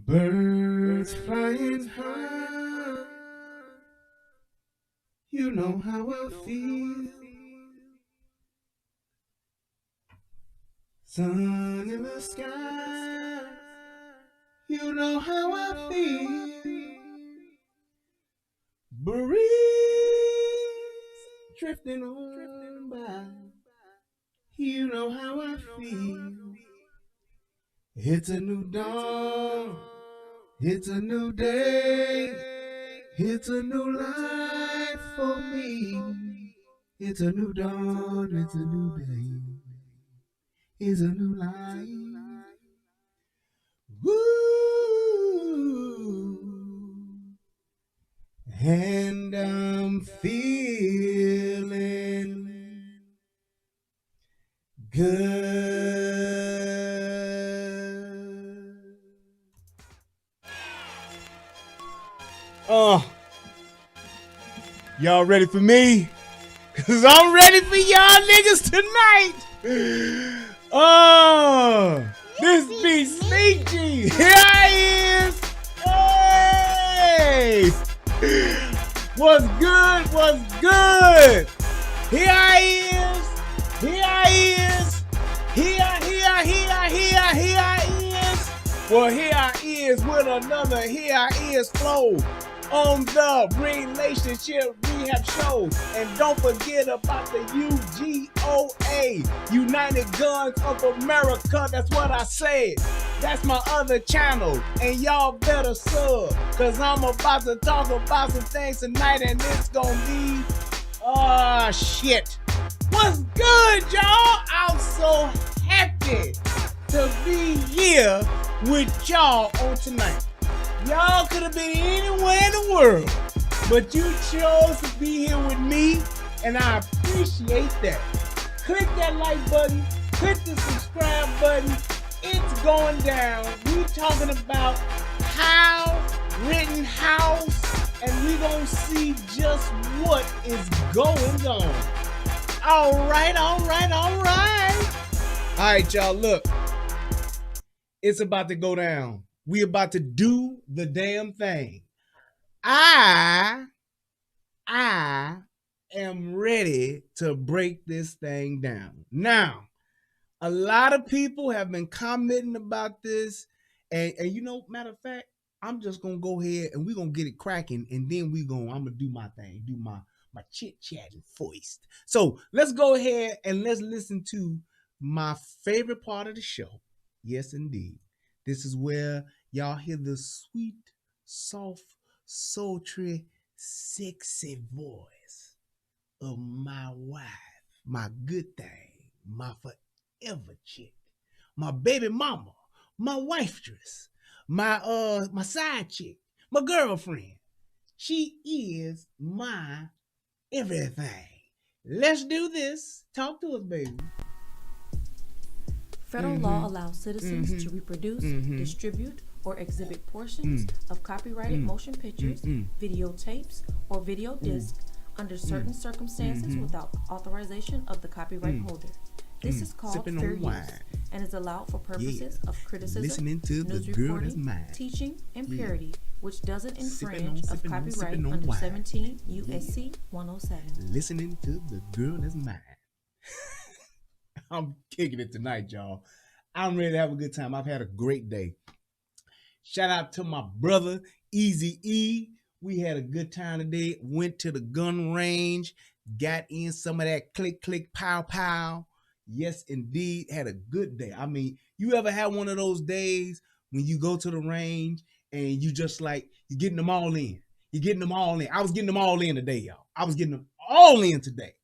Birds flying high, you know how I feel. Sun in the sky, you know how I feel. Breeze drifting on by, you know how I feel. It's a new dawn, it's a new day, it's a new life for me. It's a new dawn, it's a new day, it's a new life. Woo! And I'm feeling good. Y'all ready for me? Cause I'm ready for y'all niggas tonight. This be Sneaky. Here I is. Hey! What's good? What's good? Here I is. Here I is. Here I is. Well, here I is with another Here I is flow on the Relationship Rehab Show. And don't forget about the UGOA, United Guns of America. That's what I said. That's my other channel. And y'all better sub, cause I'm about to talk about some things tonight, and it's gonna be shit. What's good, y'all? I'm so happy to be here with y'all on tonight. Y'all could have been anywhere in the world, but you chose to be here with me, and I appreciate that. Click that like button, click the subscribe button. It's going down. We talking about how Rittenhouse, and we gonna see just what is going on. All right. All right, y'all, look. It's about to go down. We about to do the damn thing. I am ready to break this thing down. Now, a lot of people have been commenting about this, and you know, matter of fact, I'm just gonna go ahead and we're gonna get it cracking, and then I'm gonna do my thing, do my chit-chatting voice. So let's go ahead and let's listen to my favorite part of the show. Yes, indeed. This is where y'all hear the sweet, soft, sultry, sexy voice of my wife, my good thing, my forever chick, my baby mama, my wifestress, my side chick, my girlfriend. She is my everything. Let's do this. Talk to us, baby. Federal law allows citizens to reproduce, distribute, or exhibit portions of copyrighted motion pictures, videotapes, or video discs under certain circumstances without authorization of the copyright holder. This is called fair use and is allowed for purposes of criticism, news reporting, teaching, and parody, which doesn't infringe of copyright under 17 U.S.C. 107. Listening to the girl that's mine. I'm kicking it tonight, y'all. I'm ready to have a good time. I've had a great day. Shout out to my brother, Easy E. We had a good time today. Went to the gun range, got in some of that click, click, pow, pow. Yes, indeed. Had a good day. I mean, you ever had one of those days when you go to the range and you just like, you're getting them all in. You're getting them all in. I was getting them all in today, y'all. I was getting them all in today.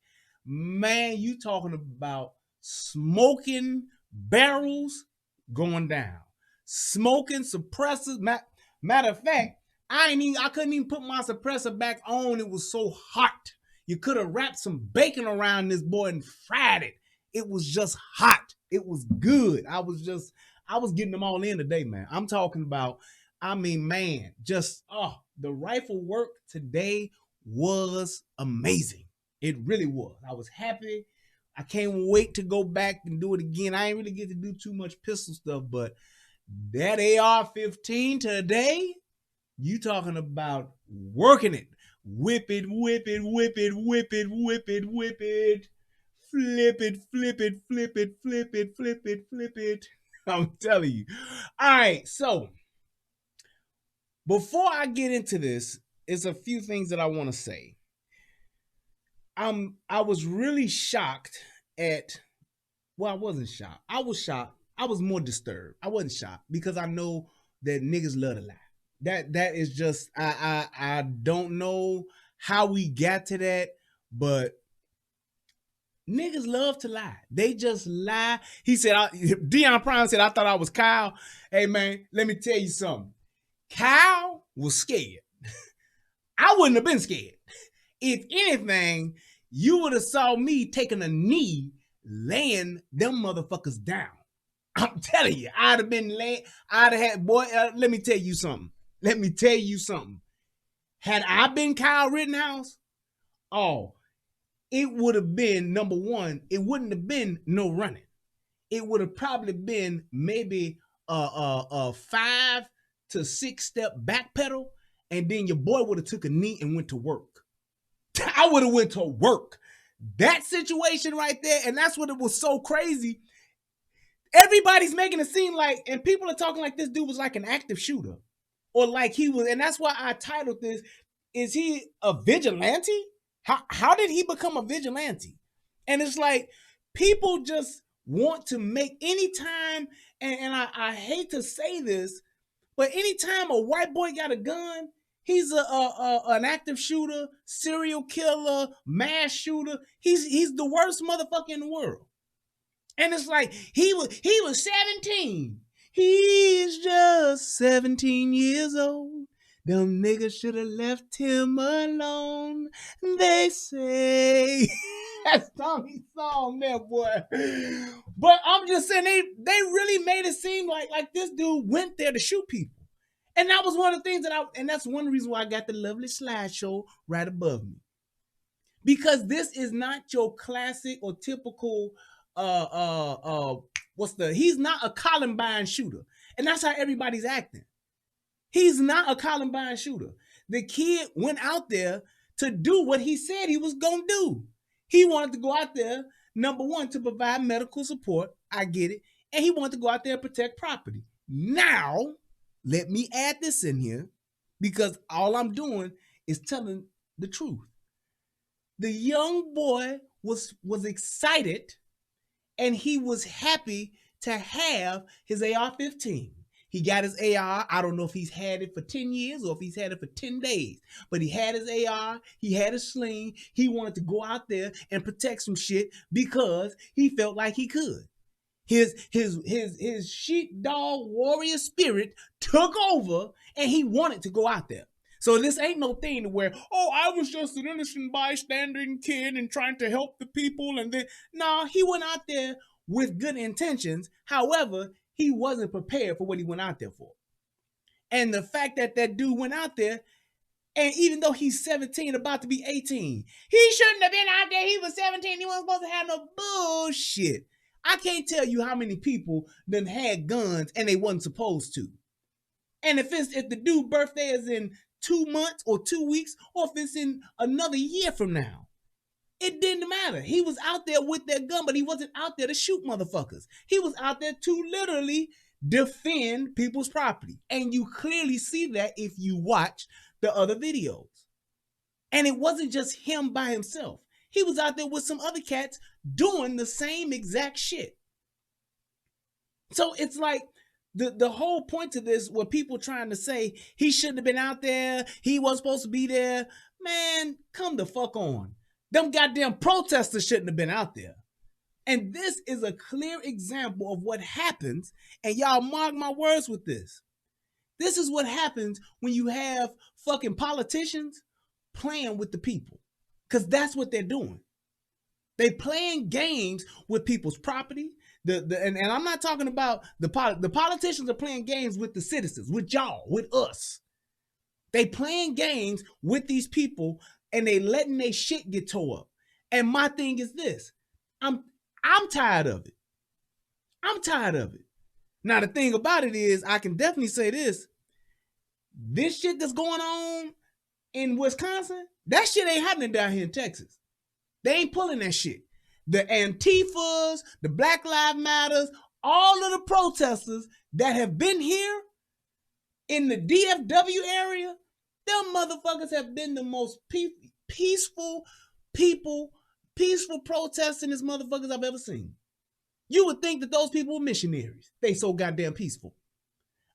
Man, you talking about smoking barrels going down, smoking suppressors. Matter of fact, I couldn't even put my suppressor back on. It was so hot. You could have wrapped some bacon around this boy and fried it. It was just hot. It was good. I was getting them all in today, man. I'm talking about, man, just the rifle work today was amazing. It really was. I was happy. I can't wait to go back and do it again. I ain't really get to do too much pistol stuff, but That AR-15 today, you talking about working it. Whip it, whip it, whip it, whip it, whip it, whip it. Flip it, flip it, flip it, flip it, flip it, flip it. I'm telling you. All right, so before I get into this, it's a few things that I want to say. I was really shocked at, well, I wasn't shocked. I was shocked. I was more disturbed. I wasn't shocked because I know that niggas love to lie. That is just, I don't know how we got to that, but niggas love to lie. They just lie. He said, Deion Prime said, I thought I was Kyle. Hey man, let me tell you something. Kyle was scared. I wouldn't have been scared. If anything, you would have saw me taking a knee, laying them motherfuckers down. I'm telling you, I'd have been laying, I'd have had, boy, let me tell you something. Let me tell you something. Had I been Kyle Rittenhouse, oh, it would have been, number one, it wouldn't have been no running. It would have probably been maybe a 5 to 6 step back pedal, and then your boy would have took a knee and went to work. I would have went to work. That situation right there, and that's what it was so crazy. Everybody's making it seem like, and people are talking like this dude was like an active shooter, or like he was, and that's why I titled this, is he a vigilante? How did he become a vigilante? And it's like, people just want to make, anytime, and I hate to say this, but anytime a white boy got a gun, he's an active shooter, serial killer, mass shooter. He's the worst motherfucker in the world. And it's like, he was 17. He's just 17 years old. Them niggas should have left him alone. They say. That's Tommy's song there, boy. But I'm just saying, they really made it seem like this dude went there to shoot people. And that was one of the things and that's one reason why I got the lovely slideshow right above me. Because this is not your classic or typical, he's not a Columbine shooter. And that's how everybody's acting. He's not a Columbine shooter. The kid went out there to do what he said he was going to do. He wanted to go out there, number one, to provide medical support. I get it. And he wanted to go out there and protect property. Now, let me add this in here, because all I'm doing is telling the truth. The young boy was excited, and he was happy to have his AR-15. He got his AR. I don't know if he's had it for 10 years or if he's had it for 10 days, but he had his AR. He had his sling. He wanted to go out there and protect some shit because he felt like he could. His sheepdog warrior spirit took over, and he wanted to go out there. So this ain't no thing to where, oh, I was just an innocent bystander kid and trying to help the people. And then, no, he went out there with good intentions. However, he wasn't prepared for what he went out there for. And the fact that dude went out there, and even though he's 17, about to be 18, he shouldn't have been out there. He was 17. He wasn't supposed to have no bullshit. I can't tell you how many people done had guns and they wasn't supposed to. And if the dude's birthday is in 2 months or 2 weeks, or if it's in another year from now, it didn't matter. He was out there with that gun, but he wasn't out there to shoot motherfuckers. He was out there to literally defend people's property. And you clearly see that if you watch the other videos. And it wasn't just him by himself. He was out there with some other cats doing the same exact shit. So it's like, the whole point to this, where people trying to say he shouldn't have been out there, he wasn't supposed to be there, man, come the fuck on. Them goddamn protesters shouldn't have been out there. And this is a clear example of what happens, and y'all mark my words with this. This is what happens when you have fucking politicians playing with the people. Because that's what they're doing. They playing games with people's property. And I'm not talking about the politicians are playing games with the citizens, with y'all, with us. They playing games with these people, and they letting their shit get tore up. And my thing is this: I'm tired of it. I'm tired of it. Now, the thing about it is, I can definitely say this shit that's going on in Wisconsin, that shit ain't happening down here in Texas. They ain't pulling that shit. The Antifas, the Black Lives Matters, all of the protesters that have been here in the DFW area, them motherfuckers have been the most peaceful protesting this motherfuckers I've ever seen. You would think that those people were missionaries. They so goddamn peaceful.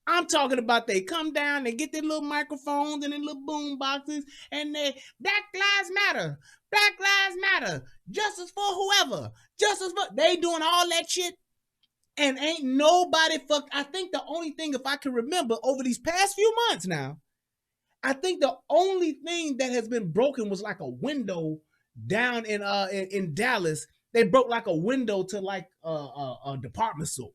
I'm talking about they come down, they get their little microphones and their little boom boxes, and they, Black Lives Matter, Black Lives Matter, justice for whoever, justice for, they doing all that shit. And ain't nobody I think the only thing, if I can remember, over these past few months now, I think the only thing that has been broken was like a window down in Dallas. They broke like a window to like a department store.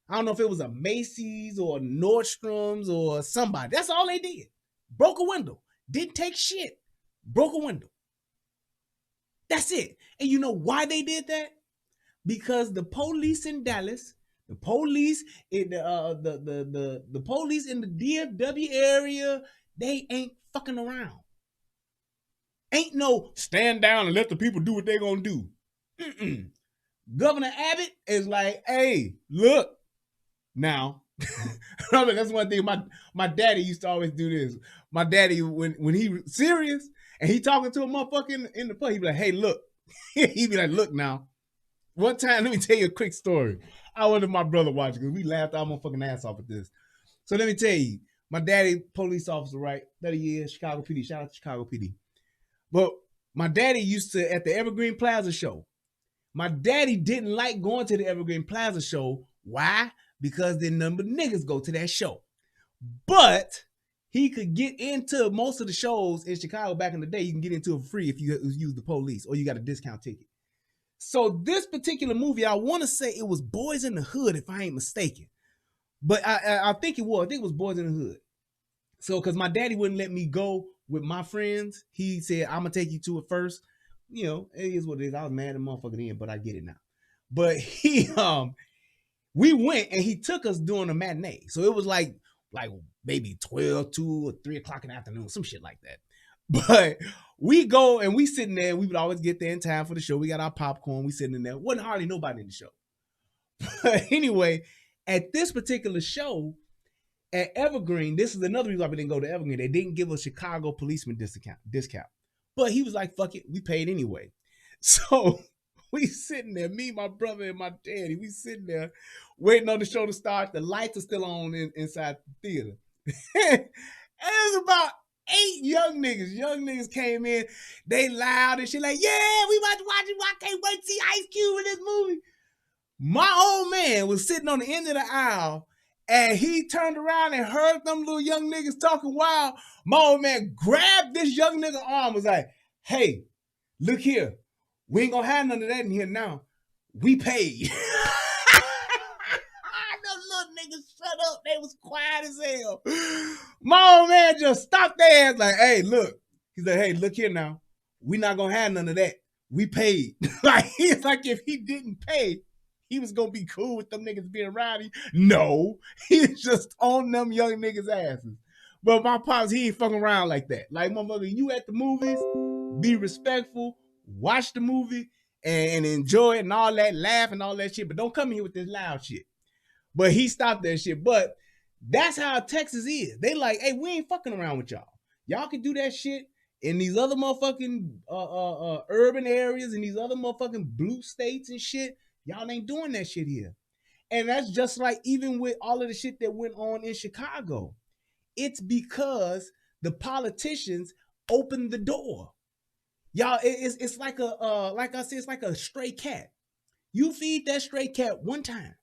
I don't know if it was a Macy's or Nordstrom's or somebody. That's all they did. Broke a window. Didn't take shit. Broke a window. That's it. And you know why they did that? Because the police in Dallas, the police in the police in the DFW area, they ain't fucking around. Ain't no stand down and let the people do what they gonna do. Governor Abbott is like, hey, look, now. That's one thing my daddy used to always do this. My daddy, when he serious and he talking to a motherfucker in the pub, he be like, hey, look. He be like, look now. One time, let me tell you a quick story. I wanted my brother watching because we laughed our motherfucking ass off at this. So let me tell you, my daddy, police officer, right? 30 years, Chicago PD. Shout out to Chicago PD. But my daddy used to, at the Evergreen Plaza show, my daddy didn't like going to the Evergreen Plaza show. Why? Because the number of niggas go to that show. But he could get into most of the shows in Chicago back in the day. You can get into it for free if you use the police or you got a discount ticket. So this particular movie, I want to say it was Boys in the Hood, if I ain't mistaken. But I think it was. I think it was Boys in the Hood. So, because my daddy wouldn't let me go with my friends, he said, I'm going to take you to it first. You know, it is what it is. I was mad at motherfucker then, but I get it now. But we went and he took us during a matinee. So it was like maybe 12, 2 or 3 o'clock in the afternoon, some shit like that. But we go and we sitting there. We would always get there in time for the show. We got our popcorn. We sitting in there. Wasn't hardly nobody in the show. But anyway, at this particular show at Evergreen, this is another reason why we didn't go to Evergreen. They didn't give a Chicago policeman discount. But he was like, fuck it. We paid anyway. So we sitting there, me, my brother, and my daddy, we sitting there waiting on the show to start. The lights are still on inside the theater. And it was about 8 young niggas. Young niggas came in. They loud and shit like, yeah, we about to watch it. I can't wait to see Ice Cube in this movie. My old man was sitting on the end of the aisle and he turned around and heard them little young niggas talking wild. My old man grabbed this young nigga arm, was like, hey, look here. We ain't gonna have none of that in here now. We paid. Those little niggas shut up. They was quiet as hell. My old man just stopped their ass like, hey, look. He's like, hey, look here now. We not gonna have none of that. We paid. Like, it's like if he didn't pay, he was gonna be cool with them niggas being rowdy. No, he's just on them young niggas' asses. But my pops, he ain't fucking around like that. Like, motherfucker, you at the movies, be respectful, watch the movie, and enjoy it and all that, laugh and all that shit. But don't come here with this loud shit. But he stopped that shit. But that's how Texas is. They like, hey, we ain't fucking around with y'all. Y'all can do that shit in these other motherfucking urban areas and these other motherfucking blue states and shit. Y'all ain't doing that shit here. And that's just like even with all of the shit that went on in Chicago. It's because the politicians opened the door. Y'all, it's like like I said, it's like a stray cat. You feed that stray cat one time.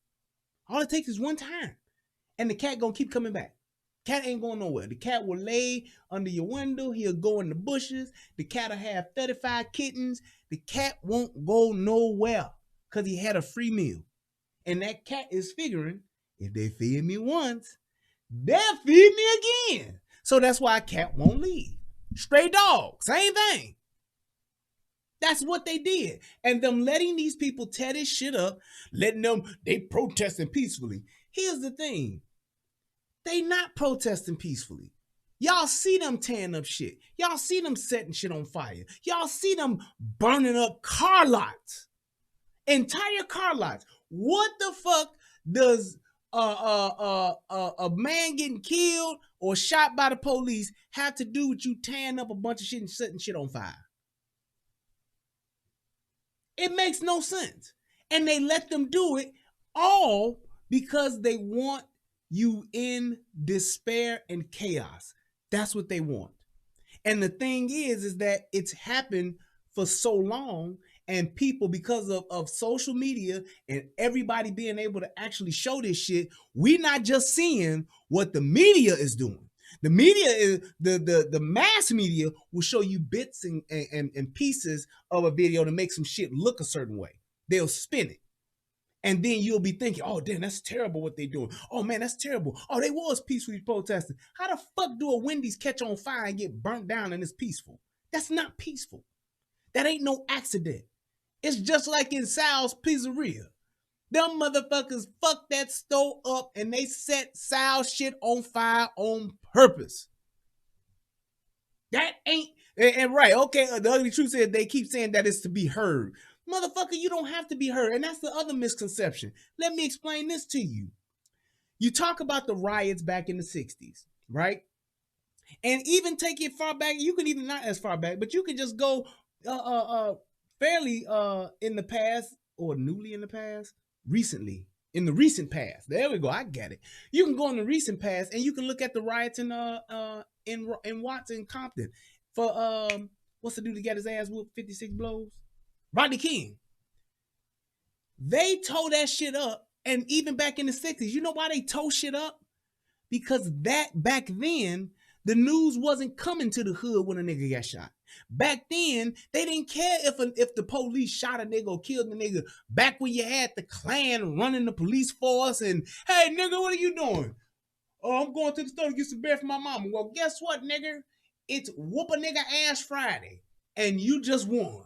All it takes is one time. And the cat gonna keep coming back. Cat ain't going nowhere. The cat will lay under your window. He'll go in the bushes. The cat will have 35 kittens. The cat won't go nowhere because he had a free meal. And that cat is figuring, if they feed me once, they'll feed me again. So that's why a cat won't leave. Stray dog, same thing. That's what they did. And them letting these people tear this shit up, letting them, they protesting peacefully. Here's the thing. They not protesting peacefully. Y'all see them tearing up shit. Y'all see them setting shit on fire. Y'all see them burning up car lots. Entire car lots. What the fuck does a man getting killed or shot by the police have to do with you tearing up a bunch of shit and setting shit on fire? It makes no sense. And they let them do it all because they want you in despair and chaos. That's what they want. And the thing is that it's happened for so long, and people, because of social media and everybody being able to actually show this shit, we not just seeing what the media is doing. The media is the mass media will show you bits and pieces of a video to make some shit look a certain way. They'll spin it. And then you'll be thinking, oh, damn, that's terrible what they doing. Oh, man, that's terrible. Oh, they was peacefully protesting. How the fuck do a Wendy's catch on fire and get burnt down and it's peaceful? That's not peaceful. That ain't no accident. It's just like in Sal's Pizzeria. Them motherfuckers fucked that stove up and they set Sal's shit on fire on purpose. That ain't, and right, okay, the ugly truth is they keep saying that it's to be heard. Motherfucker, you don't have to be heard. And that's the other misconception. Let me explain this to you. You talk about the riots back in the 60s, right? And even take it far back, you can even not as far back, but you can just go fairly in the past or newly in the past, recently, in the recent past. There we go, I get it. You can go in the recent past and you can look at the riots in Watts and Compton for what's the dude that got his ass whooped 56 blows? Rodney King. They tore that shit up. And even back in the 60s, you know why they tore shit up? Because that back then, the news wasn't coming to the hood when a nigga got shot. Back then, they didn't care if the police shot a nigga or killed the nigga. Back when you had the Klan running the police force and, hey, nigga, what are you doing? Oh, I'm going to the store to get some beer for my mama. Well, guess what, nigga? It's whoop a nigga ass Friday. And you just won.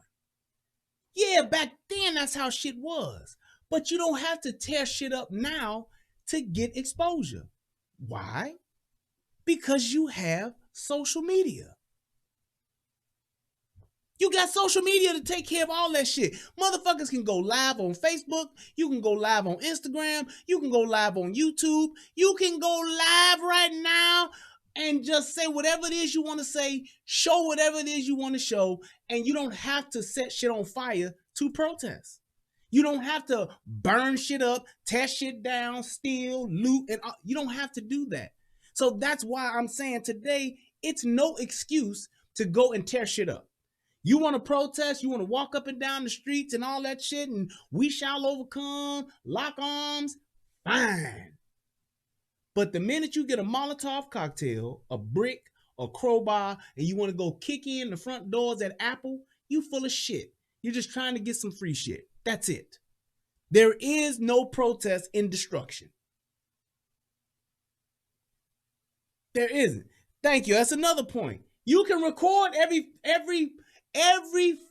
Yeah, back then, that's how shit was. But you don't have to tear shit up now to get exposure. Why? Because you have social media. You got social media to take care of all that shit. Motherfuckers can go live on Facebook. You can go live on Instagram. You can go live on YouTube. You can go live right now and just say whatever it is you want to say, show whatever it is you want to show, and you don't have to set shit on fire to protest. You don't have to burn shit up, tear shit down, steal, loot, and you don't have to do that. So that's why I'm saying today, it's no excuse to go and tear shit up. You want to protest, you want to walk up and down the streets and all that shit, and we shall overcome, lock arms, fine. But the minute you get a Molotov cocktail, a brick, a crowbar, and you want to go kick in the front doors at Apple, you full of shit. You're just trying to get some free shit. That's it. There is no protest in destruction. There isn't. Thank you. That's another point. You can record every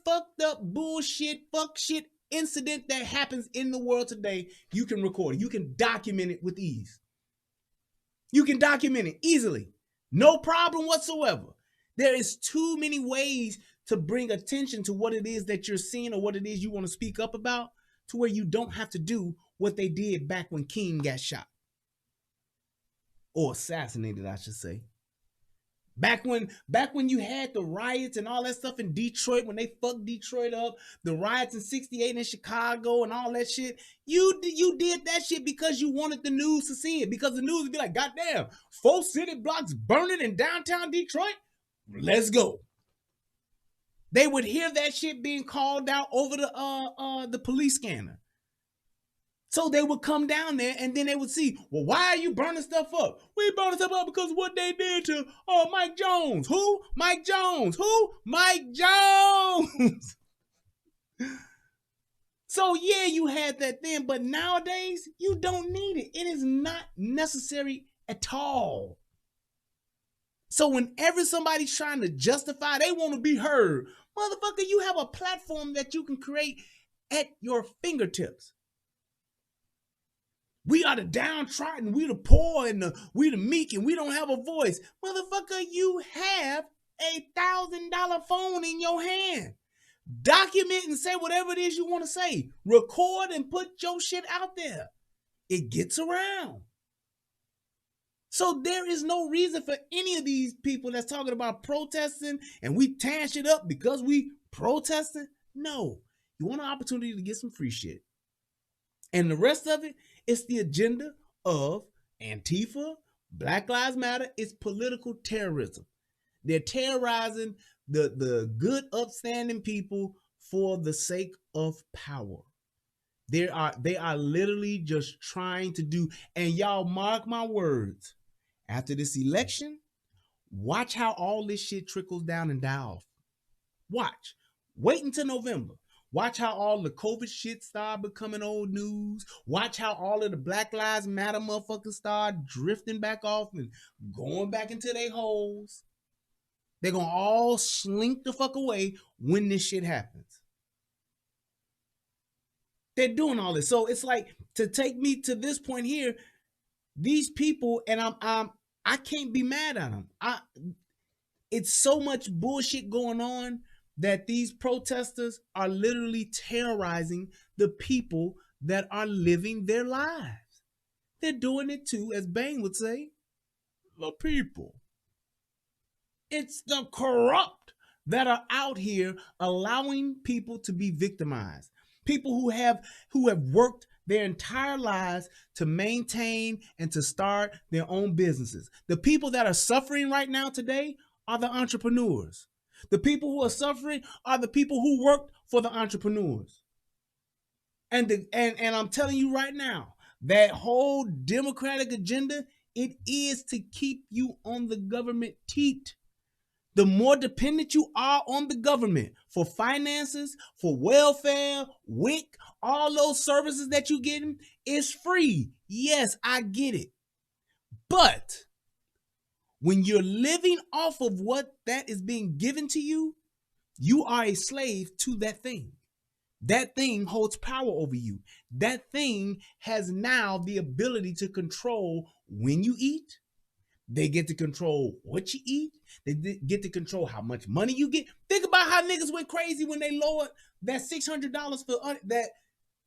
fucked up bullshit, fuck shit incident that happens in the world today. You can record it. You can document it with ease. You can document it easily. No problem whatsoever. There is too many ways to bring attention to what it is that you're seeing or what it is you want to speak up about to where you don't have to do what they did back when King got shot. Or assassinated, I should say. Back when you had the riots and all that stuff in Detroit, when they fucked Detroit up, the riots in 68 in Chicago and all that shit, you did that shit because you wanted the news to see it. Because the news would be like, goddamn, 4 city blocks burning in downtown Detroit? Let's go. They would hear that shit being called out over the police scanner. So they would come down there and then they would see, well, why are you burning stuff up? We burning stuff up because of what they did to Mike Jones. Who? Mike Jones. Who? Mike Jones. So yeah, you had that then, but nowadays you don't need it. It is not necessary at all. So whenever somebody's trying to justify, they want to be heard. Motherfucker, you have a platform that you can create at your fingertips. We are the downtrodden, we the poor, and we the meek, and we don't have a voice. Motherfucker, you have $1,000 phone in your hand. Document and say whatever it is you want to say. Record and put your shit out there. It gets around. So there is no reason for any of these people that's talking about protesting and we tearing shit up because we protesting. No. You want an opportunity to get some free shit. And the rest of it is the agenda of Antifa, Black Lives Matter. It's political terrorism. They're terrorizing the good, upstanding people for the sake of power. They are literally just trying to do, and y'all mark my words, after this election, watch how all this shit trickles down and die off. Watch. Wait until November. Watch how all the COVID shit start becoming old news. Watch how all of the Black Lives Matter motherfuckers start drifting back off and going back into their holes. They're going to all slink the fuck away when this shit happens. They're doing all this. So it's like, to take me to this point here, these people, and I can't be mad at them. It's so much bullshit going on that these protesters are literally terrorizing the people that are living their lives. They're doing it too, as Bane would say, the people. It's the corrupt that are out here allowing people to be victimized. People who have worked their entire lives to maintain and to start their own businesses. The people that are suffering right now today are the entrepreneurs. The people who are suffering are the people who worked for the entrepreneurs. And I'm telling you right now, that whole Democratic agenda, it is to keep you on the government teat. The more dependent you are on the government for finances, for welfare, WIC, all those services that you're getting is free. Yes, I get it. But when you're living off of what that is being given to you, you are a slave to that thing. That thing holds power over you. That thing has now the ability to control when you eat. They get to control what you eat. They get to control how much money you get. Think about how niggas went crazy when they lowered that $600 for that.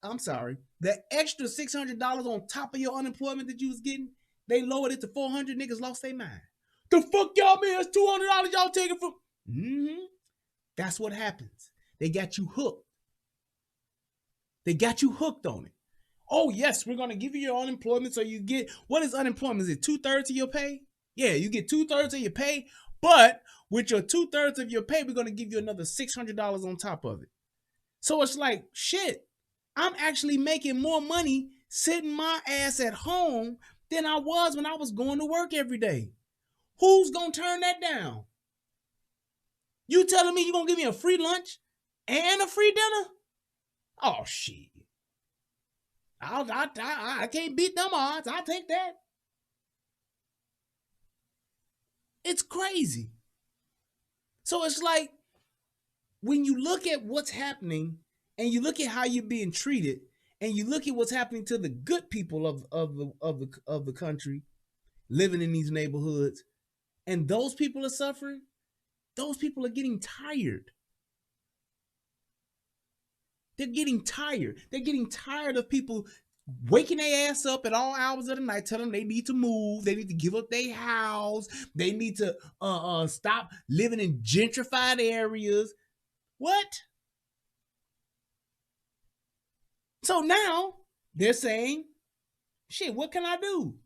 I'm sorry, that extra $600 on top of your unemployment that you was getting. They lowered it to $400. Niggas lost their mind. The fuck y'all mean? It's $200 y'all taking from. That's what happens. They got you hooked. They got you hooked on it. Oh yes, we're gonna give you your unemployment so you get, what is unemployment? Is it 2/3 of your pay? Yeah, you get 2/3 of your pay, but with your 2/3 of your pay, we're gonna give you another $600 on top of it. So it's like, shit, I'm actually making more money sitting my ass at home than I was when I was going to work every day. Who's gonna turn that down? You telling me you're gonna give me a free lunch and a free dinner? Oh shit. I can't beat them odds. I'll take that. It's crazy. So it's like, when you look at what's happening and you look at how you're being treated and you look at what's happening to the good people of the country living in these neighborhoods, and those people are suffering, those people are getting tired. They're getting tired. They're getting tired of people waking their ass up at all hours of the night, telling them they need to move, they need to give up their house, they need to stop living in gentrified areas. What? So now they're saying, shit, what can I do?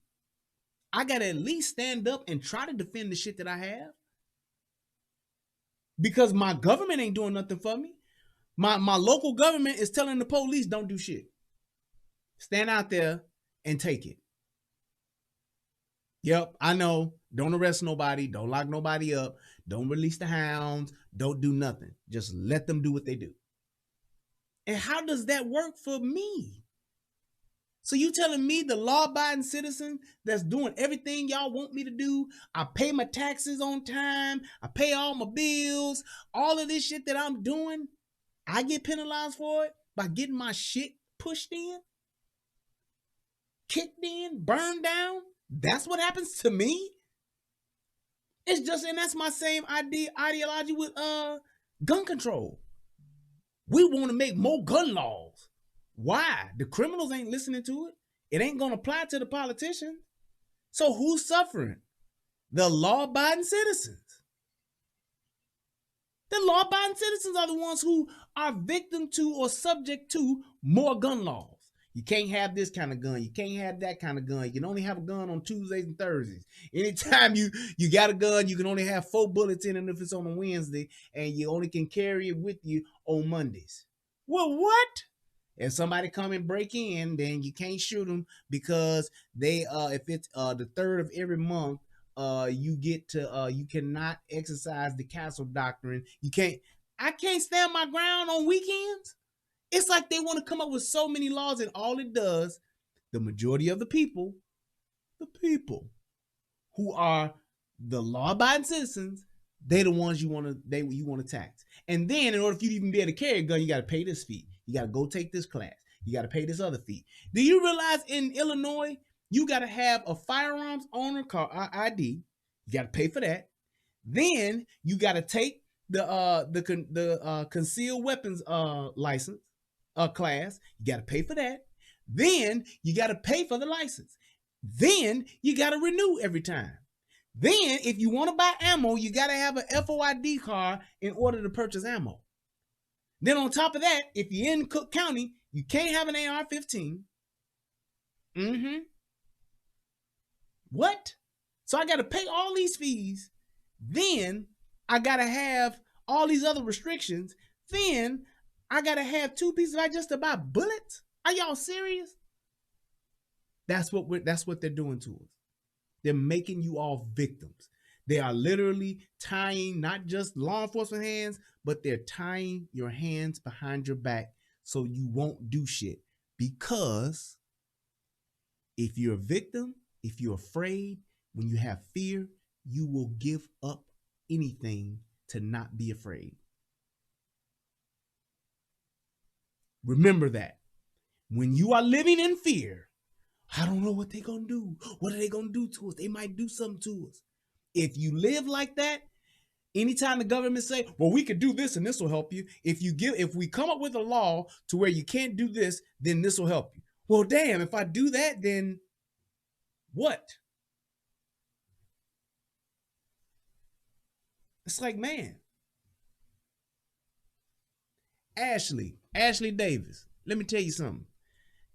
I gotta at least stand up and try to defend the shit that I have. Because my government ain't doing nothing for me. My local government is telling the police, don't do shit. Stand out there and take it. Yep, I know. Don't arrest nobody. Don't lock nobody up. Don't release the hounds. Don't do nothing. Just let them do what they do. And how does that work for me? So you telling me, the law-abiding citizen that's doing everything y'all want me to do, I pay my taxes on time, I pay all my bills, all of this shit that I'm doing, I get penalized for it by getting my shit pushed in? kicked in, burned down. That's what happens to me. It's just, and that's my same ideology with gun control. We want to make more gun laws. Why? The criminals ain't listening to it. It ain't gonna apply to the politicians. So who's suffering? The law-abiding citizens. The law-abiding citizens are the ones who are victim to or subject to more gun laws. You can't have this kind of gun. You can't have that kind of gun. You can only have a gun on Tuesdays and Thursdays. Anytime you got a gun, you can only have 4 bullets in it if it's on a Wednesday, and you only can carry it with you on Mondays. Well, what? If somebody come and break in, then you can't shoot them because they if it's the 3rd of every month, you get to you cannot exercise the castle doctrine. I can't stand my ground on weekends. It's like they want to come up with so many laws, and all it does, the majority of the people who are the law-abiding citizens, they the ones you want to tax. And then in order for you to even be able to carry a gun, you got to pay this fee. You got to go take this class. You got to pay this other fee. Do you realize in Illinois, you got to have a firearms owner ID. You got to pay for that. Then you got to take the concealed weapons license class. You got to pay for that. Then you got to pay for the license. Then you got to renew every time. Then if you want to buy ammo, you got to have an FOID card in order to purchase ammo. Then on top of that, if you're in Cook County, you can't have an AR-15. What? So I got to pay all these fees. Then I got to have all these other restrictions. Then I got to have 2 pieces of just to buy bullets? Are y'all serious? That's what they're doing to us. They're making you all victims. They are literally tying not just law enforcement hands, but they're tying your hands behind your back so you won't do shit. Because if you're a victim, if you're afraid, when you have fear, you will give up anything to not be afraid. Remember that. When you are living in fear, I don't know what they're going to do. What are they going to do to us? They might do something to us. If you live like that, anytime the government say, well, we could do this and this will help you. If we come up with a law to where you can't do this, then this will help you. Well, damn, if I do that, then what? It's like, man. Ashley Davis, let me tell you something.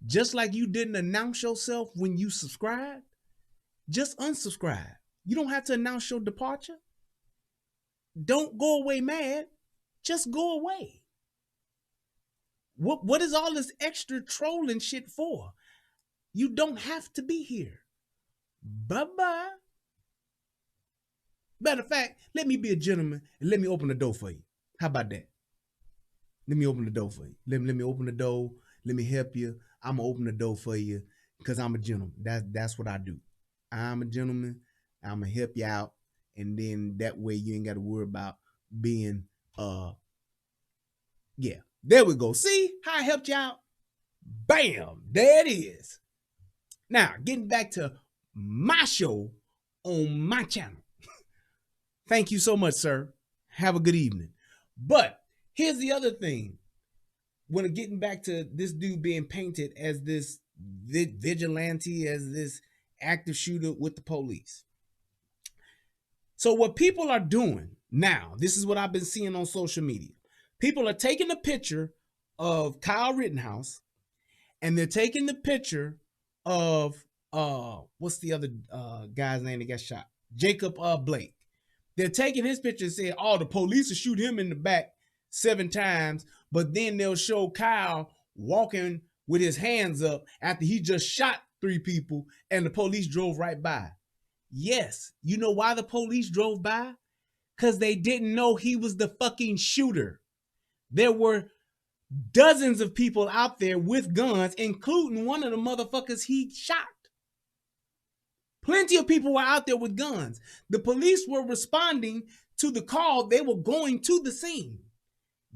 Just like you didn't announce yourself when you subscribed, just unsubscribe. You don't have to announce your departure. Don't go away mad. Just go away. What is all this extra trolling shit for? You don't have to be here. Bye-bye. Matter of fact, let me be a gentleman and let me open the door for you. How about that? Let me open the door for you. Let me open the door. Let me help you. I'm going to open the door for you because I'm a gentleman. That's what I do. I'm a gentleman. I'm going to help you out. And then that way you ain't got to worry about being, yeah. There we go. See how I helped you out? Bam. There it is. Now, getting back to my show on my channel. Thank you so much, sir. Have a good evening. But here's the other thing. When getting back to this dude being painted as this vigilante, as this active shooter with the police. So what people are doing now, this is what I've been seeing on social media. People are taking a picture of Kyle Rittenhouse, and they're taking the picture of what's the other guy's name that got shot? Jacob Blake. They're taking his picture and saying, oh, the police will shoot him in the back 7 times, but then they'll show Kyle walking with his hands up after he just shot 3 people and the police drove right by. Yes, you know why the police drove by? Because they didn't know he was the fucking shooter. There were dozens of people out there with guns, including one of the motherfuckers he shot. Plenty of people were out there with guns. The police were responding to the call. They were going to the scene.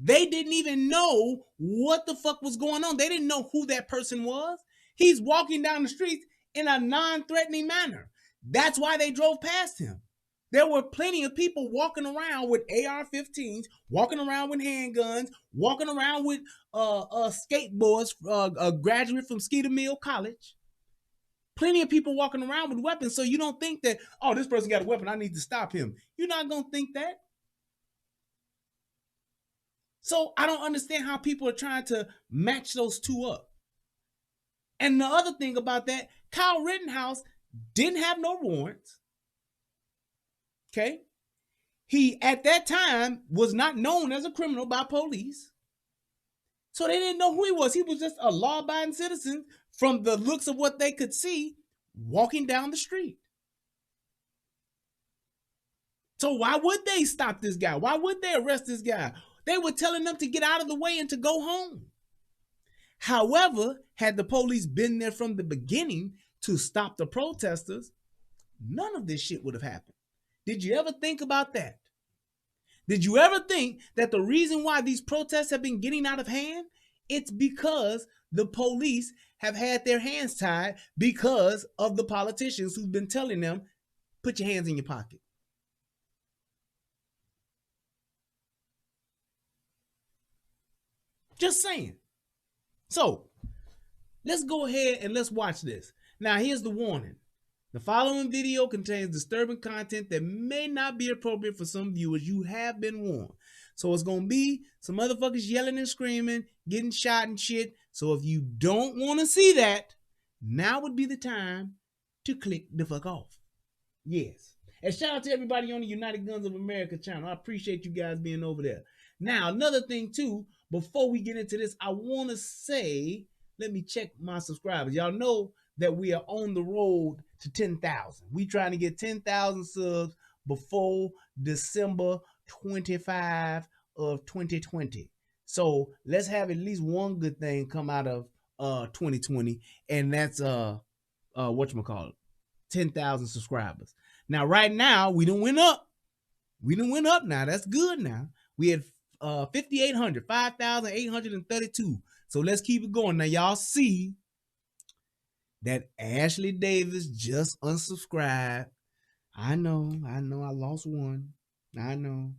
They didn't even know what the fuck was going on. They didn't know who that person was. He's walking down the streets in a non-threatening manner. That's why they drove past him. There were plenty of people walking around with AR-15s, walking around with handguns, walking around with skateboards, a graduate from Skeeter Mill College. Plenty of people walking around with weapons, so you don't think that, oh, this person got a weapon, I need to stop him. You're not going to think that. So I don't understand how people are trying to match those two up. And the other thing about that, Kyle Rittenhouse didn't have no warrants. Okay? He, at that time, was not known as a criminal by police. So they didn't know who he was. He was just a law-abiding citizen from the looks of what they could see walking down the street. So why would they stop this guy? Why would they arrest this guy? They were telling them to get out of the way and to go home. However, had the police been there from the beginning to stop the protesters, none of this shit would have happened. Did you ever think about that? Did you ever think that the reason why these protests have been getting out of hand, it's because the police have had their hands tied because of the politicians who've been telling them, put your hands in your pocket. Just saying. So, let's go ahead and let's watch this. Now, here's the warning. The following video contains disturbing content that may not be appropriate for some viewers. You have been warned. So it's going to be some motherfuckers yelling and screaming, getting shot and shit. So if you don't want to see that, now would be the time to click the fuck off. Yes. And shout out to everybody on the United Guns of America channel. I appreciate you guys being over there. Now, another thing too, before we get into this, I want to say, let me check my subscribers. Y'all know that we are on the road to 10,000. We trying to get 10,000 subs before December 25 of 2020. So let's have at least one good thing come out of 2020, and that's whatchamacallit, 10,000 subscribers. Now, right now, we done went up. We done went up now. That's good now. We had 5,832. So let's keep it going. Now, y'all see that Ashley Davis just unsubscribed. I know, I lost one. I know.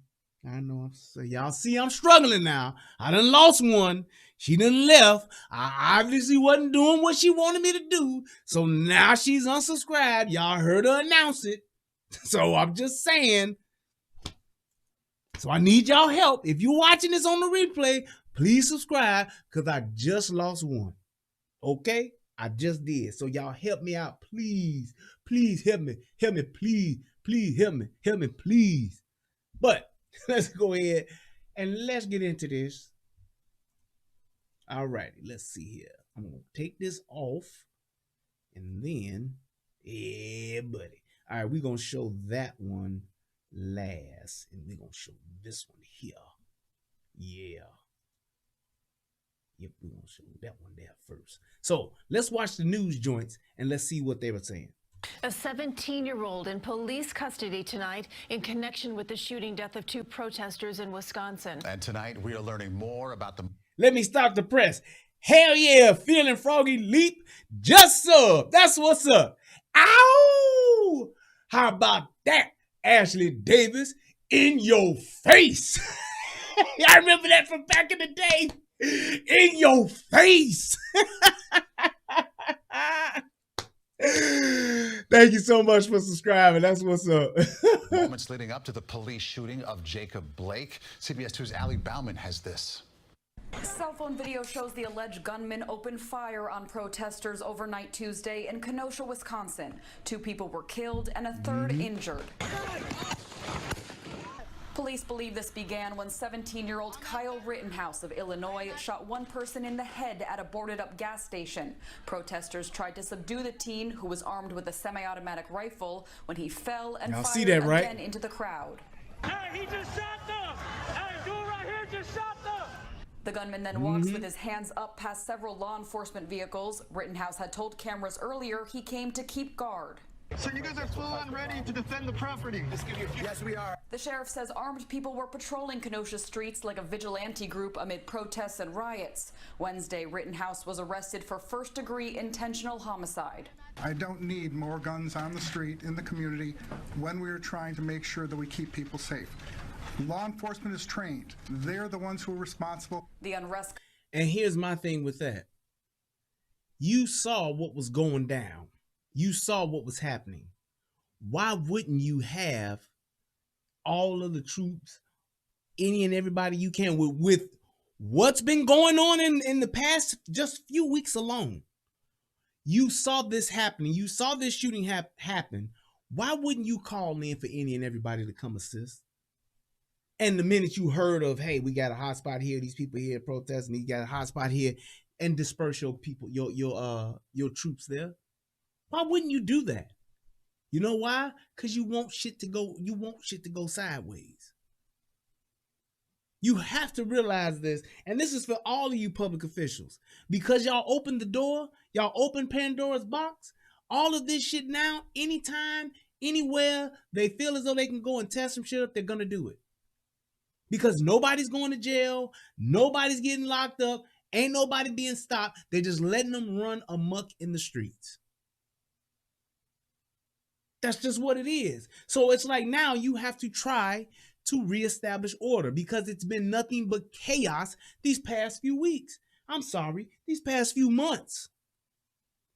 So y'all see I'm struggling now. I done lost one. She done left. I obviously wasn't doing what she wanted me to do. So now she's unsubscribed. Y'all heard her announce it. So I'm just saying. So I need y'all help. If you're watching this on the replay, please subscribe because I just lost one. Okay? I just did. So y'all help me out, please. Please help me. Help me, please. Please help me. Help me, please. But let's go ahead and let's get into this. All righty, let's see here. I'm going to take this off. And then, yeah, buddy. All right, we're going to show that one last. And we're going to show this one here. Yeah. Yep, we're going to show that one there first. So let's watch the news joints and let's see what they were saying. A 17-year-old in police custody tonight in connection with the shooting death of 2 protesters in Wisconsin. And tonight we are learning more about the... Let me stop the press. Hell yeah, feeling froggy leap. Just sub. That's what's up. Ow! How about that, Ashley Davis? In your face. I remember that from back in the day. In your face. Thank you so much for subscribing. That's what's up. Moments leading up to the police shooting of Jacob Blake. CBS 2's Allie Bauman has this. Cell phone video shows the alleged gunman opened fire on protesters overnight Tuesday in Kenosha, Wisconsin. 2 people were killed and a third injured. Police believe this began when 17-year-old Kyle Rittenhouse of Illinois shot one person in the head at a boarded-up gas station. Protesters tried to subdue the teen, who was armed with a semi-automatic rifle, when he fell and fired again into the crowd. Hey, he just shot them! Hey, dude right here just shot them! The gunman then walks with his hands up past several law enforcement vehicles. Rittenhouse had told cameras earlier he came to keep guard. So you guys are full on ready to defend the property? Yes, we are. The sheriff says armed people were patrolling Kenosha streets like a vigilante group amid protests and riots. Wednesday, Rittenhouse was arrested for first-degree intentional homicide. I don't need more guns on the street in the community when we are trying to make sure that we keep people safe. Law enforcement is trained. They're the ones who are responsible. The unrest. And here's my thing with that. You saw what was going down. You saw what was happening. Why wouldn't you have all of the troops, any and everybody you can, with what's been going on in the past just few weeks alone? You saw this happening. You saw this shooting happen. Why wouldn't you call in for any and everybody to come assist? And the minute you heard of, hey, we got a hot spot here, these people here protesting, you got a hot spot here, and disperse your people, your troops there. Why wouldn't you do that? You know why? Because you want shit to go sideways. You have to realize this, and this is for all of you public officials. Because y'all opened the door, y'all opened Pandora's box, all of this shit now, anytime, anywhere, they feel as though they can go and test some shit up, they're gonna do it. Because nobody's going to jail, nobody's getting locked up, ain't nobody being stopped. They're just letting them run amok in the streets. That's just what it is. So it's like now you have to try to reestablish order because it's been nothing but chaos these past few weeks. I'm sorry, these past few months.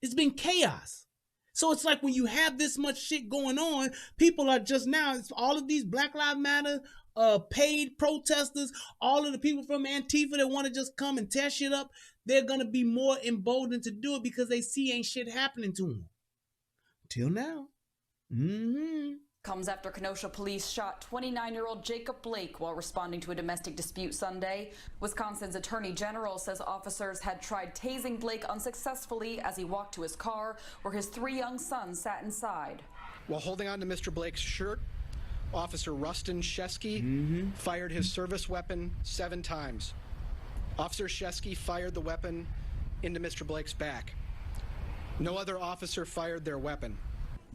It's been chaos. So it's like when you have this much shit going on, people are just now, it's all of these Black Lives Matter, paid protesters, all of the people from Antifa that want to just come and tear shit up, they're going to be more emboldened to do it because they see ain't shit happening to them. Till now. Comes after Kenosha police shot 29-year-old Jacob Blake while responding to a domestic dispute Sunday. Wisconsin's attorney general says officers had tried tasing Blake unsuccessfully as he walked to his car where his 3 young sons sat inside. While holding on to Mr. Blake's shirt, Officer Rustin Shesky fired his service weapon 7 times. Officer Shesky fired the weapon into Mr. Blake's back. No other officer fired their weapon.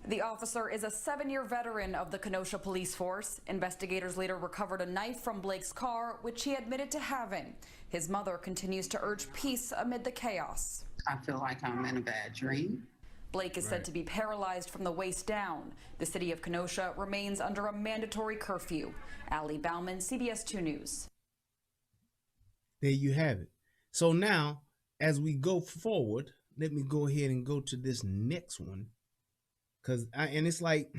The officer is a 7-year veteran of the Kenosha police force. Investigators later recovered a knife from Blake's car, which he admitted to having. His mother continues to urge peace amid the chaos. I feel like I'm in a bad dream. Blake is said to be paralyzed from the waist down. The city of Kenosha remains under a mandatory curfew. Allie Bauman, CBS 2 News. There you have it. So now, as we go forward, let me go ahead and go to this next one. And it's like,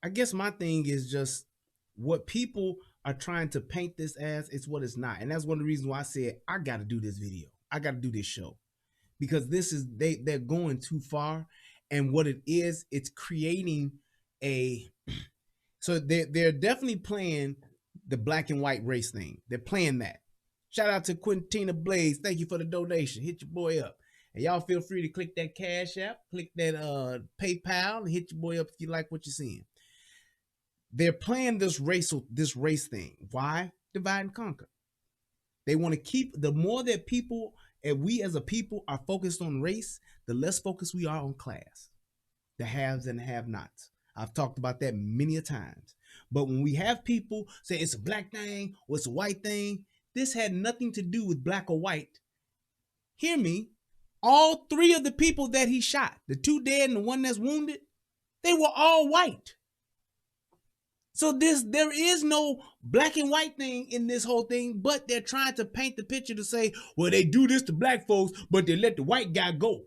I guess my thing is just what people are trying to paint this as, it's what it's not. And that's one of the reasons why I said, I got to do this video. I got to do this show. Because this is, they're going too far. And what it is, it's creating so they're definitely playing the black and white race thing. They're playing that. Shout out to Quintina Blaze. Thank you for the donation. Hit your boy up. And y'all feel free to click that Cash App, click that PayPal, and hit your boy up if you like what you're seeing. They're playing this race thing. Why? Divide and conquer. They want to keep, the more that people, and we as a people are focused on race, the less focused we are on class. The haves and the have-nots. I've talked about that many a times. But when we have people say it's a black thing or it's a white thing, this had nothing to do with black or white. Hear me. All 3 of the people that he shot, the 2 dead and the 1 that's wounded, they were all white. So there is no black and white thing in this whole thing, but they're trying to paint the picture to say, well, they do this to black folks, but they let the white guy go.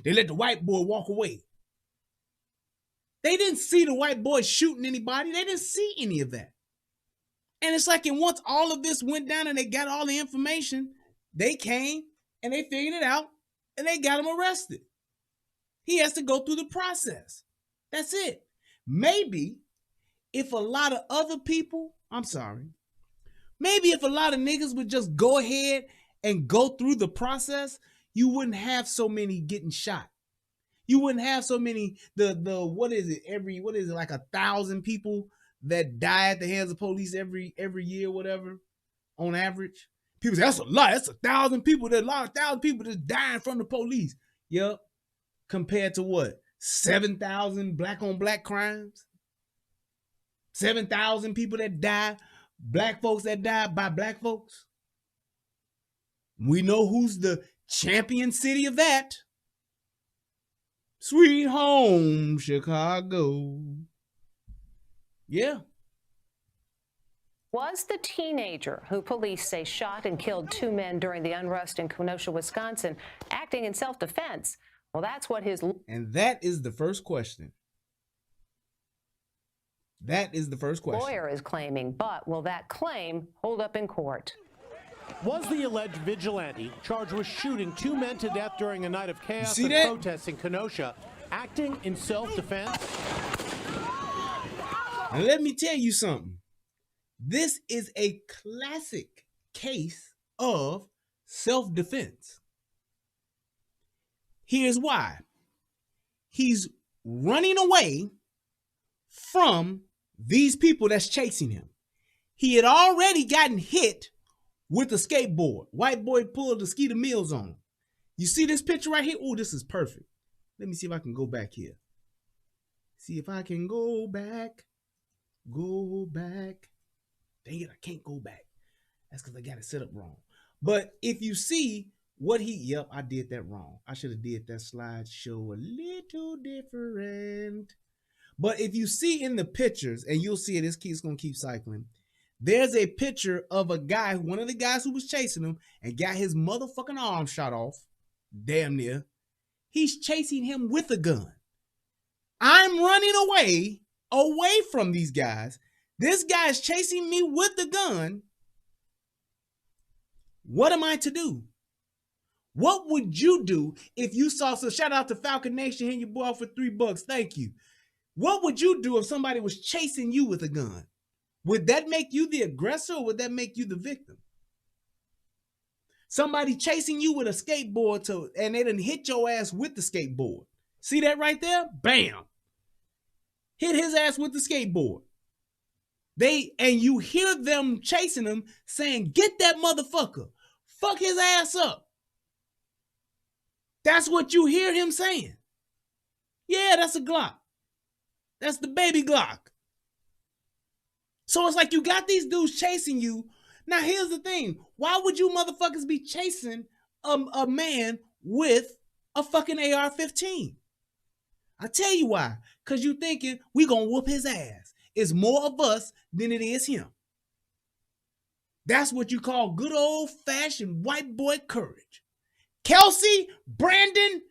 They let the white boy walk away. They didn't see the white boy shooting anybody. They didn't see any of that. And it's like, and once all of this went down and they got all the information, they came and they figured it out. And they got him arrested. He has to go through the process. That's it. Maybe if a lot of other people, maybe if a lot of niggas would just go ahead and go through the process, you wouldn't have so many getting shot. You wouldn't have so many, what is it, like 1,000 people that die at the hands of police every year, whatever, on average. People say, that's a lot. That's 1,000 people. There's a lot of 1,000 people that's dying from the police. Yep. Compared to what? 7,000 black on black crimes? 7,000 people that die, black folks that die by black folks? We know who's the champion city of that. Sweet home, Chicago. Yeah. Was the teenager who police say shot and killed 2 men during the unrest in Kenosha, Wisconsin, acting in self-defense? Well, that's what his... And that is the first question. That is the first question. Lawyer is claiming, but will that claim hold up in court? Was the alleged vigilante charged with shooting 2 men to death during a night of chaos and that? protests in Kenosha, acting in self-defense? And let me tell you something. This is a classic case of self-defense. Here's why. He's running away from these people that's chasing him. He had already gotten hit with a skateboard. White boy pulled the Skeeter Mills on him. You see this picture right here? Oh, this is perfect. Let me see if I can go back here. See if I can go back. Go back. Dang it, I can't go back. That's because I got it set up wrong. But if you see what yep, I did that wrong. I should have did that slideshow a little different. But if you see in the pictures, and you'll see it, it's going to keep cycling. There's a picture of a guy, one of the guys who was chasing him and got his motherfucking arm shot off. Damn near. He's chasing him with a gun. I'm running away from these guys. This guy is chasing me with the gun. What am I to do? What would you do if you saw, so shout out to Falcon Nation, hitting your boy off for $3. Thank you. What would you do if somebody was chasing you with a gun? Would that make you the aggressor or would that make you the victim? Somebody chasing you with a skateboard and they done hit your ass with the skateboard. See that right there? Bam. Hit his ass with the skateboard. And you hear them chasing him saying, get that motherfucker. Fuck his ass up. That's what you hear him saying. Yeah, that's a Glock. That's the baby Glock. So it's like you got these dudes chasing you. Now here's the thing. Why would you motherfuckers be chasing a man with a fucking AR-15? I tell you why. Because you thinking we gonna whoop his ass. It's more of us than it is him. That's what you call good old-fashioned white boy courage. Kelsey, Brandon,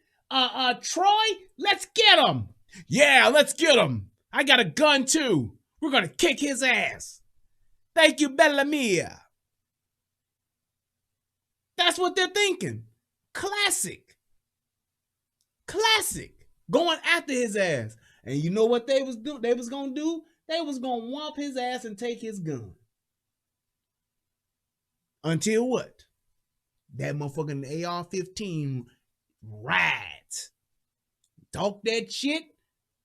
Troy, let's get him. Yeah, let's get him. I got a gun too. We're gonna kick his ass. Thank you, Bellamia. That's what they're thinking. Classic. Classic. Going after his ass. And you know what they was gonna do? They was gonna whomp his ass and take his gun. Until what? That motherfucking AR-15 rides. Talk that shit.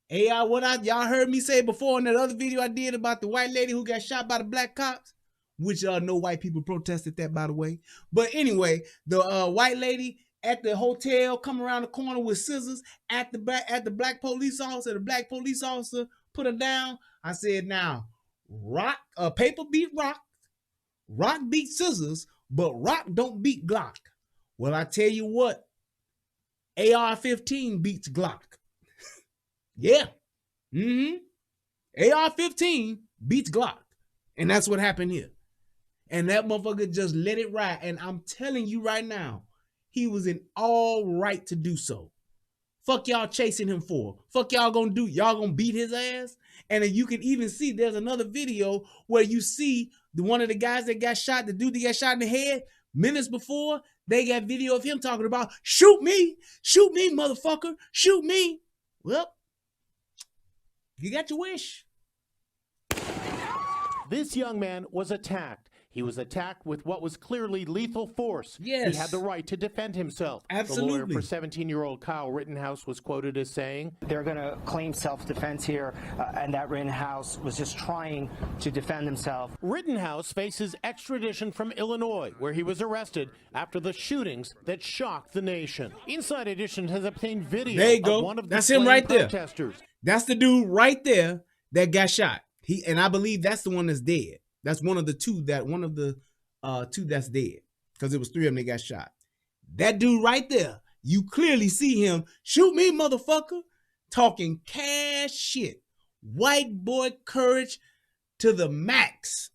Y'all heard me say before in that other video I did about the white lady who got shot by the black cops, which no white people protested that, by the way. But anyway, the white lady at the hotel come around the corner with scissors at the black police officer. The black police officer put her down. I said, now, paper beat rock beat scissors, but rock don't beat Glock. Well, I tell you what, AR-15 beats Glock. Yeah. AR-15 beats Glock. And that's what happened here. And that motherfucker just let it ride. And I'm telling you right now, he was in all right to do so. Fuck y'all chasing him for. Fuck y'all gonna do. Y'all gonna beat his ass. And then you can even see there's another video where you see one of the guys that got shot, the dude that got shot in the head, minutes before, they got video of him talking about, shoot me, motherfucker, shoot me. Well, you got your wish. This young man was attacked. He was attacked with what was clearly lethal force. Yes. He had the right to defend himself. Absolutely. The lawyer for 17-year-old Kyle Rittenhouse was quoted as saying, they're going to claim self-defense here, and that Rittenhouse was just trying to defend himself. Rittenhouse faces extradition from Illinois, where he was arrested after the shootings that shocked the nation. Inside Edition has obtained video there you go. of one of the that's him right there. Protesters. That's the dude right there that got shot. And I believe that's the one that's dead. That's one of the two two that's dead, because it was 3 of them that got shot. That dude right there You clearly see him, shoot me, motherfucker, talking cash shit. White boy courage to the max.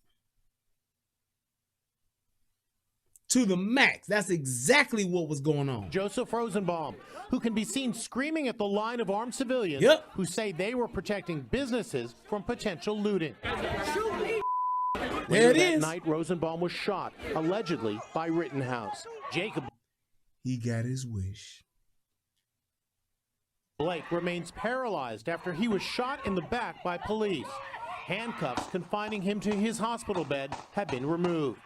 To the max. That's exactly what was going on. Joseph Rosenbaum, who can be seen screaming at the line of armed civilians who say they were protecting businesses from potential looting. There it That is. night, Rosenbaum was shot, allegedly by Rittenhouse. Jacob He got his wish. Blake remains paralyzed after he was shot in the back by police. Handcuffs confining him to his hospital bed have been removed.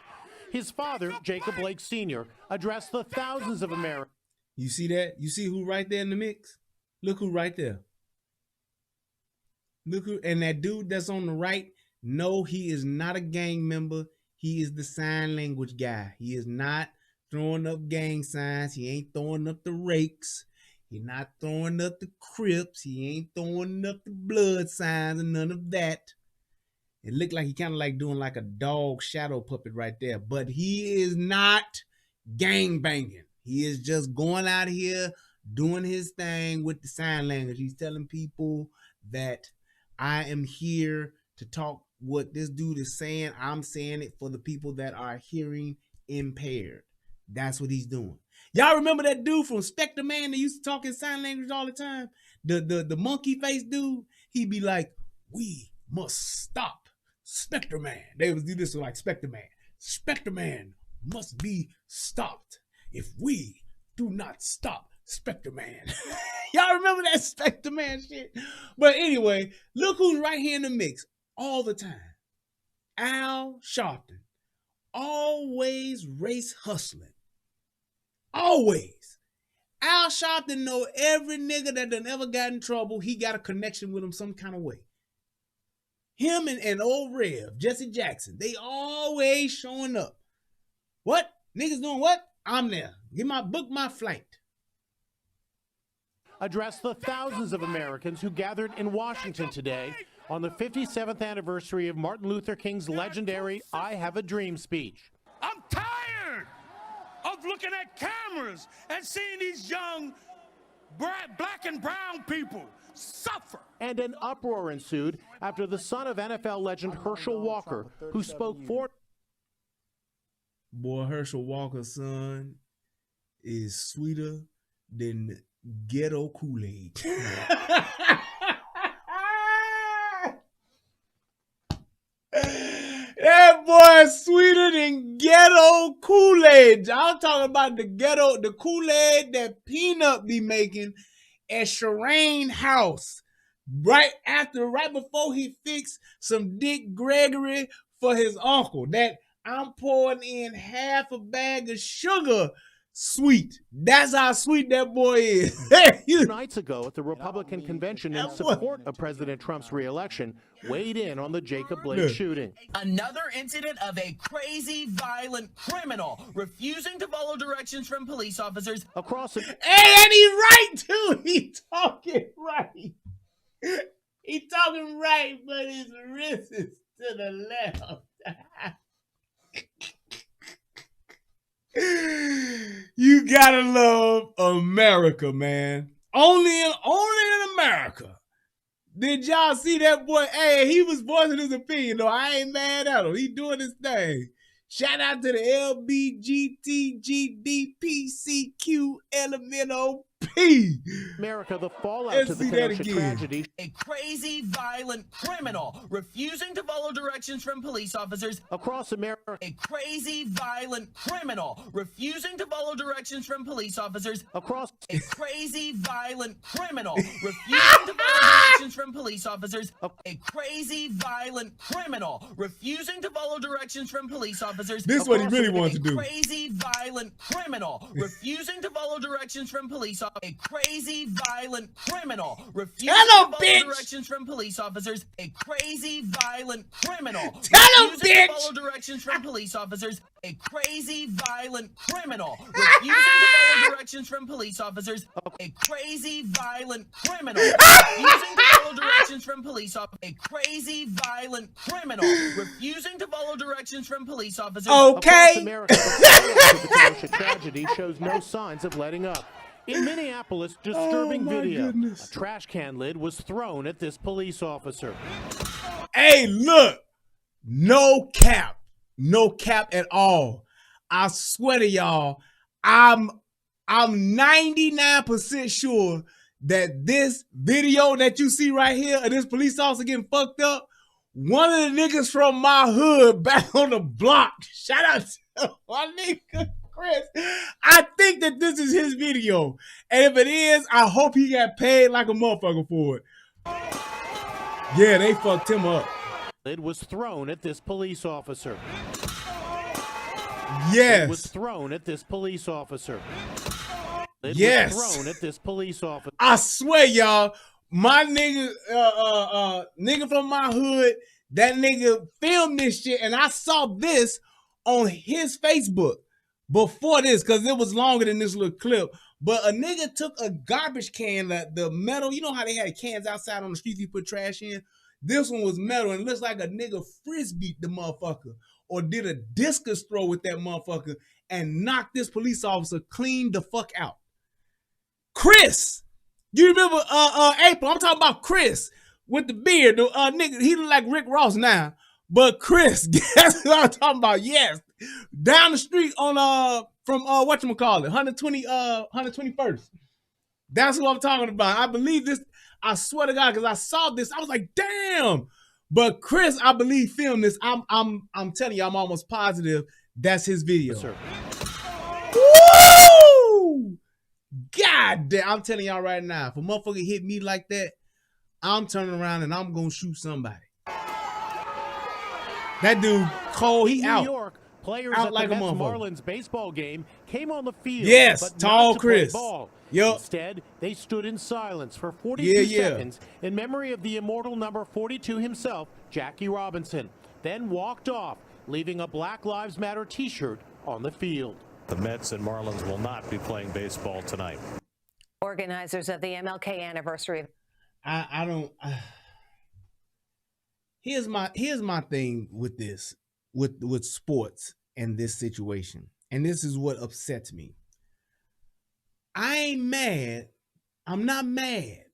His father, Jacob Blake Sr., addressed the thousands of Americans. You see that? You see who right there in the mix? Look who right there. Look who, and that dude that's on the right, no, he is not a gang member. He is the sign language guy. He is not throwing up gang signs. He ain't throwing up the rakes. He not throwing up the Crips. He ain't throwing up the blood signs and none of that. It looked like he kind of like doing like a dog shadow puppet right there. But he is not gang banging. He is just going out here doing his thing with the sign language. He's telling people that I am here to talk what this dude is saying. I'm saying it for the people that are hearing impaired. That's what he's doing. Y'all remember that dude from Spectre Man that used to talk in sign language all the time? The monkey face dude? He'd be like, we must stop Spectre Man. They would do this like Spectre Man. Spectre Man must be stopped. If we do not stop Spectre Man. Y'all remember that Spectre Man shit? But anyway, look who's right here in the mix all the time. Al Sharpton. Always race hustling. Always. Al Sharpton know every nigga that done ever got in trouble, he got a connection with him some kind of way. Him and old Rev, Jesse Jackson, they always showing up. What? Niggas doing what? I'm there. Book my flight. Addressed the thousands of Americans who gathered in Washington today on the 57th anniversary of Martin Luther King's legendary I Have a Dream speech. I'm tired of looking at cameras and seeing these young black and brown people suffer. And an uproar ensued after the son of NFL legend Herschel Walker, who spoke for... Boy, Herschel Walker's son is sweeter than ghetto Kool-Aid. That boy is sweeter than ghetto Kool-Aid. I'm talking about the Kool-Aid that Peanut be making at Shireen house. Right before he fixed some Dick Gregory for his uncle. That I'm pouring in half a bag of sugar sweet. That's how sweet that boy is. 2 nights ago at the Republican convention in support of President Trump's re-election, weighed in on the Jacob Blake shooting. Another incident of a crazy, violent criminal refusing to follow directions from police officers across the... Hey, and he's right, too. He talking right. He talking right, but his wrist is to the left. You gotta love America, man. Only in America. Did y'all see that boy? Hey, he was voicing his opinion, though. I ain't mad at him. He doing his thing. Shout out to the LBGTGDPCQLMNOP. America, the fallout to the Kenosha tragedy. A crazy, violent criminal refusing to follow directions from police officers across America. A crazy, violent criminal refusing to follow directions from police officers across. A crazy, violent criminal refusing to follow directions from police officers. A crazy, violent criminal refusing to follow directions from police officers. This is what he really wants to do. A crazy, violent criminal refusing to follow directions from police officers. A crazy, violent criminal refusing to follow directions from police officers. A crazy, violent criminal refusing to follow directions from police officers. A crazy, violent criminal refusing to follow directions from police officers. A crazy, violent criminal refusing to follow directions from police officers. A crazy, violent criminal refusing to follow directions from police officers. Okay. Across America, the Kenosha tragedy shows no signs of letting up. In Minneapolis, disturbing video. Goodness. A trash can lid was thrown at this police officer. Hey, look. No cap. No cap at all. I swear to y'all, I'm 99% sure that this video that you see right here of this police officer getting fucked up, one of the niggas from my hood back on the block, shout out to my nigga Chris, I think that this is his video. And if it is, I hope he got paid like a motherfucker for it. Yeah, they fucked him up. It was thrown at this police officer. Yes. It was thrown at this police officer. It Yes. was thrown at this police officer. I swear, y'all, my nigga, nigga from my hood, that nigga filmed this shit, and I saw this on his Facebook before this, because it was longer than this little clip. But a nigga took a garbage can, the metal, you know how they had cans outside on the street you put trash in? This one was metal, and it looks like a nigga frisbeed the motherfucker, or did a discus throw with that motherfucker, and knocked this police officer clean the fuck out. Chris, you remember April? I'm talking about Chris with the beard. The nigga, he look like Rick Ross now. But Chris, guess what I'm talking about? Yes, down the street on from whatchamacallit, 121st. That's what I'm talking about. I believe this. I swear to God, because I saw this, I was like, damn. But Chris, I believe, filmed this. I'm telling you, I'm almost positive that's his video. Sir. Woo! God damn, I'm telling y'all right now, if a motherfucker hit me like that, I'm turning around and I'm gonna shoot somebody. That dude, Cole, he out. New York, players out at like the a Mets motherfucker. Marlins baseball game came on the field. Yes, but tall not to play Chris. ball. Yep. Instead, they stood in silence for 42 Yeah. seconds in memory of the immortal number 42 himself, Jackie Robinson, then walked off, leaving a Black Lives Matter t-shirt on the field. The Mets and Marlins will not be playing baseball tonight. Organizers of the MLK anniversary. I don't. Here's my thing with this, with sports and this situation, and this is what upsets me. I ain't mad. I'm not mad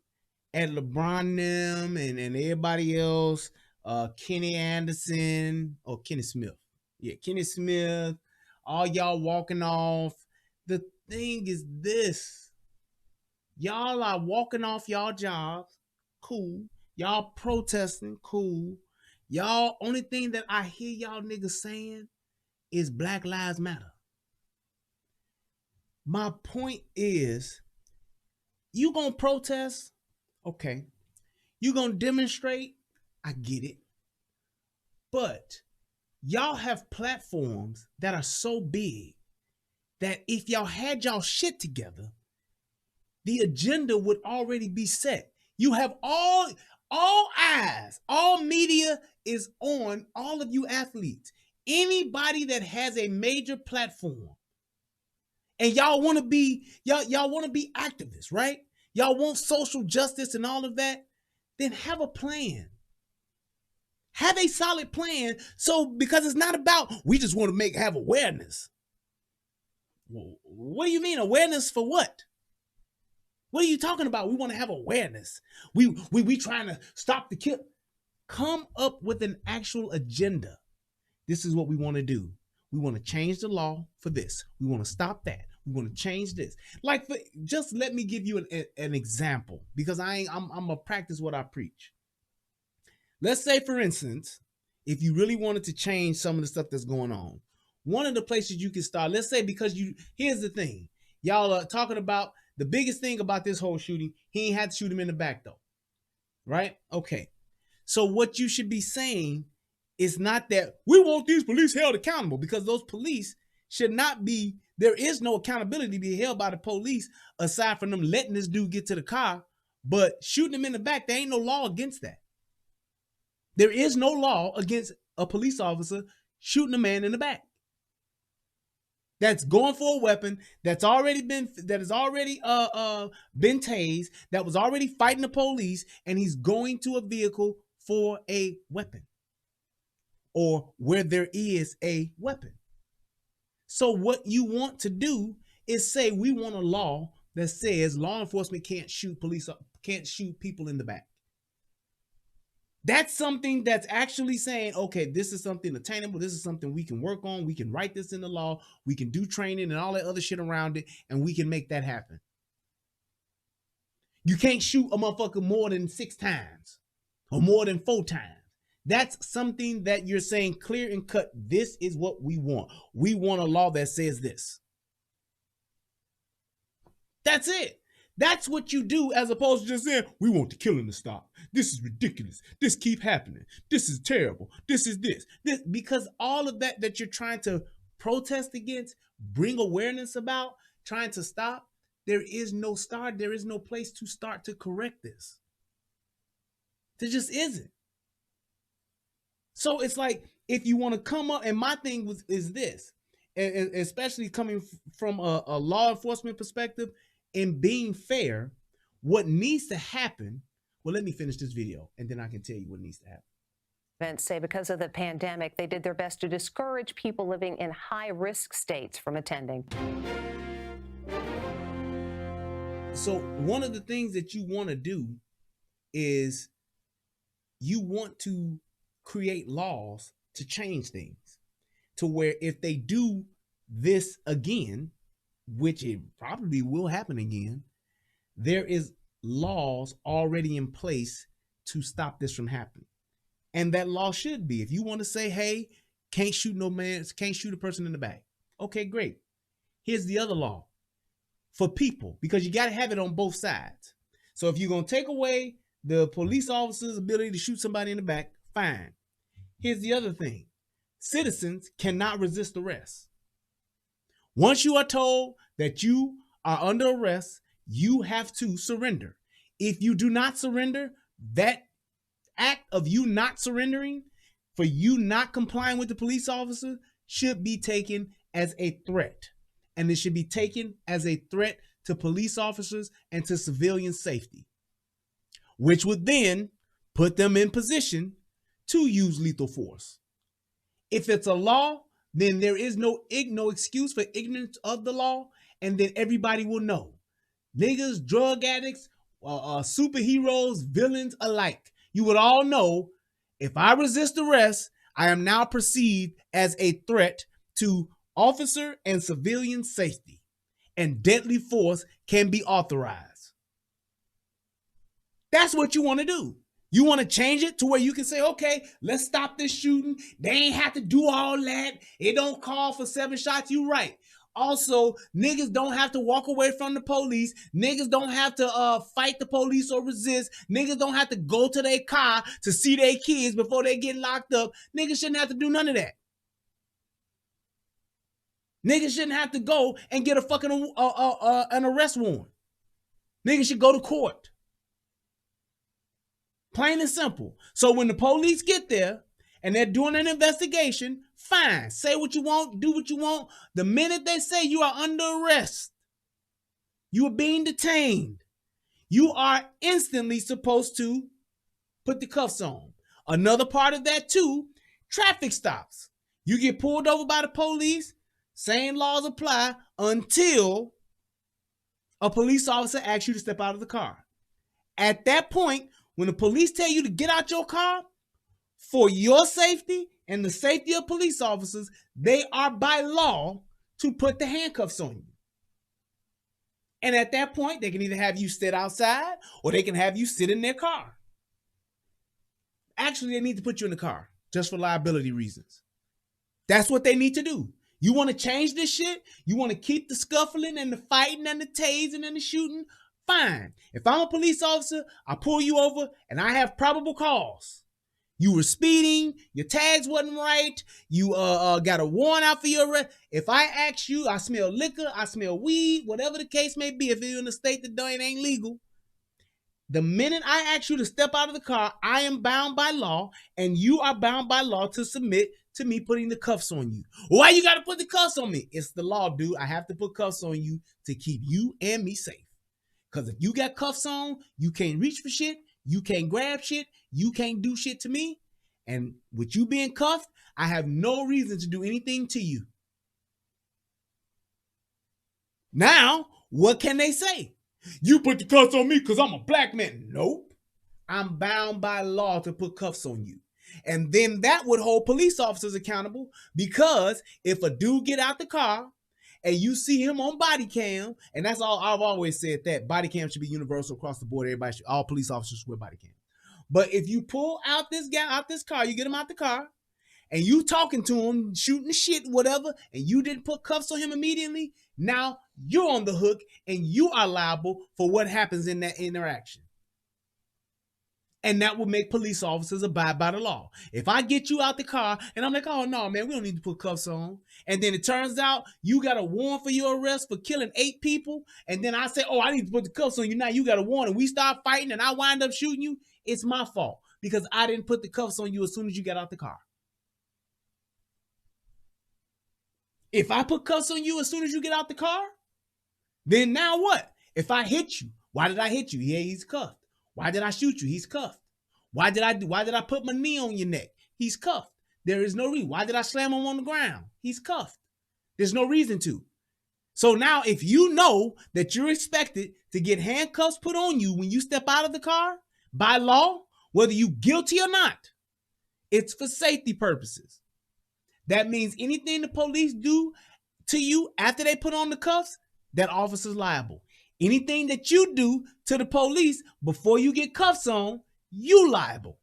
at LeBron them and everybody else. Kenny Anderson or Kenny Smith. Yeah, Kenny Smith. All y'all walking off. The thing is this. Y'all are walking off y'all jobs. Cool. Y'all protesting. Cool. Y'all, only thing that I hear y'all niggas saying is Black Lives Matter. My point is, you gonna protest? Okay. You gonna demonstrate? I get it. But y'all have platforms that are so big that if y'all had y'all shit together, the agenda would already be set. You have all eyes, all media is on all of you athletes. Anybody that has a major platform, and y'all want to be y'all want to be activists, right? Y'all want social justice and all of that, then have a plan. Have a solid plan. So, because it's not about we just want to have awareness. Well, what do you mean awareness for what? What are you talking about? We want to have awareness. We trying to stop the kill. Come up with an actual agenda. This is what we want to do. We want to change the law for this. We want to stop that. We want to change this. Just let me give you an example, because I'm gonna practice what I preach. Let's say, for instance, if you really wanted to change some of the stuff that's going on, one of the places you can start, let's say, because here's the thing. Y'all are talking about the biggest thing about this whole shooting. He ain't had to shoot him in the back though. Right? Okay. So what you should be saying is not that we want these police held accountable, because those police should not be, there is no accountability to be held by the police aside from them letting this dude get to the car, but shooting him in the back, there ain't no law against that. There is no law against a police officer shooting a man in the back. That's going for a weapon that has already been tased, that was already fighting the police, and he's going to a vehicle for a weapon, or where there is a weapon. So what you want to do is say, we want a law that says law enforcement can't shoot people in the back. That's something that's actually saying, okay, this is something attainable. This is something we can work on. We can write this in the law. We can do training and all that other shit around it, and we can make that happen. You can't shoot a motherfucker more than 6 times or more than 4 times. That's something that you're saying clear and cut. This is what we want. We want a law that says this. That's it. That's what you do, as opposed to just saying, we want the killing to stop. This is ridiculous. This keep happening. This is terrible. This is this. Because all of that you're trying to protest against, bring awareness about, trying to stop, there is no start. There is no place to start to correct this. There just isn't. So it's like, if you want to come up, and my thing is this, and especially coming from a law enforcement perspective and being fair, what needs to happen, well, let me finish this video and then I can tell you what needs to happen. Events say because of the pandemic, they did their best to discourage people living in high-risk states from attending. So one of the things that you want to do is you want to create laws to change things to where if they do this again, which it probably will happen again, there is laws already in place to stop this from happening. And that law should be, if you want to say, hey, can't shoot a person in the back. Okay, great. Here's the other law for people, because you got to have it on both sides. So if you're going to take away the police officer's ability to shoot somebody in the back, fine. Here's the other thing. Citizens cannot resist arrest. Once you are told that you are under arrest, you have to surrender. If you do not surrender, that act of you not surrendering, for you not complying with the police officer, should be taken as a threat. And it should be taken as a threat to police officers and to civilian safety, which would then put them in position to use lethal force. If it's a law, then there is no excuse for ignorance of the law, and then everybody will know. Niggas, drug addicts, superheroes, villains alike. You would all know, if I resist arrest, I am now perceived as a threat to officer and civilian safety, and deadly force can be authorized. That's what you want to do. You want to change it to where you can say, okay, let's stop this shooting. They ain't have to do all that. It don't call for 7 shots. You right. Also, niggas don't have to walk away from the police. Niggas don't have to fight the police or resist. Niggas don't have to go to their car to see their kids before they get locked up. Niggas shouldn't have to do none of that. Niggas shouldn't have to go and get a fucking an arrest warrant. Niggas should go to court. Plain and simple. So when the police get there and they're doing an investigation, fine. Say what you want, do what you want. The minute they say you are under arrest, you are being detained, you are instantly supposed to put the cuffs on. Another part of that too, traffic stops. You get pulled over by the police, same laws apply until a police officer asks you to step out of the car. At that point, when the police tell you to get out your car, for your safety and the safety of police officers, they are by law to put the handcuffs on you. And at that point, they can either have you sit outside or they can have you sit in their car. Actually, they need to put you in the car just for liability reasons. That's what they need to do. You want to change this shit? You want to keep the scuffling and the fighting and the tasing and the shooting? Fine. If I'm a police officer, I pull you over and I have probable cause. You were speeding, your tags wasn't right, you got a warrant out for your arrest. If I ask you, I smell liquor, I smell weed, whatever the case may be, if you're in a state that it ain't legal, the minute I ask you to step out of the car, I am bound by law, and you are bound by law to submit to me putting the cuffs on you. Why you got to put the cuffs on me? It's the law, dude. I have to put cuffs on you to keep you and me safe. Because if you got cuffs on, you can't reach for shit, you can't grab shit, you can't do shit to me. And with you being cuffed, I have no reason to do anything to you. Now, what can they say? You put the cuffs on me because I'm a black man. Nope. I'm bound by law to put cuffs on you. And then that would hold police officers accountable, because if a dude get out the car and you see him on body cam, and that's all I've always said, that body cam should be universal across the board. Everybody should, all police officers should wear body cam. But if you pull out this guy out this car, you get him out the car, and you talking to him, shooting shit, whatever, and you didn't put cuffs on him immediately, now you're on the hook and you are liable for what happens in that interaction. And that will make police officers abide by the law. If I get you out the car and I'm like, oh no, man, we don't need to put cuffs on. And then it turns out you got a warrant for your arrest for killing 8 people. And then I say, oh, I need to put the cuffs on you. Now you got a warrant. And we start fighting and I wind up shooting you. It's my fault because I didn't put the cuffs on you as soon as you got out the car. If I put cuffs on you as soon as you get out the car, then now what? If I hit you, why did I hit you? Yeah, he's cuffed. Why did I shoot you? He's cuffed. Why did I put my knee on your neck? He's cuffed. There is no reason. Why did I slam him on the ground? He's cuffed. There's no reason to. So now if you know that you're expected to get handcuffs put on you when you step out of the car, by law, whether you guilty or not, it's for safety purposes. That means anything the police do to you after they put on the cuffs, that officer's liable. Anything that you do to the police before you get cuffs on, you liable.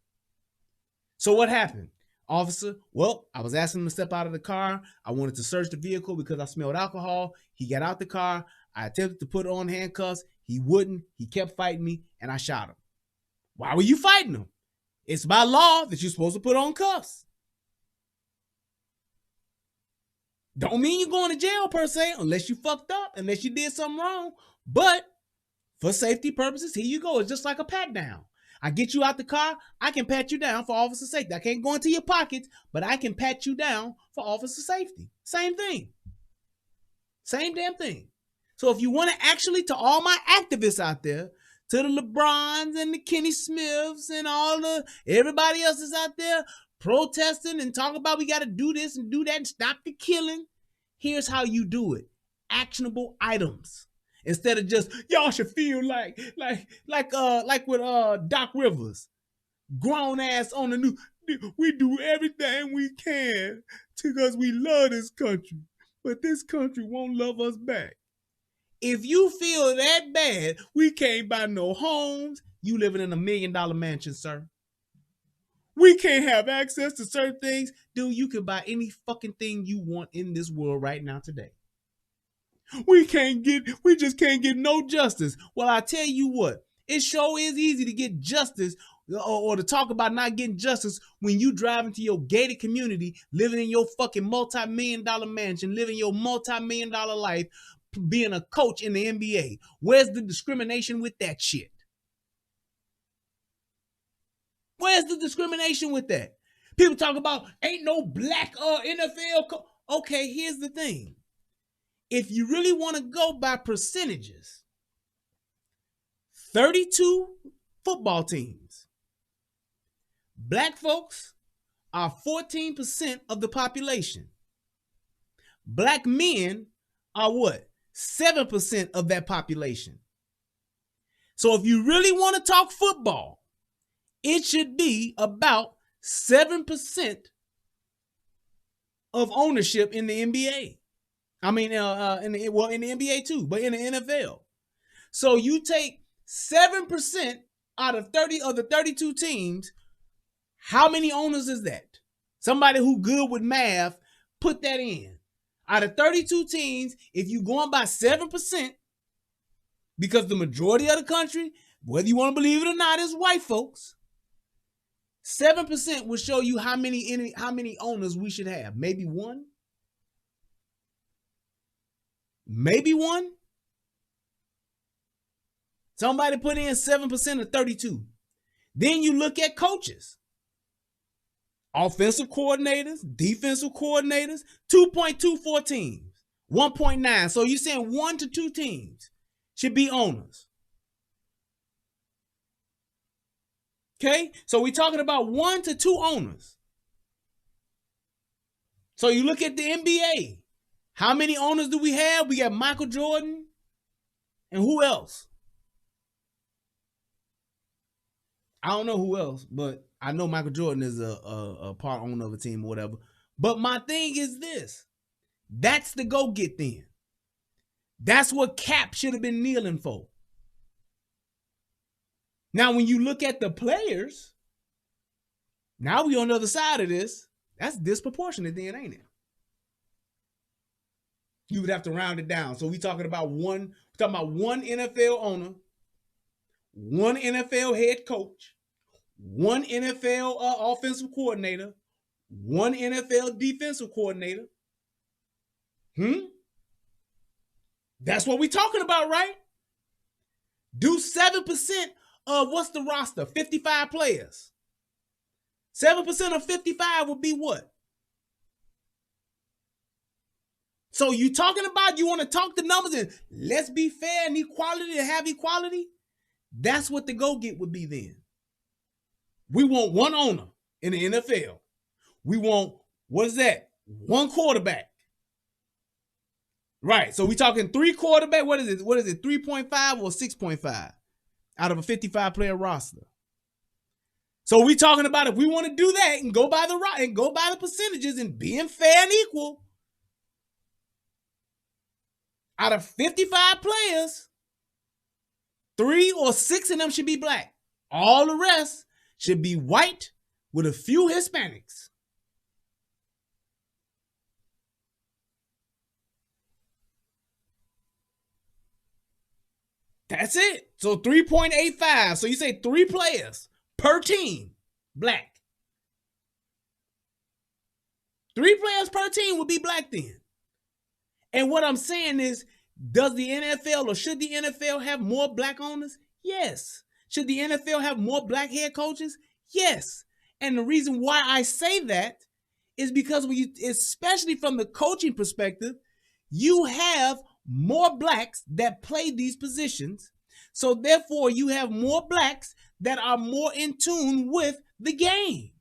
So what happened? Officer, well, I was asking him to step out of the car. I wanted to search the vehicle because I smelled alcohol. He got out the car. I attempted to put on handcuffs. He wouldn't. He kept fighting me and I shot him. Why were you fighting him? It's by law that you're supposed to put on cuffs. Don't mean you're going to jail per se, unless you fucked up, unless you did something wrong. But for safety purposes, here you go. It's just like a pat down. I get you out the car, I can pat you down for officer safety. I can't go into your pockets, but I can pat you down for officer safety. Same thing. Same damn thing. So if you want to actually, to all my activists out there, to the LeBrons and the Kenny Smiths and everybody else is out there protesting and talking about we got to do this and do that and stop the killing, here's how you do it. Actionable items. Instead of just, y'all should feel like with Doc Rivers, grown ass on the news. We do everything we can because we love this country, but this country won't love us back. If you feel that bad, we can't buy no homes. You living in $1 million mansion, sir. We can't have access to certain things. Dude, you can buy any fucking thing you want in this world right now today. We just can't get no justice. Well, I tell you what, it sure is easy to get justice or to talk about not getting justice when you drive into your gated community, living in your fucking multi-million-dollar mansion, living your multi-million-dollar life, being a coach in the NBA. Where's the discrimination with that shit? Where's the discrimination with that? People talk about ain't no black NFL Okay, here's the thing. If you really want to go by percentages, 32 football teams. Black folks are 14% of the population. Black men are what? 7% of that population. So if you really want to talk football, it should be about 7% of ownership in the NBA. I mean, in the NBA too, but in the NFL. So you take 7% out of 30 of the 32 teams. How many owners is that? Somebody who good with math, put that in. Out of 32 teams, if you're going by 7%, because the majority of the country, whether you want to believe it or not, is white folks, 7% will show you how many owners we should have. Maybe one. Maybe one. Somebody put in 7% of 32. Then you look at coaches. Offensive coordinators, defensive coordinators, 2.24 teams, 1.9. So you're saying 1 to 2 teams should be owners. Okay? So we're talking about 1 to 2 owners. So you look at the NBA. How many owners do we have? We got Michael Jordan, And who else? I don't know who else, but I know Michael Jordan is a part owner of a team or whatever. But my thing is this. That's the go-get then. That's what Cap should have been kneeling for. Now, when you look at the players, now we on the other side of this. That's disproportionate then, ain't it? You would have to round it down. So we talking about one NFL owner, one NFL head coach, one NFL offensive coordinator, one NFL defensive coordinator. That's what we talking about, right? Do 7% of what's the roster? 55 players. 7% of 55 would be what? So you talking about you want to talk the numbers and let's be fair and equality and have equality? That's what the go-get would be then. We want one owner in the NFL. We want, what is that? One quarterback. Right. So we talking 3 quarterback. What is it? 3.5 or 6.5 out of a 55-player roster? So we talking about if we want to do that and go by the percentages and being fair and equal, out of 55 players, 3 or 6 of them should be black. All the rest should be white with a few Hispanics. That's it. So 3.85. So you say 3 players per team, black. 3 players per team would be black then. And what I'm saying is, does the NFL or should the NFL have more black owners? Yes. Should the NFL have more black head coaches? Yes. And the reason why I say that is because when you, especially from the coaching perspective, you have more blacks that play these positions. So therefore, you have more blacks that are more in tune with the game.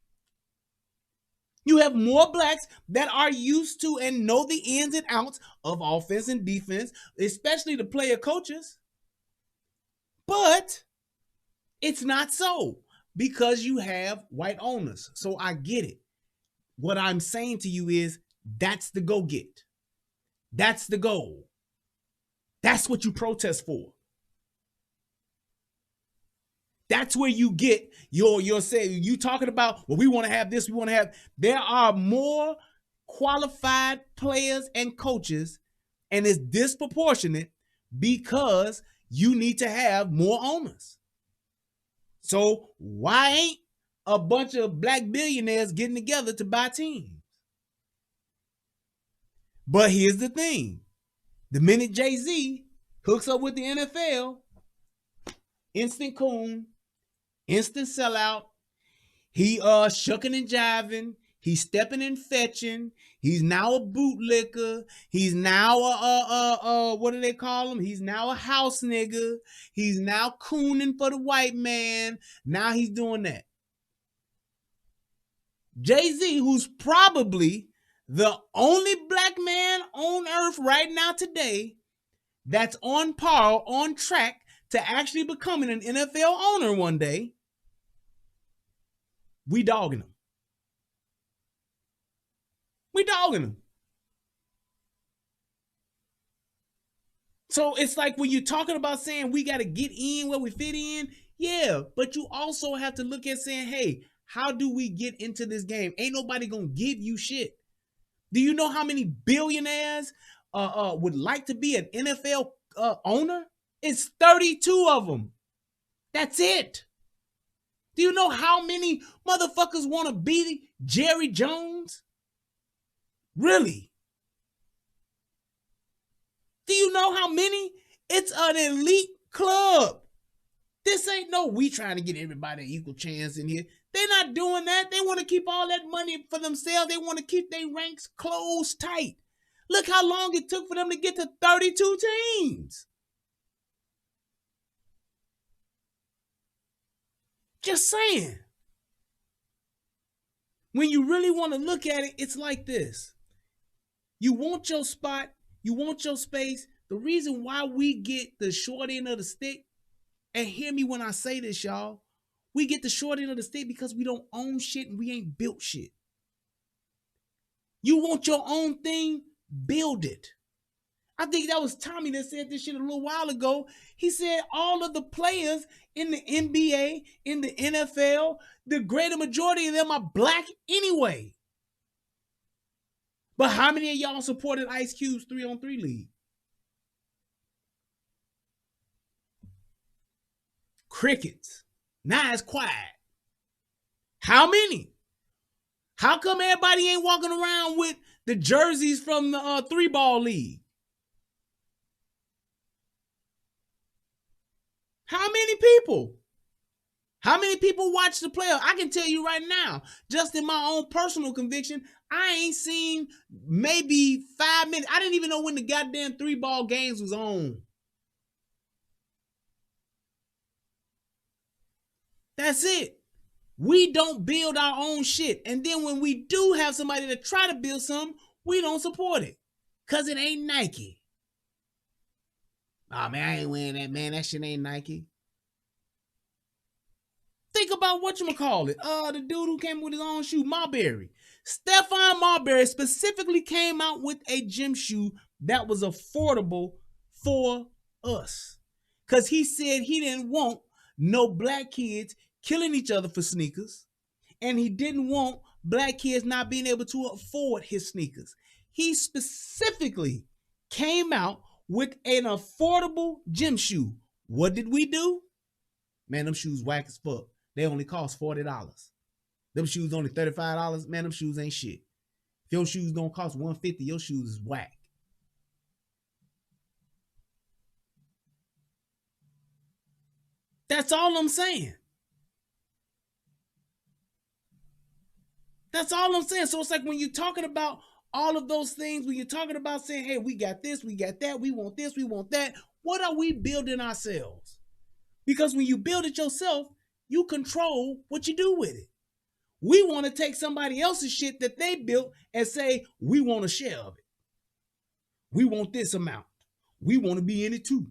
You have more blacks that are used to and know the ins and outs of offense and defense, especially the player coaches. But it's not so because you have white owners. So I get it. What I'm saying to you is that's the go-get. That's the goal. That's what you protest for. That's where you get your say. You talking about, well, we want to have this, we want to have. There are more qualified players and coaches, and it's disproportionate because you need to have more owners. So why ain't a bunch of black billionaires getting together to buy teams? But here's the thing. The minute Jay-Z hooks up with the NFL, instant coon, instant sellout. He shucking and jiving. He's stepping and fetching. He's now a bootlicker. He's now a what do they call him? He's now a house nigga. He's now cooning for the white man. Now he's doing that. Jay-Z, who's probably the only black man on earth right now today that's on par, on track to actually becoming an NFL owner one day, we dogging him. We dogging him. So it's like when you're talking about saying we got to get in where we fit in, yeah, but you also have to look at saying, hey, how do we get into this game? Ain't nobody gonna give you shit. Do you know how many billionaires would like to be an NFL owner? It's 32 of them. That's it. Do you know how many motherfuckers want to be Jerry Jones? Really? Do you know how many? It's an elite club. This ain't no we trying to get everybody an equal chance in here. They're not doing that. They want to keep all that money for themselves. They want to keep their ranks closed tight. Look how long it took for them to get to 32 teams. Just saying. When you really want to look at it, it's like this. You want your spot, you want your space. The reason why we get the short end of the stick, and hear me when I say this, y'all, we get the short end of the stick because we don't own shit and we ain't built shit. You want your own thing? Build it. I think that was Tommy that said this shit a little while ago. He said all of the players in the NBA, in the NFL, the greater majority of them are black anyway. But how many of y'all supported Ice Cube's 3-on-3 league? Crickets. Now it's quiet. How many? How come everybody ain't walking around with the jerseys from the 3-ball league? How many people? How many people watch the playoffs? I can tell you right now, just in my own personal conviction, I ain't seen maybe 5 minutes. I didn't even know when the goddamn 3-ball games was on. That's it. We don't build our own shit. And then when we do have somebody to try to build something, we don't support it. Because it ain't Nike. Oh, man, I ain't wearing that, man. That shit ain't Nike. Think about whatchamacallit. The dude who came with his own shoe, Marbury. Stephon Marbury specifically came out with a gym shoe that was affordable for us. Because he said he didn't want no black kids killing each other for sneakers. And he didn't want black kids not being able to afford his sneakers. He specifically came out with an affordable gym shoe. What did we do? Man, them shoes whack as fuck. They only cost $40. Them shoes only $35. Man, them shoes ain't shit. If your shoes don't cost $150, your shoes is whack. That's all I'm saying. That's all I'm saying. So it's like when you're talking about all of those things, when you're talking about saying, hey, we got this, we got that, we want this, we want that, what are we building ourselves? Because when you build it yourself, you control what you do with it. We want to take somebody else's shit that they built and say, we want a share of it. We want this amount. We want to be in it too.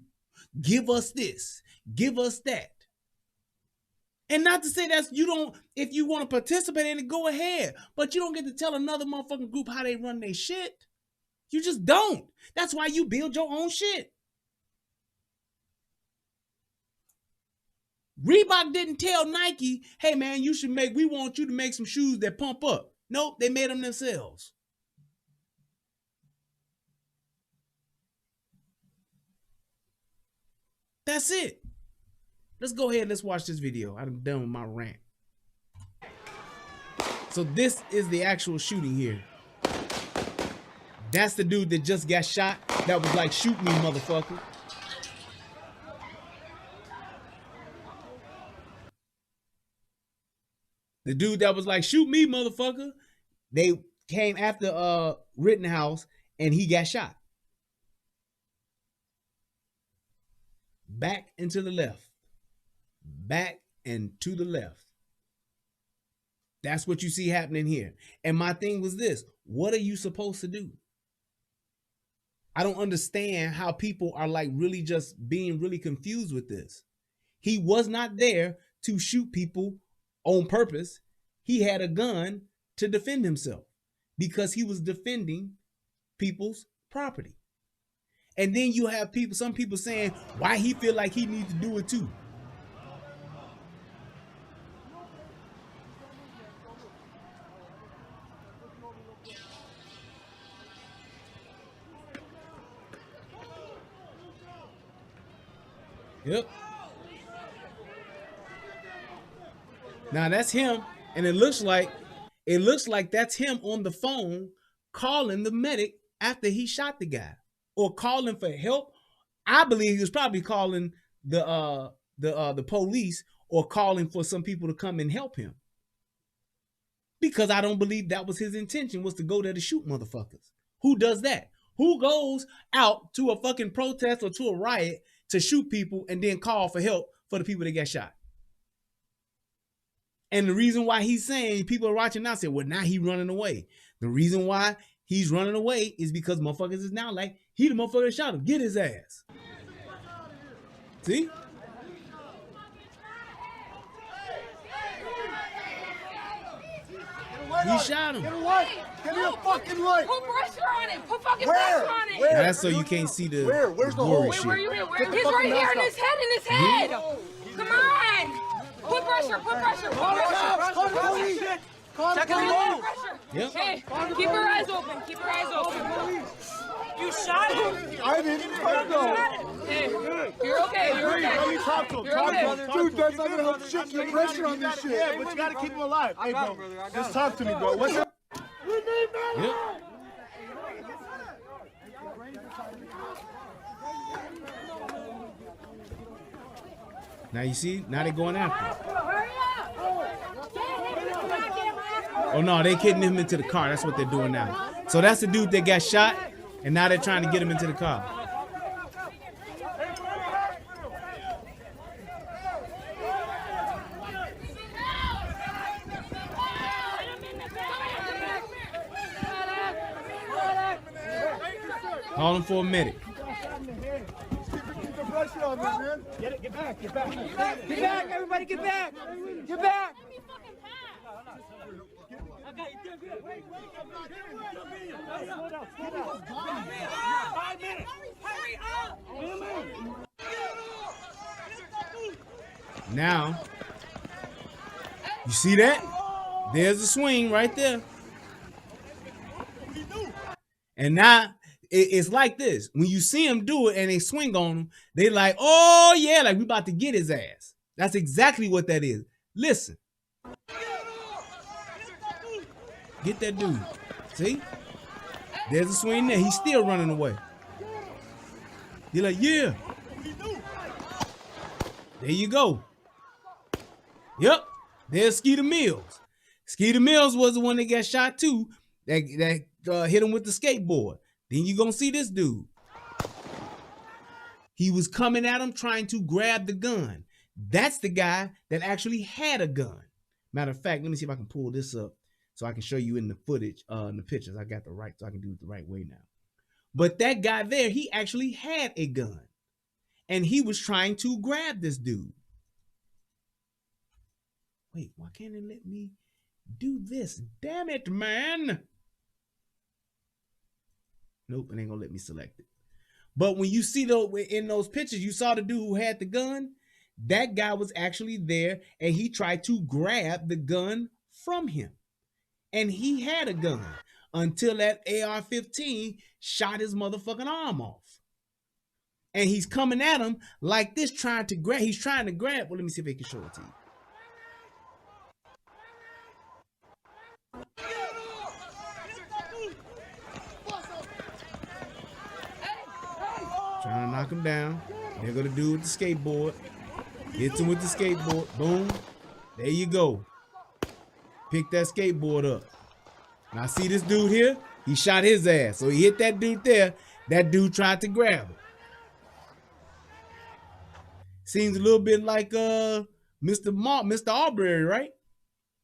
Give us this. Give us that. And not to say that you don't, if you want to participate in it, go ahead. But you don't get to tell another motherfucking group how they run their shit. You just don't. That's why you build your own shit. Reebok didn't tell Nike, hey man, we want you to make some shoes that pump up. Nope, they made them themselves. That's it. Let's go ahead and let's watch this video. I'm done with my rant. So this is the actual shooting here. That's the dude that just got shot. That was like, shoot me, motherfucker. The dude that was like, shoot me, motherfucker. They came after Rittenhouse and he got shot. Back and to the left. Back and to the left. That's what you see happening here. And my thing was this. What are you supposed to do? I don't understand how people are like really just being really confused with this. He was not there to shoot people on purpose. He had a gun to defend himself because he was defending people's property. And then you have some people saying why he feel like he needs to do it too. Yep. Now that's him, and it looks like that's him on the phone calling the medic after he shot the guy, or calling for help. I believe he was probably calling the police or calling for some people to come and help him. Because I don't believe that was his intention, was to go there to shoot motherfuckers. Who does that? Who goes out to a fucking protest or to a riot to shoot people and then call for help for the people that got shot? And the reason why he's saying, people are watching now say, well, now he running away. The reason why he's running away is because motherfuckers is now like, he the motherfucker that shot him. Get his ass. See? He shot him. Get away! Give me a fucking light! Put pressure on it! Put fucking pressure on it! Now that's so you can't see the Where's the gory hole? shit. Where you at? He's right here in his head, Come on! Put pressure, put pressure, put pressure. Check it Put out! pressure. Yep. Hey, keep your eyes open, keep your eyes open. You shot him? I didn't touch him! Hey, you're okay, you're okay. Let me talk to him. You're Talk okay. to him. Dude, that's not gonna help shit. Get pressure on this shit. Yeah, but you gotta keep him alive. Hey, bro, just talk to me, bro. What's up? Yep. Now you see, now they're going after him. Oh no, they getting him into the car. That's what they're doing now. So that's the dude that got shot, and now they're trying to get him into the car. Call him for a medic. Keep the pressure on me, man. Get it, get back, get back. Get back, everybody, get back! Get back! Now, you see that? There's a swing right there. And now it's like this. When you see him do it and they swing on him, they like, oh yeah, like we about to get his ass. That's exactly what that is. Listen. Get that dude. See? There's a swing there. He's still running away. You're like, yeah. There you go. Yep. There's Skeeter Mills. Skeeter Mills was the one that got shot too. That hit him with the skateboard. Then you gonna see this dude. He was coming at him trying to grab the gun. That's the guy that actually had a gun. Matter of fact, let me see if I can pull this up so I can show you in the footage, in the pictures. I got the right, so I can do it the right way now. But that guy there, he actually had a gun. And he was trying to grab this dude. Wait, why can't it let me do this? Damn it, man. Nope, it ain't gonna let me select it. But when you see in those pictures, you saw the dude who had the gun. That guy was actually there, and he tried to grab the gun from him. And he had a gun until that AR-15 shot his motherfucking arm off. And he's coming at him like this, trying to grab. He's trying to grab. Well, let me see if I can show it to you. Trying to knock him down. They're gonna do with the skateboard. Hits him with the skateboard. Boom. There you go. Pick that skateboard up. Now see this dude here? He shot his ass. So he hit that dude there. That dude tried to grab him. Seems a little bit like Mr. Aubrey, right?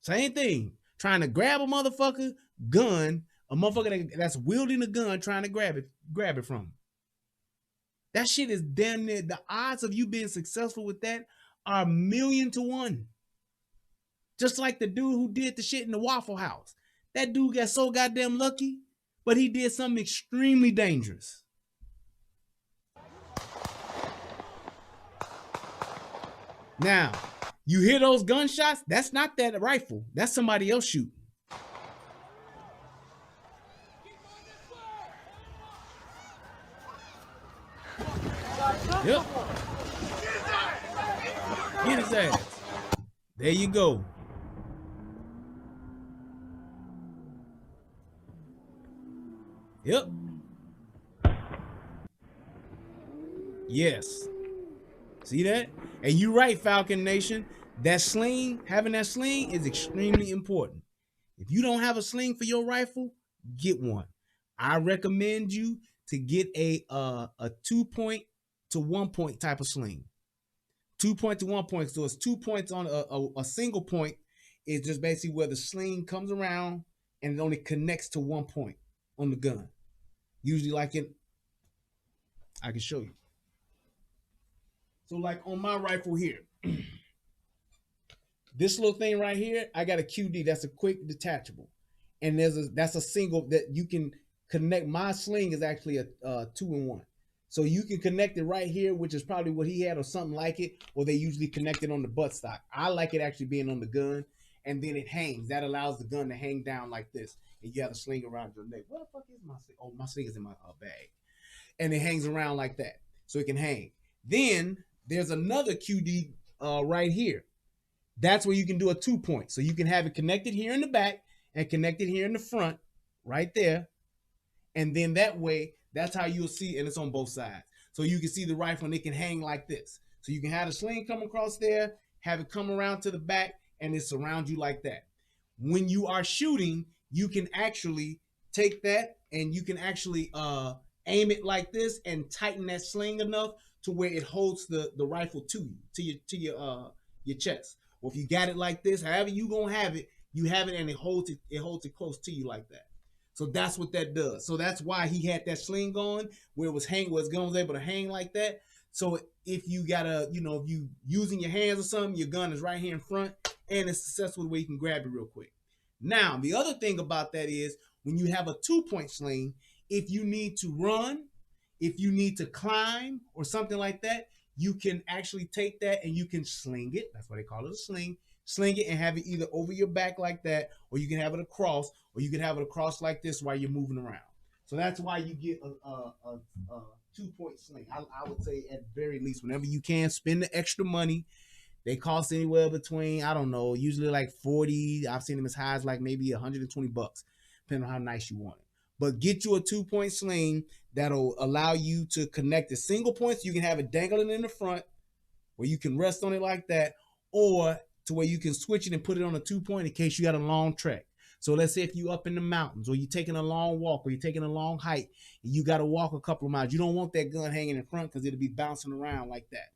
Same thing. Trying to grab a motherfucker gun, a motherfucker that's wielding a gun, trying to grab it from him. That shit is damn near, the odds of you being successful with that are 1,000,000 to 1. Just like the dude who did the shit in the Waffle House. That dude got so goddamn lucky, but he did something extremely dangerous. Now, you hear those gunshots? That's not that rifle. That's somebody else shooting. Yep. Get his ass. There you go. Yep. Yes. See that? And you right, Falcon Nation. That sling, having that sling is extremely important. If you don't have a sling for your rifle, get one. I recommend you to get a 2-point to 1-point type of sling. 2-point to 1-point. So it's 2 points on a single point is just basically where the sling comes around and it only connects to 1 point on the gun. Usually like I can show you. So like on my rifle here, this little thing right here, I got a QD. That's a quick detachable. And that's a single that you can connect. My sling is actually a 2-in-1. So you can connect it right here, which is probably what he had or something like it, or they usually connect it on the buttstock. I like it actually being on the gun, and then it hangs. That allows the gun to hang down like this, and you have a sling around your neck. Where the fuck is my sling? Oh, my sling is in my bag. And it hangs around like that, so it can hang. Then there's another QD right here. That's where you can do a 2-point. So you can have it connected here in the back and connected here in the front, right there. And then that way, that's how you'll see, and it's on both sides. So you can see the rifle and it can hang like this. So you can have the sling come across there, have it come around to the back, and it surrounds you like that. When you are shooting, you can actually take that and you can actually aim it like this and tighten that sling enough to where it holds the rifle to you, to your chest. Or if you got it like this, however you gonna have it, you have it and it holds it close to you like that. So that's what that does. So that's why he had that sling on where his gun was able to hang like that. So if you gotta, if you using your hands or something, your gun is right here in front and it's successful the way you can grab it real quick. Now, the other thing about that is when you have a 2-point sling, if you need to run, if you need to climb or something like that, you can actually take that and you can sling it. That's why they call it a sling. Sling it and have it either over your back like that, or you can have it across, or you can have it across like this while you're moving around. So that's why you get a 2-point sling. I would say at very least, whenever you can, spend the extra money. They cost anywhere between, I don't know, usually like 40. I've seen them as high as like maybe $120, depending on how nice you want it. But get you a 2-point sling that'll allow you to connect the single points. You can have it dangling in the front where you can rest on it like that, or to where you can switch it and put it on a 2-point in case you got a long trek. So let's say if you up in the mountains or you're taking a long walk or you're taking a long hike and you got to walk a couple of miles. You don't want that gun hanging in front because it'll be bouncing around like that.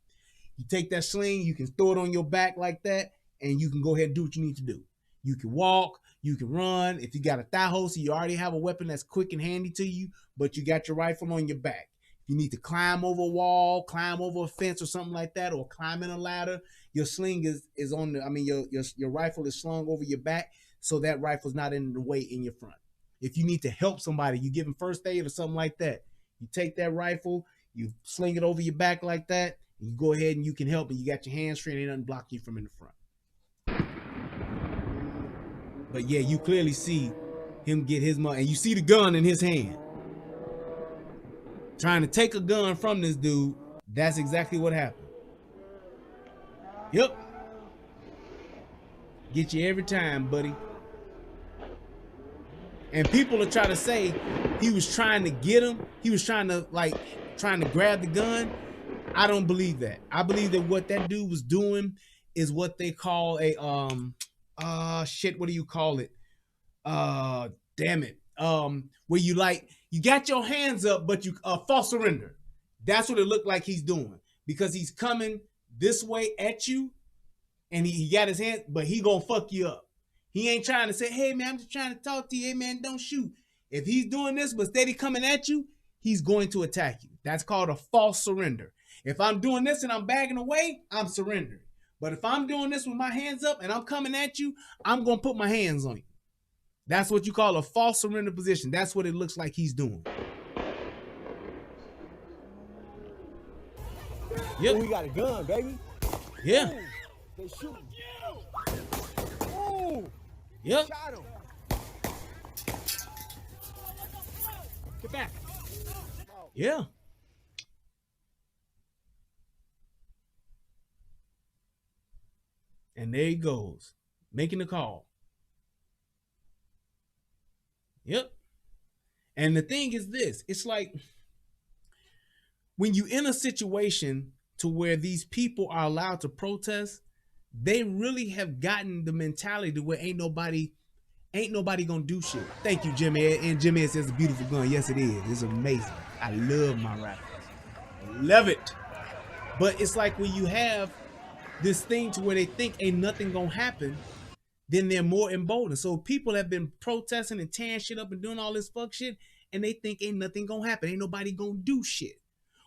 You take that sling, you can throw it on your back like that, and you can go ahead and do what you need to do. You can walk, you can run. If you got a thigh holster, you already have a weapon that's quick and handy to you, but you got your rifle on your back. If you need to climb over a wall, climb over a fence or something like that, or climb in a ladder, your sling is on your rifle is slung over your back, so that rifle's not in the way in your front. If you need to help somebody, you give them first aid or something like that, you take that rifle, you sling it over your back like that, and you go ahead and you can help, and you got your hands straight and nothing blocking you from in the front. But yeah, you clearly see him get his money, and you see the gun in his hand. Trying to take a gun from this dude, that's exactly what happened. Yep. Get you every time, buddy. And people are trying to say he was trying to get him. He was trying to grab the gun. I don't believe that. I believe that what that dude was doing is what they call a what do you call it? Damn it. Where you got your hands up, but you false surrender. That's what it looked like he's doing, because he's coming this way at you, and he got his hand, but he gonna fuck you up. He ain't trying to say, hey man, I'm just trying to talk to you. Hey man, don't shoot. If he's doing this but steady coming at you, he's going to attack you. That's called a false surrender. If I'm doing this and I'm backing away, I'm surrendering. But if I'm doing this with my hands up and I'm coming at you, I'm gonna put my hands on you. That's what you call a false surrender position. That's what it looks like he's doing. Yep. We got a gun, baby. Yeah. Ooh, they shooting. Ooh. Yep. Shot him. Get back. Yeah. And there he goes, making the call. Yep. And the thing is this, it's like when you in a situation to where these people are allowed to protest, they really have gotten the mentality to where ain't nobody gonna do shit. Thank you, Jimmy. And Jimmy says it's a beautiful gun. Yes, it is. It's amazing. I love my rifles. I love it. But it's like when you have this thing to where they think ain't nothing gonna happen, then they're more emboldened. So people have been protesting and tearing shit up and doing all this fuck shit, and they think ain't nothing gonna happen. Ain't nobody gonna do shit.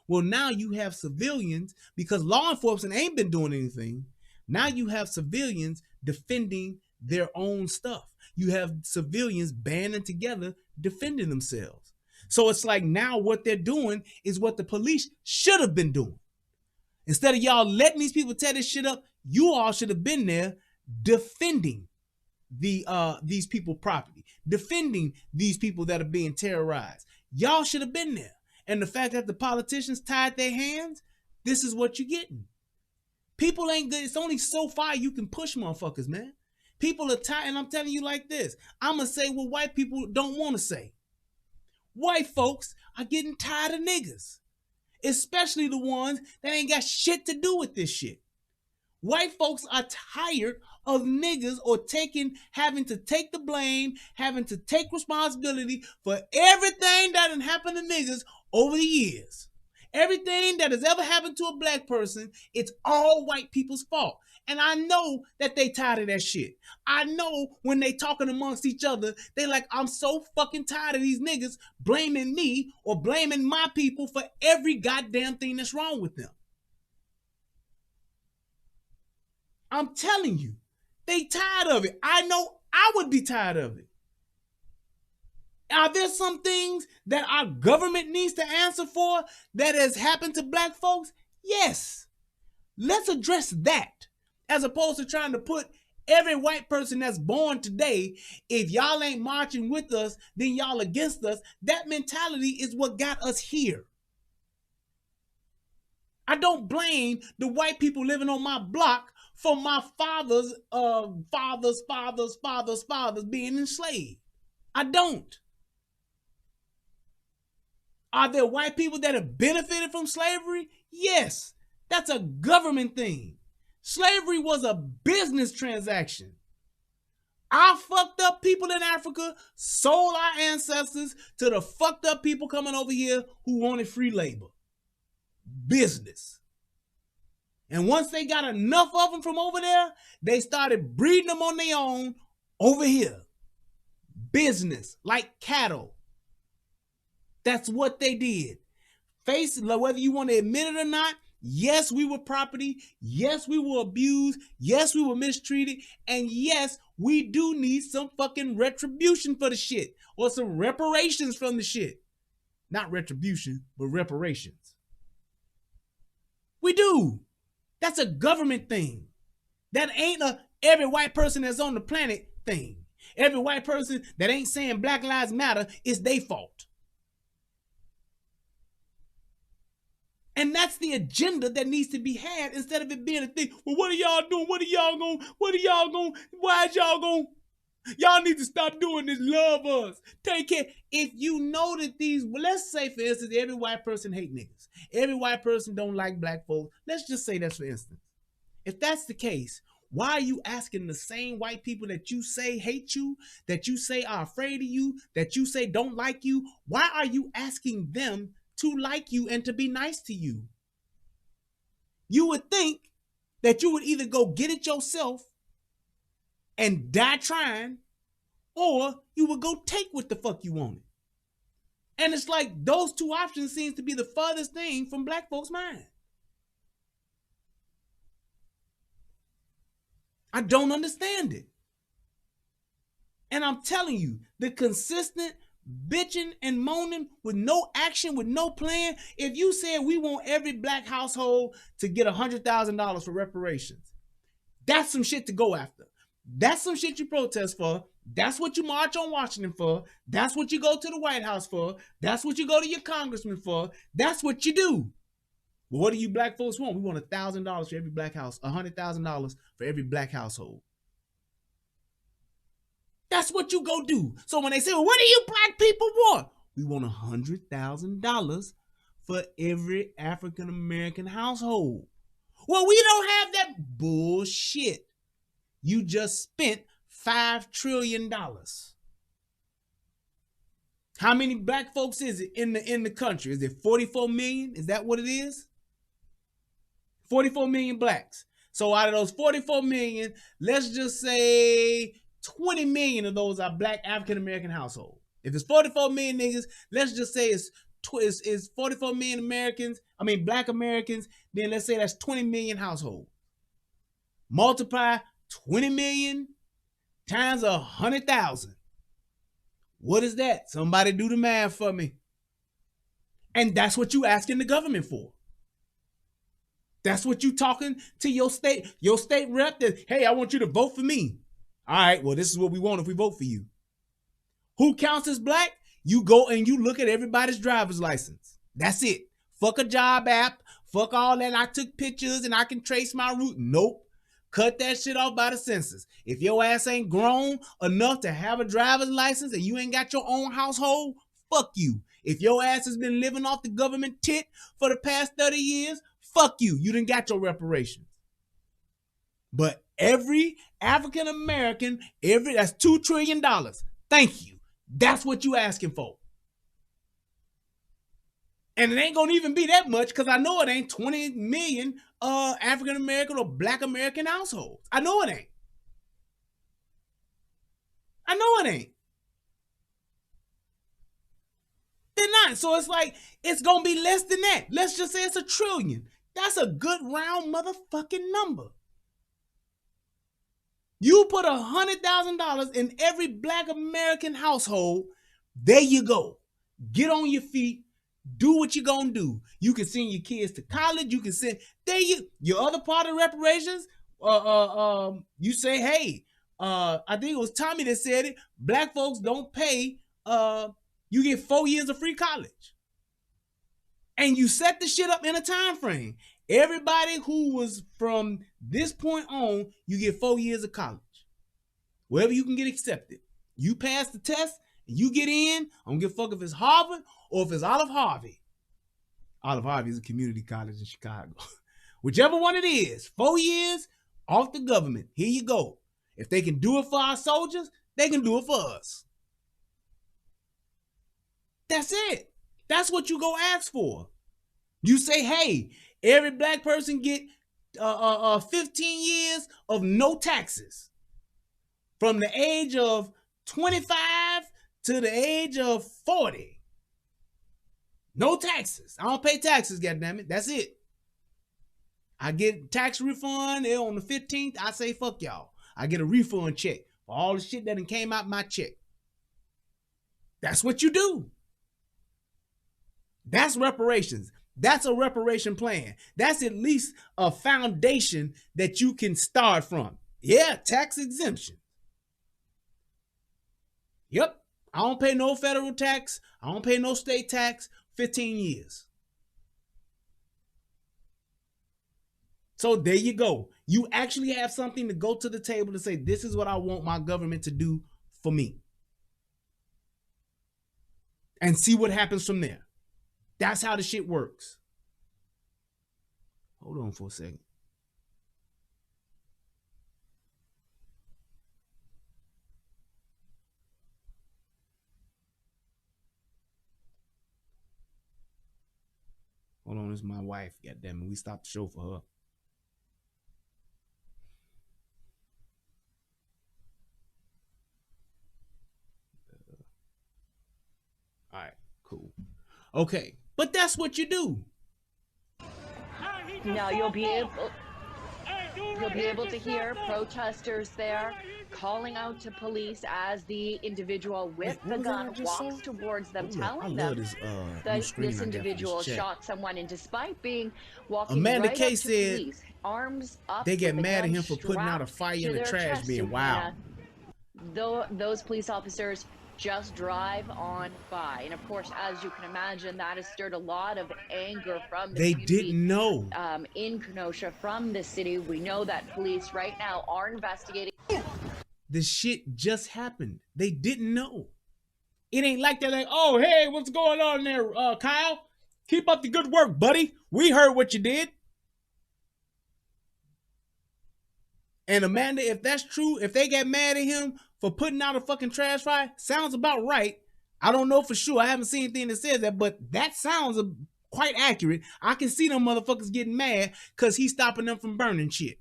Well, now you have civilians, because law enforcement ain't been doing anything. Now you have civilians defending their own stuff. You have civilians banding together, defending themselves. So it's like now what they're doing is what the police should have been doing. Instead of y'all letting these people tear this shit up, you all should have been there defending these people property, defending these people that are being terrorized. Y'all should have been there. And the fact that the politicians tied their hands, this is what you're getting. People ain't good. It's only so far you can push motherfuckers, man. People are tired, and I'm telling you like this. I'm going to say what white people don't want to say. White folks are getting tired of niggas, especially the ones that ain't got shit to do with this shit. White folks are tired of niggas or having to take the blame, having to take responsibility for everything that done happened to niggas over the years. Everything that has ever happened to a black person, it's all white people's fault. And I know that they tired of that shit. I know when they talking amongst each other, they like, I'm so fucking tired of these niggas blaming me or blaming my people for every goddamn thing that's wrong with them. I'm telling you, they tired of it. I know I would be tired of it. Are there some things that our government needs to answer for that has happened to black folks? Yes. Let's address that. As opposed to trying to put every white person that's born today, if y'all ain't marching with us, then y'all against us. That mentality is what got us here. I don't blame the white people living on my block for my father's fathers being enslaved. I don't. Are there white people that have benefited from slavery? Yes. That's a government thing. Slavery was a business transaction. Our fucked up people in Africa sold our ancestors to the fucked up people coming over here who wanted free labor. Business. And once they got enough of them from over there, they started breeding them on their own over here. Business, like cattle. That's what they did. Face it, whether you want to admit it or not, yes, we were property. Yes, we were abused. Yes, we were mistreated. And yes, we do need some fucking retribution for the shit. Or some reparations from the shit. Not retribution, but reparations. We do. That's a government thing. That ain't a every white person that's on the planet thing. Every white person that ain't saying Black Lives Matter is their fault. And that's the agenda that needs to be had instead of it being a thing. Well, what are y'all doing? Why is y'all going? Y'all need to stop doing this. Love us. Take care. If you know that let's say for instance, every white person hate niggas. Every white person don't like black folks. Let's just say that's for instance. If that's the case, why are you asking the same white people that you say hate you, that you say are afraid of you, that you say don't like you? Why are you asking them to like you and to be nice to you? You would think that you would either go get it yourself and die trying, or you would go take what the fuck you wanted. And it's like those two options seems to be the farthest thing from black folks' mind. I don't understand it. And I'm telling you, the consistent bitching and moaning with no action, with no plan. If you said we want every black household to get $100,000 for reparations, that's some shit to go after. That's some shit you protest for. That's what you march on Washington for. That's what you go to the White House for. That's what you go to your congressman for. That's what you do. But what do you black folks want? We want $1,000 for every black house, $100,000 for every black household. That's what you go do. So when they say, well, what do you black people want? We want $100,000 for every African American household. Well, we don't have that bullshit. You just spent $5 trillion. How many black folks is it in the country? Is it 44 million? Is that what it is? 44 million blacks. So out of those 44 million, let's just say 20 million of those are black African-American households. If it's 44 million niggas, let's just say it's 44 million Americans, black Americans, then let's say that's 20 million households. Multiply 20 million times 100,000. What is that? Somebody do the math for me. And that's what you asking the government for. That's what you talking to your state rep that, hey, I want you to vote for me. All right, well, this is what we want if we vote for you. Who counts as black? You go and you look at everybody's driver's license. That's it. Fuck a job app. Fuck all that. I took pictures and I can trace my route. Nope. Cut that shit off by the census. If your ass ain't grown enough to have a driver's license and you ain't got your own household, fuck you. If your ass has been living off the government tit for the past 30 years, fuck you. You done got your reparations. But every African American, that's $2 trillion. Thank you. That's what you asking for. And it ain't gonna even be that much because I know it ain't 20 million African American or black American households. I know it ain't. They're not. So it's like, it's gonna be less than that. Let's just say it's $1 trillion. That's a good round motherfucking number. You put $100,000 in every black American household, there you go. Get on your feet, do what you gonna do. You can send your kids to college, you can send, your other part of reparations, you say, hey, I think it was Tommy that said it, black folks don't pay, you get 4 years of free college. And you set the shit up in a time frame. Everybody who was from this point on, you get 4 years of college. Wherever you can get accepted. You pass the test and you get in. I don't give a fuck if it's Harvard or if it's Olive Harvey. Olive Harvey is a community college in Chicago. Whichever one it is, 4 years off the government. Here you go. If they can do it for our soldiers, they can do it for us. That's it. That's what you go ask for. You say, hey, every black person get 15 years of no taxes. From the age of 25 to the age of 40. No taxes. I don't pay taxes, goddammit. That's it. I get tax refund on the 15th. I say, fuck y'all. I get a refund check for all the shit that came out my check. That's what you do. That's reparations. That's a reparation plan. That's at least a foundation that you can start from. Yeah, tax exemption. Yep. I don't pay no federal tax. I don't pay no state tax. 15 years. So there you go. You actually have something to go to the table to say, this is what I want my government to do for me. And see what happens from there. That's how the shit works. Hold on for a second. Hold on, this is my wife. Goddamn it, we stopped the show for her. All right, cool. Okay, but that's what you do. Now you'll be able to hear protesters there calling out to police as the individual with the gun walks towards them, telling them that this individual shot someone, and despite being walking Amanda right K up to said police, arms up, they get with mad at gun him for putting out a fire in the strapped to trash their being chest, wild. Those police officers just drive on by. And of course, as you can imagine, that has stirred a lot of anger from the community. Didn't know. In Kenosha, from the city. We know that police right now are investigating. The shit just happened. They didn't know. It ain't like they're like, oh, hey, what's going on there, Kyle? Keep up the good work, buddy. We heard what you did. And Amanda, if that's true, if they get mad at him for putting out a fucking trash fire, sounds about right. I don't know for sure. I haven't seen anything that says that, but that sounds quite accurate. I can see them motherfuckers getting mad because he's stopping them from burning shit.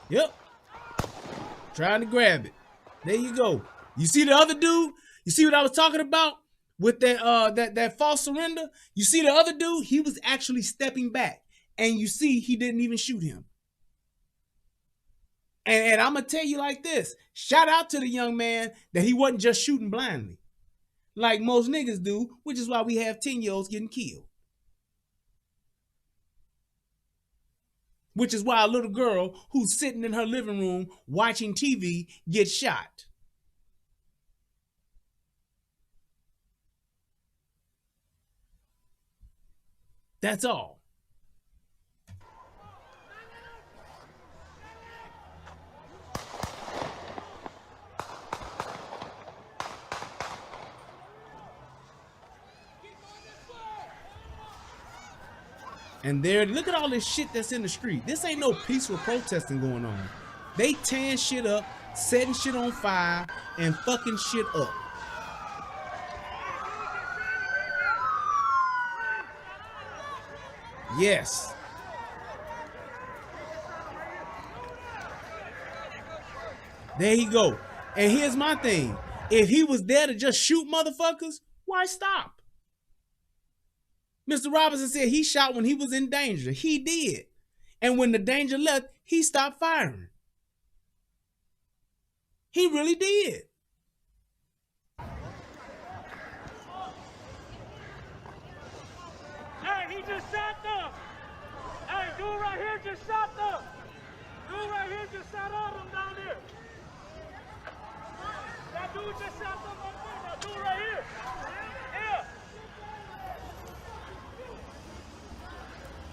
Yep. Trying to grab it. There you go. You see the other dude? You see what I was talking about with that false surrender? You see the other dude? He was actually stepping back. And you see he didn't even shoot him. And I'm going to tell you like this. Shout out to the young man that he wasn't just shooting blindly. Like most niggas do, which is why we have 10-year-olds getting killed. Which is why a little girl who's sitting in her living room watching TV gets shot. That's all. And there, look at all this shit that's in the street. This ain't no peaceful protesting going on. They tearing shit up, setting shit on fire, and fucking shit up. Yes. There you go. And here's my thing. If he was there to just shoot motherfuckers, why stop? Mr. Robinson said he shot when he was in danger. He did. And when the danger left, he stopped firing. He really did. Hey, he just shot them. Hey, dude right here just shot them. Dude right here just shot all them down there. That dude just shot them up there. That dude right here. Yeah.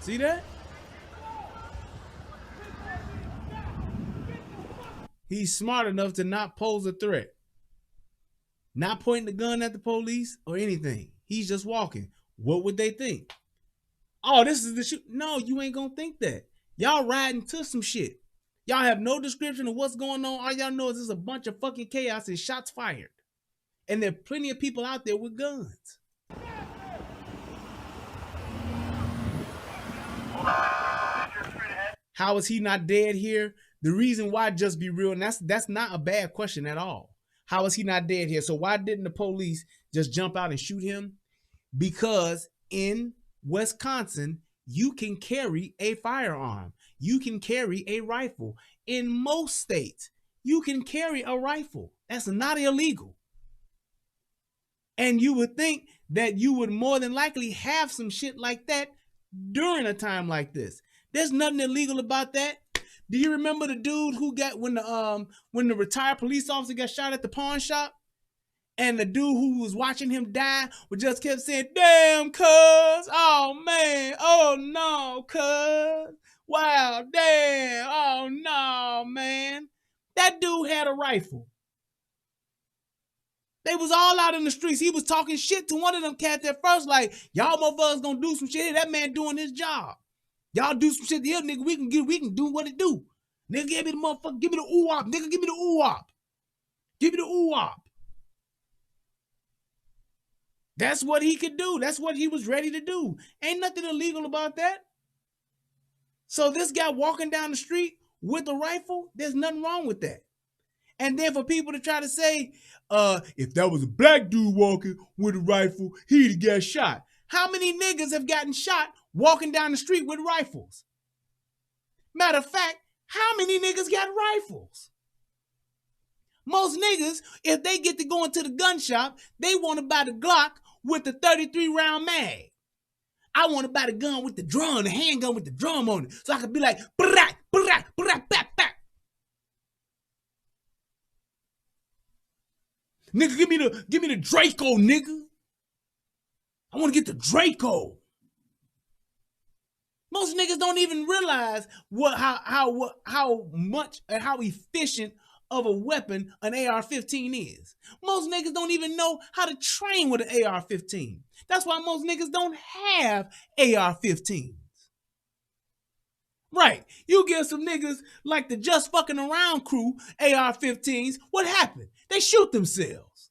See that? He's smart enough to not pose a threat. Not pointing the gun at the police or anything. He's just walking. What would they think? Oh, this is the shoot. No, you ain't gonna think that. Y'all riding to some shit. Y'all have no description of what's going on. All y'all know is there's a bunch of fucking chaos and shots fired. And there are plenty of people out there with guns. How is he not dead here? The reason why, just be real, and that's not a bad question at all. How is he not dead here? So why didn't the police just jump out and shoot him? Because in Wisconsin, you can carry a firearm. You can carry a rifle. In most states, you can carry a rifle. That's not illegal. And you would think that you would more than likely have some shit like that during a time like this. There's nothing illegal about that. Do you remember the dude who got when the retired police officer got shot at the pawn shop? And the dude who was watching him die would just kept saying, "Damn, cuz, oh man, oh no, cuz, wow, damn, oh no, man." That dude had a rifle. They was all out in the streets. He was talking shit to one of them cats at first, like, "Y'all motherfuckers gonna do some shit. That man doing his job. Y'all do some shit to him, nigga. We can do what it do. Nigga, give me the motherfucker, give me the ooh-wop. Nigga, give me the ooh-wop. Give me the ooh-wop." That's what he could do. That's what he was ready to do. Ain't nothing illegal about that. So this guy walking down the street with a rifle, there's nothing wrong with that. And then for people to try to say, if that was a black dude walking with a rifle, he'd have got shot. How many niggas have gotten shot walking down the street with rifles? Matter of fact, how many niggas got rifles? Most niggas, if they get to go into the gun shop, they want to buy the Glock with the 33 round mag. I want to buy the gun with the drum, the handgun with the drum on it, so I could be like, "Brak, brak, brak, brak, brak." Nigga, give me the Draco, nigga. I want to get the Draco. Most niggas don't even realize how much and how efficient of a weapon an AR-15 is. Most niggas don't even know how to train with an AR-15. That's why most niggas don't have AR-15s. Right. You give some niggas like the Just Fucking Around crew AR-15s, what happened? They shoot themselves.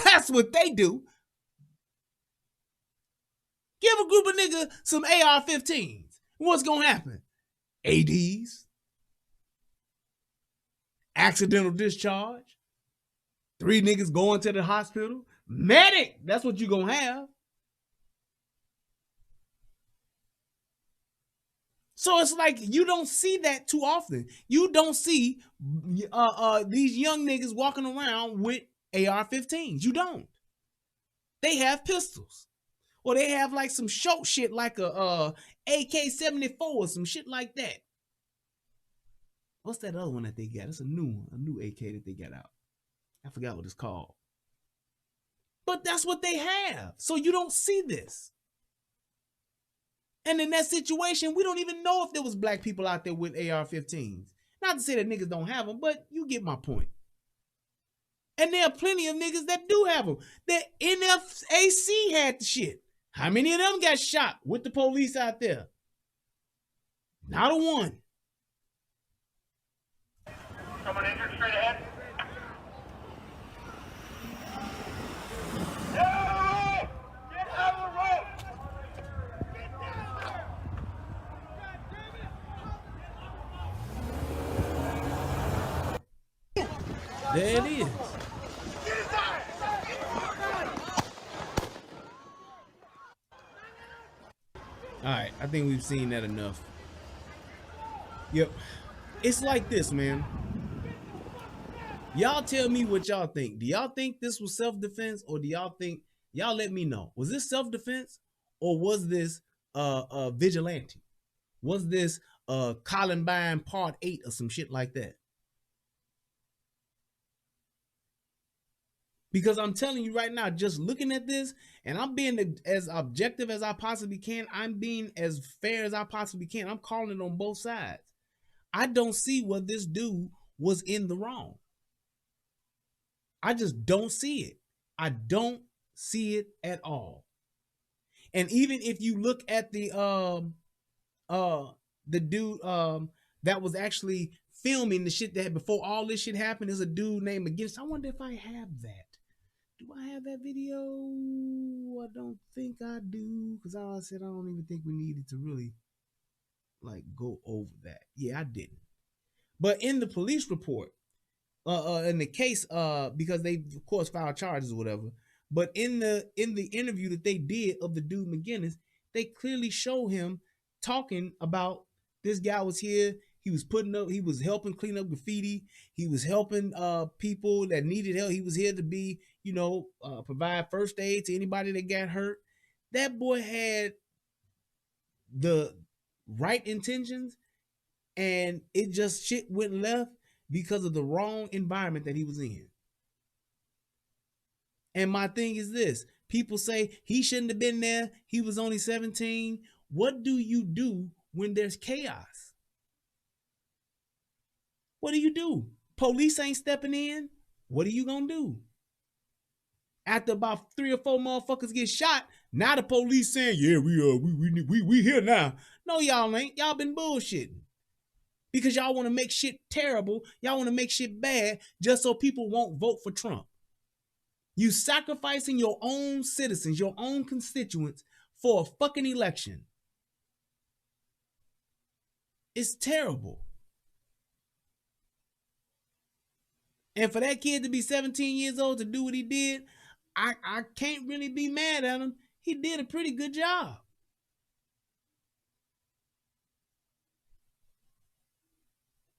That's what they do. Give a group of niggas some AR-15s. What's gonna happen? ADs, accidental discharge, 3 niggas going to the hospital, medic. That's what you gonna have. So it's like you don't see that too often. You don't see these young niggas walking around with AR-15s. You don't. They have pistols. Or they have like some short shit like a AK-74 or some shit like that. What's that other one that they got? It's a new one, a new AK that they got out. I forgot what it's called. But that's what they have. So you don't see this. And in that situation, we don't even know if there was black people out there with AR-15s. Not to say that niggas don't have them, but you get my point. And there are plenty of niggas that do have them. The NFAC had the shit. How many of them got shot with the police out there? Not a one. Someone injured straight ahead. Get out of the road! There it is. All right, I think we've seen that enough. Yep. It's like this, man. Y'all tell me what y'all think. Do y'all think this was self-defense, or do y'all think, y'all let me know. Was this self-defense, or was this vigilante? Was this Columbine Part 8 or some shit like that? Because I'm telling you right now, just looking at this, and I'm being as objective as I possibly can. I'm being as fair as I possibly can. I'm calling it on both sides. I don't see what this dude was in the wrong. I just don't see it. I don't see it at all. And even if you look at the dude that was actually filming the shit that before all this shit happened, is a dude named McGinnis. I wonder if I have that. Do I have that video? I don't think I do, because I said I don't even think we needed to really like go over that. Yeah, I didn't. But in the police report, in the case, because they of course filed charges or whatever, but in the interview that they did of the dude McGinnis, they clearly show him talking about this guy was here. He was putting up, he was helping clean up graffiti. He was helping people that needed help. He was here to be, you know, provide first aid to anybody that got hurt. That boy had the right intentions, and it just shit went left because of the wrong environment that he was in. And my thing is this: people say he shouldn't have been there. He was only 17. What do you do when there's chaos? What do? Police ain't stepping in. What are you gonna do? After about 3 or 4 motherfuckers get shot, now the police saying, yeah, we here now. No, y'all ain't. Y'all been bullshitting. Because y'all want to make shit terrible. Y'all want to make shit bad just so people won't vote for Trump. You sacrificing your own citizens, your own constituents for a fucking election. It's terrible. And for that kid to be 17 years old to do what he did, I can't really be mad at him. He did a pretty good job.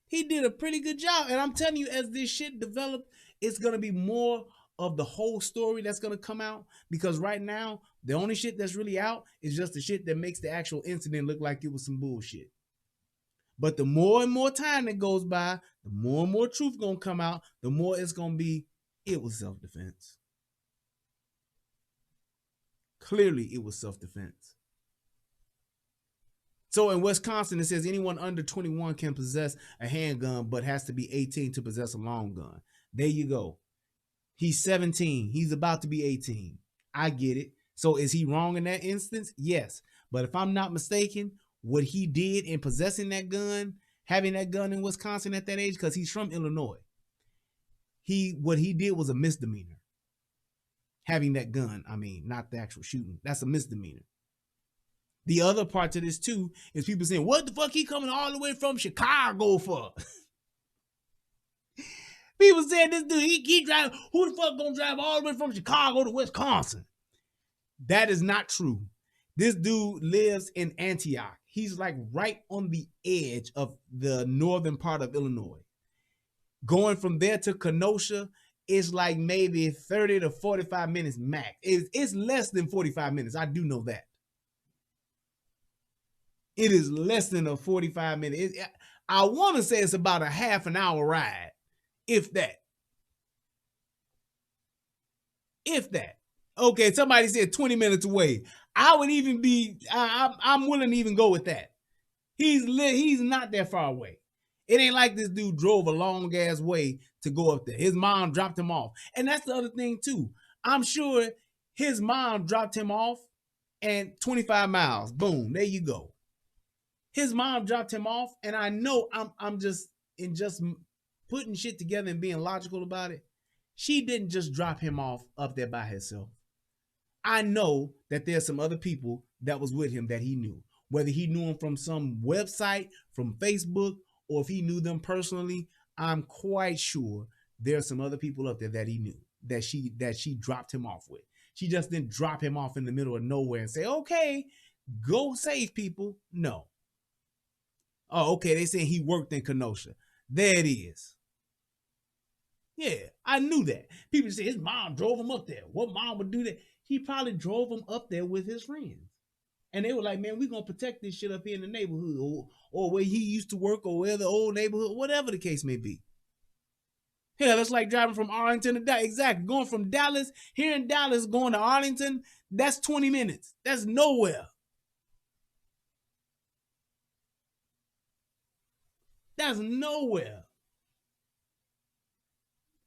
He did a pretty good job. And I'm telling you, as this shit developed, it's going to be more of the whole story that's going to come out. Because right now, the only shit that's really out is just the shit that makes the actual incident look like it was some bullshit. But the more and more time that goes by, the more and more truth going to come out, the more it's going to be, it was self-defense. Clearly, it was self-defense. So in Wisconsin, it says anyone under 21 can possess a handgun, but has to be 18 to possess a long gun. There you go. He's 17. He's about to be 18. I get it. So is he wrong in that instance? Yes. But if I'm not mistaken, what he did in possessing that gun, having that gun in Wisconsin at that age, because he's from Illinois, what he did was a misdemeanor. Having that gun, I mean, not the actual shooting. That's a misdemeanor. The other part to this too is people saying, what the fuck he coming all the way from Chicago for? People saying this dude, he driving, who the fuck gonna drive all the way from Chicago to Wisconsin? That is not true. This dude lives in Antioch. He's like right on the edge of the northern part of Illinois. Going from there to Kenosha is like maybe 30 to 45 minutes max. It's less than 45 minutes. I do know that. It is less than a 45 minute. I want to say it's about a half an hour ride, if that. If that. Okay, somebody said 20 minutes away. I would even be, I'm willing to even go with that. He's not that far away. It ain't like this dude drove a long ass way to go up there. His mom dropped him off. And that's the other thing too. I'm sure his mom dropped him off and 25 miles. Boom, there you go. His mom dropped him off, and I know I'm just putting shit together and being logical about it. She didn't just drop him off up there by herself. I know that there's some other people that was with him that he knew. Whether he knew them from some website, from Facebook, or if he knew them personally, I'm quite sure there's some other people up there that he knew, that she dropped him off with. She just didn't drop him off in the middle of nowhere and say, okay, go save people. No. Oh, okay, they saying he worked in Kenosha. There it is. Yeah, I knew that. People say his mom drove him up there. What mom would do that? He probably drove him up there with his friends. And they were like, man, we're going to protect this shit up here in the neighborhood, or where he used to work, or where the old neighborhood, whatever the case may be. Hell, it's like driving from Arlington to Dallas. Exactly. Going from Dallas, here in Dallas, going to Arlington, that's 20 minutes. That's nowhere. That's nowhere.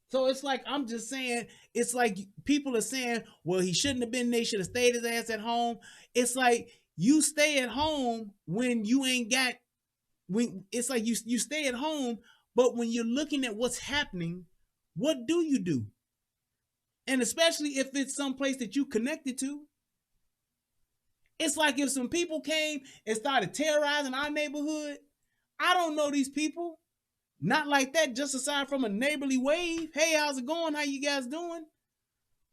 So it's like, I'm just saying, it's like people are saying, well, he shouldn't have been there. He should have stayed his ass at home. It's like you stay at home when you ain't got, it's like you stay at home, but when you're looking at what's happening, what do you do? And especially if it's someplace that you connected to. It's like if some people came and started terrorizing our neighborhood. I don't know these people. Not like that, just aside from a neighborly wave. Hey, how's it going? How you guys doing?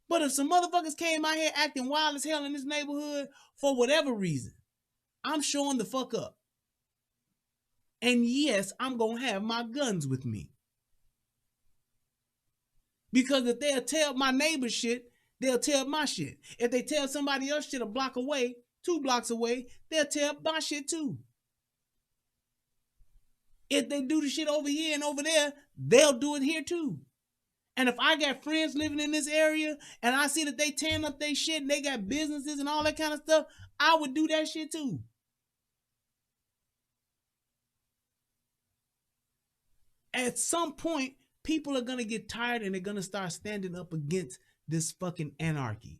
But if some motherfuckers came out here acting wild as hell in this neighborhood for whatever reason, I'm showing the fuck up. And yes, I'm going to have my guns with me. Because if they'll tell my neighbor shit, they'll tell my shit. If they tell somebody else shit a block away, 2 blocks away, they'll tell my shit too. If they do the shit over here and over there, they'll do it here too. And if I got friends living in this area and I see that they tearing up their shit and they got businesses and all that kind of stuff, I would do that shit too. At some point, people are going to get tired and they're going to start standing up against this fucking anarchy.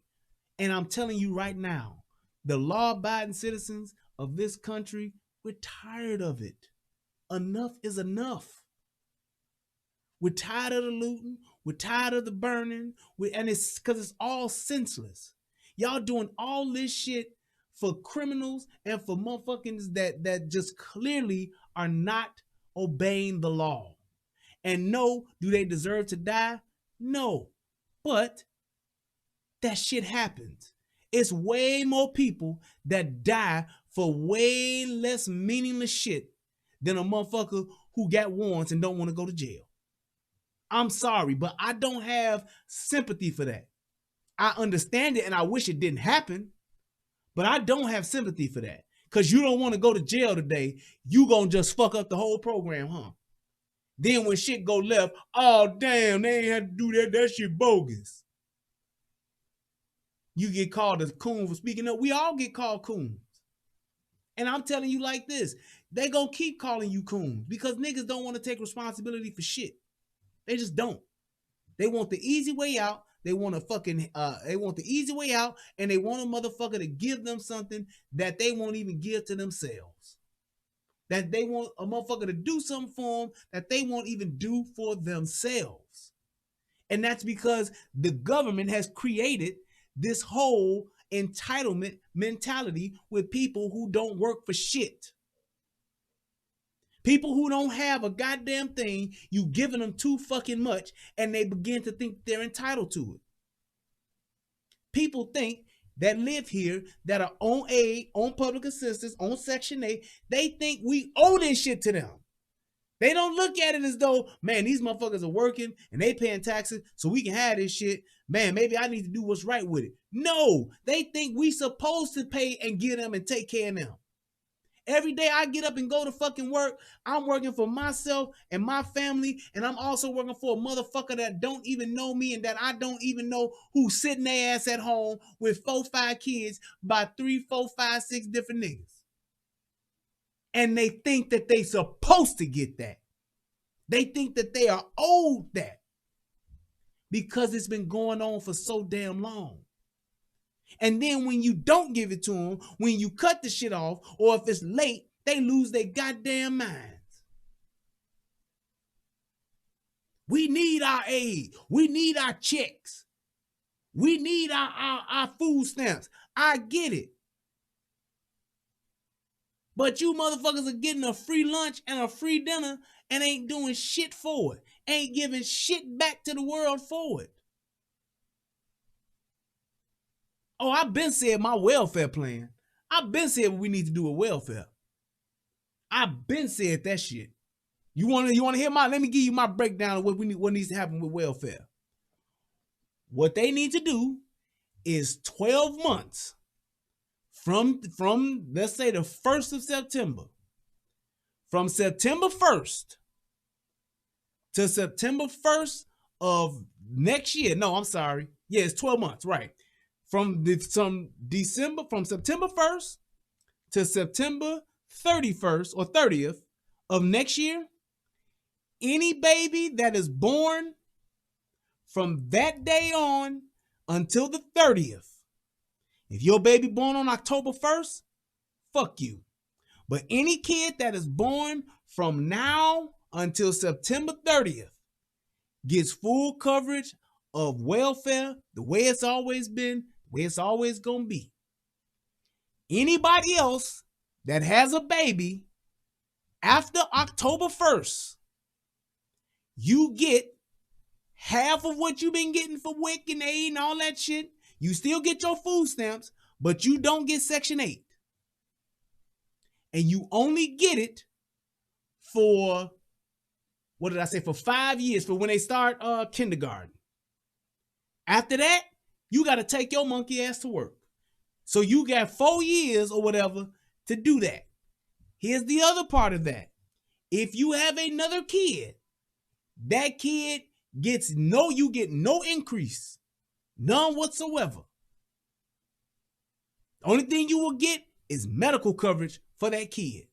And I'm telling you right now, the law-abiding citizens of this country, we're tired of it. Enough is enough. We're tired of the looting. We're tired of the burning. And it's because it's all senseless. Y'all doing all this shit for criminals and for motherfuckers that just clearly are not obeying the law. And no, do they deserve to die? No. But that shit happens. It's way more people that die for way less meaningless shit than a motherfucker who got warrants and don't want to go to jail. I'm sorry, but I don't have sympathy for that. I understand it and I wish it didn't happen, but I don't have sympathy for that. Because you don't want to go to jail today, you gonna just fuck up the whole program, huh? Then when shit go left, oh damn, they ain't had to do that, that shit bogus. You get called a coon for speaking up. We all get called coons. And I'm telling you like this, they gonna keep calling you coons because niggas don't want to take responsibility for shit. They just don't. They want the easy way out. They want the easy way out, and they want a motherfucker to give them something that they won't even give to themselves. That they want a motherfucker to do something for them that they won't even do for themselves. And that's because the government has created this whole entitlement mentality with people who don't work for shit. People who don't have a goddamn thing, you giving them too fucking much, and they begin to think they're entitled to it. People think that live here, that are on aid, on public assistance, on Section 8, they think we owe this shit to them. They don't look at it as though, man, these motherfuckers are working and they paying taxes so we can have this shit. Man, maybe I need to do what's right with it. No, they think we supposed to pay and give them and take care of them. Every day I get up and go to fucking work, I'm working for myself and my family, and I'm also working for a motherfucker that don't even know me and that I don't even know, who's sitting their ass at home with 4, 5 kids by 3, 4, 5, 6 different niggas. And they think that they supposed to get that. They think that they are owed that because it's been going on for so damn long. And then when you don't give it to them, when you cut the shit off, or if it's late, they lose their goddamn minds. We need our aid. We need our checks. We need our food stamps. I get it. But you motherfuckers are getting a free lunch and a free dinner and ain't doing shit for it. Ain't giving shit back to the world for it. Oh, I've been said my welfare plan. I've been said what we need to do with welfare. I've been said that shit. You want to hear let me give you my breakdown of what needs to happen with welfare. What they need to do is 12 months from let's say the 1st of September. From September 1st to September 1st of next year. No, I'm sorry. Yeah, it's 12 months, right? From September 1st to September 31st or 30th of next year, any baby that is born from that day on until the 30th, if your baby born on October 1st, fuck you. But any kid that is born from now until September 30th gets full coverage of welfare the way it's always been, the way it's always gonna be. Anybody else that has a baby after October 1st, you get half of what you've been getting for WIC and aid and all that shit. You still get your food stamps, but you don't get Section 8. And you only get it for, for 5 years, for when they start kindergarten. After that, you got to take your monkey ass to work. So you got 4 years or whatever to do that. Here's the other part of that. If you have another kid, that kid you get no increase. None whatsoever. The only thing you will get is medical coverage for that kid.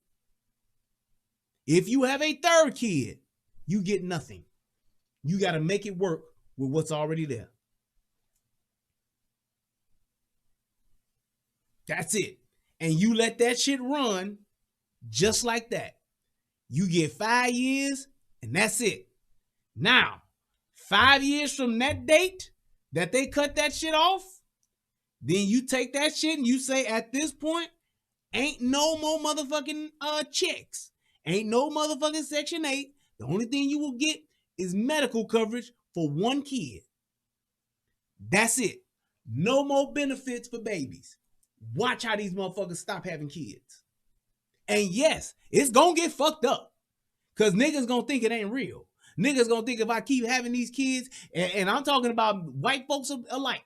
If you have a third kid, you get nothing. You got to make it work with what's already there. That's it. And you let that shit run just like that. You get 5 years and that's it. Now, 5 years from that date that they cut that shit off, then you take that shit and you say, at this point, ain't no more motherfucking checks. Ain't no motherfucking Section 8. The only thing you will get is medical coverage for one kid. That's it. No more benefits for babies. Watch how these motherfuckers stop having kids. And yes, it's gonna get fucked up. Because niggas gonna think it ain't real. Niggas gonna think if I keep having these kids, and I'm talking about white folks alike,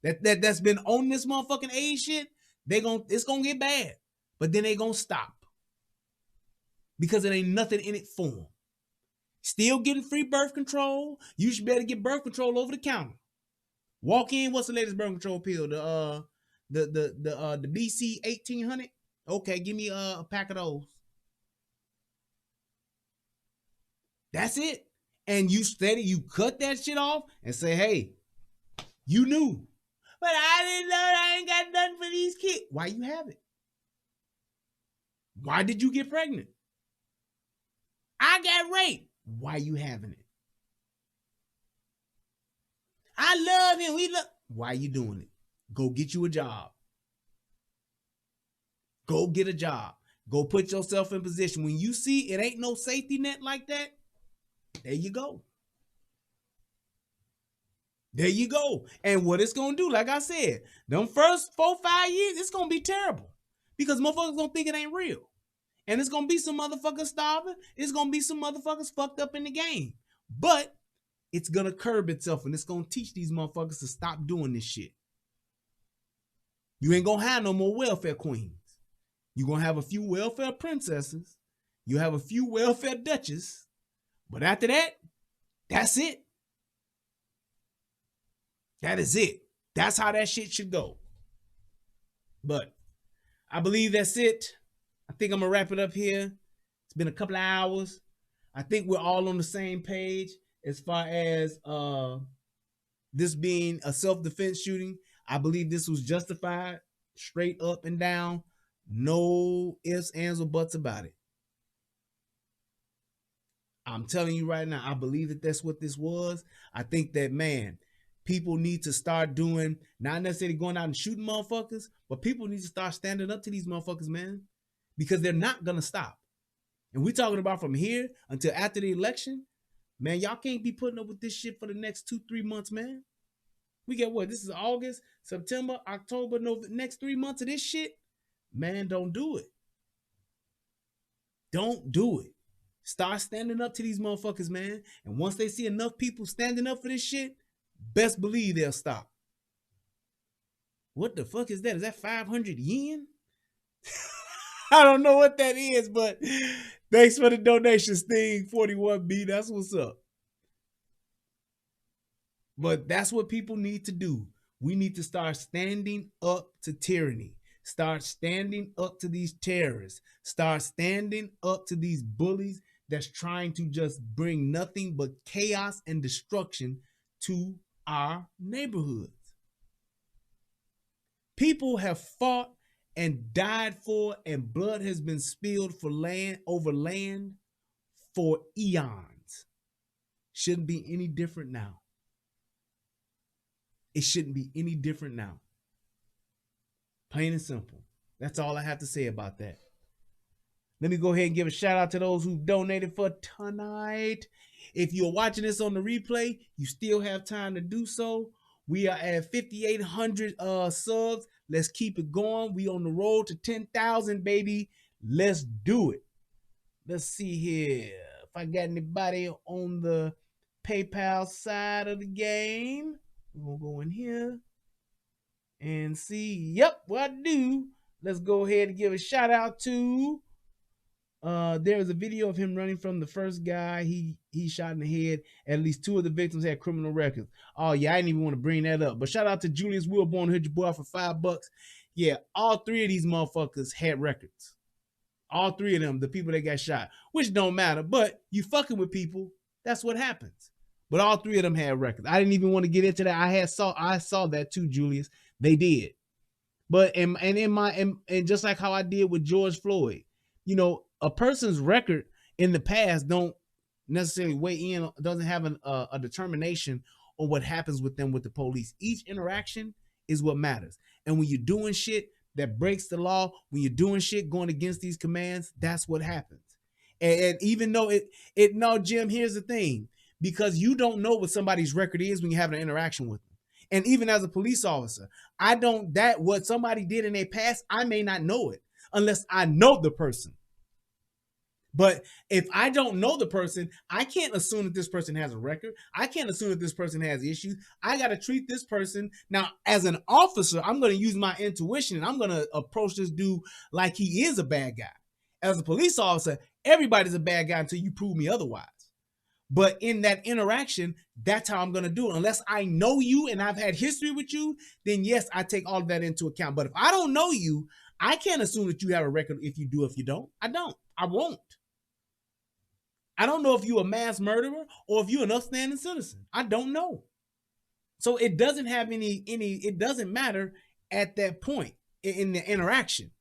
that's been on this motherfucking age shit, it's gonna get bad. But then they gonna stop. Because it ain't nothing in it for them. Still getting free birth control. You should better get birth control over the counter. Walk in, what's the latest birth control pill? The BC 1800? Okay, give me a pack of those. That's it. And you cut that shit off and say, hey, you knew. But I didn't know, I ain't got nothing for these kids. Why you have it? Why did you get pregnant? I got raped. Why you having it? I love him. Why you doing it? Go get you a job. Go get a job. Go put yourself in position. When you see it ain't no safety net like that, there you go. There you go. And what it's going to do, like I said, them first 4-5 years, it's going to be terrible. Because motherfuckers going to think it ain't real. And it's going to be some motherfuckers starving. It's going to be some motherfuckers fucked up in the game. But it's going to curb itself, and it's going to teach these motherfuckers to stop doing this shit. You ain't going to have no more welfare queens. You're going to have a few welfare princesses. You have a few welfare duchesses. But after that, that's it. That is it. That's how that shit should go. But I believe that's it. I think I'm going to wrap it up here. It's been a couple of hours. I think we're all on the same page as far as this being a self-defense shooting. I believe this was justified, straight up and down. No ifs, ands, or buts about it. I'm telling you right now, I believe that that's what this was. I think that, man, people need to start doing, not necessarily going out and shooting motherfuckers, but people need to start standing up to these motherfuckers, man, because they're not going to stop. And we're talking about from here until after the election, man, y'all can't be putting up with this shit for the next 2-3 months, man. We get what? This is August, September, October, November, next 3 months of this shit. Man, don't do it. Don't do it. Start standing up to these motherfuckers, man. And once they see enough people standing up for this shit, best believe they'll stop. What the fuck is that? Is that 500 yen? I don't know what that is, but thanks for the donation, Sting 41B. That's what's up. But that's what people need to do. We need to start standing up to tyranny. Start standing up to these terrorists. Start standing up to these bullies that's trying to just bring nothing but chaos and destruction to our neighborhoods. People have fought and died for, and blood has been spilled for land for eons. Shouldn't be any different now. It shouldn't be any different now. Plain and simple. That's all I have to say about that. Let me go ahead and give a shout out to those who donated for tonight. If you're watching this on the replay, you still have time to do so. We are at 5,800 subs. Let's keep it going. We on the road to 10,000, baby. Let's do it. Let's see here. If I got anybody on the PayPal side of the game, we're going to go in here and see. Yep, what I do. Let's go ahead and give a shout out to there's a video of him running from the first guy he shot in the head. At least 2 of the victims had criminal records. Oh yeah, I didn't even want to bring that up. But shout out to Julius Wilborn, who hit your boy out for $5. Yeah, all 3 of these motherfuckers had records. All 3 of them, the people that got shot, which don't matter. But you fucking with people, that's what happens. But all 3 of them had records. I didn't even want to get into that. I saw that too, Julius. They did. But and just like how I did with George Floyd, you know, a person's record in the past don't necessarily weigh in, doesn't have a determination on what happens with them with the police. Each interaction is what matters. And when you're doing shit that breaks the law, when you're doing shit going against these commands, that's what happens. And even though no, Jim, here's the thing, because you don't know what somebody's record is when you have an interaction with them. And even as a police officer, what somebody did in their past, I may not know it unless I know the person. But if I don't know the person, I can't assume that this person has a record. I can't assume that this person has issues. I got to treat this person. Now, as an officer, I'm going to use my intuition and I'm going to approach this dude like he is a bad guy. As a police officer, everybody's a bad guy until you prove me otherwise. But in that interaction, that's how I'm going to do it. Unless I know you and I've had history with you, then yes, I take all of that into account. But if I don't know you, I can't assume that you have a record if you do, if you don't. I don't. I won't. I don't know if you're a mass murderer or if you're an upstanding citizen. I don't know. So it doesn't have it doesn't matter at that point in the interaction.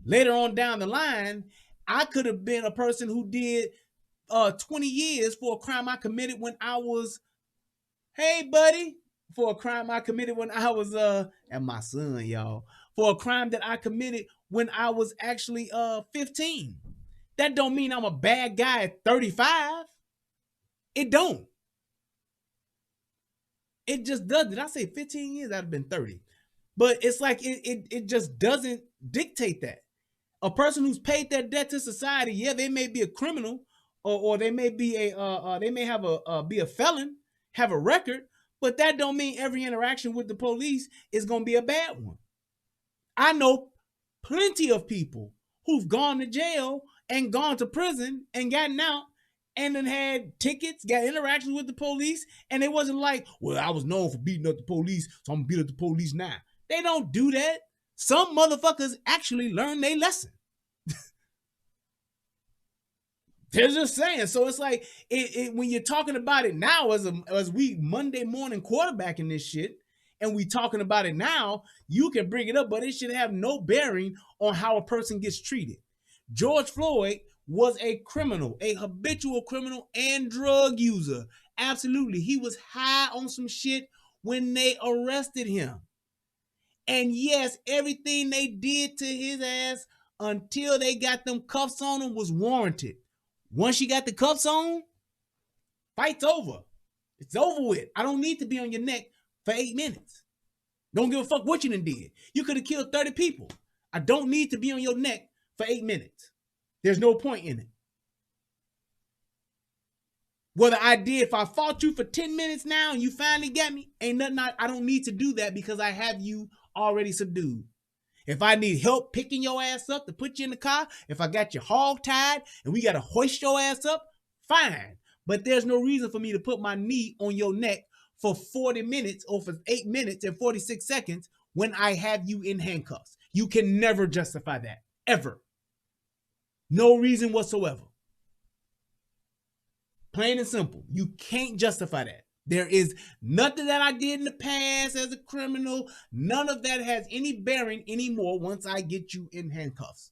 Later on down the line, I could have been a person who did 20 years for a crime I committed when I was, hey buddy, for a crime I committed when I was and my son, y'all, for a crime that I committed when I was actually 15. That don't mean I'm a bad guy at 35. It don't. It just does. Did I say 15 years? I'd have been 30. But it's like it just doesn't dictate that. A person who's paid their debt to society, yeah, they may be a criminal, or they may be they may have be a felon, have a record, but that don't mean every interaction with the police is gonna be a bad one. I know plenty of people who've gone to jail and gone to prison and gotten out and then had tickets, got interactions with the police, and it wasn't like, well, I was known for beating up the police, so I'm gonna beat up the police now. They don't do that. Some motherfuckers actually learn their lesson. They're just saying. So it's like when you're talking about it now as we Monday morning quarterbacking this shit, and we talking about it now, you can bring it up, but it should have no bearing on how a person gets treated. George Floyd was a criminal, a habitual criminal and drug user. Absolutely. He was high on some shit when they arrested him. And yes, everything they did to his ass until they got them cuffs on him was warranted. Once you got the cuffs on, fight's over. It's over with. I don't need to be on your neck for 8 minutes. Don't give a fuck what you done did. You could have killed 30 people. I don't need to be on your neck for 8 minutes. There's no point in it. Whether if I fought you for 10 minutes now and you finally got me, ain't nothing, I don't need to do that because I have you already subdued. If I need help picking your ass up to put you in the car, if I got you hog tied and we got to hoist your ass up, fine. But there's no reason for me to put my knee on your neck for 40 minutes or for 8 minutes and 46 seconds when I have you in handcuffs. You can never justify that, ever. No reason whatsoever. Plain and simple. You can't justify that. There is nothing that I did in the past as a criminal. None of that has any bearing anymore once I get you in handcuffs.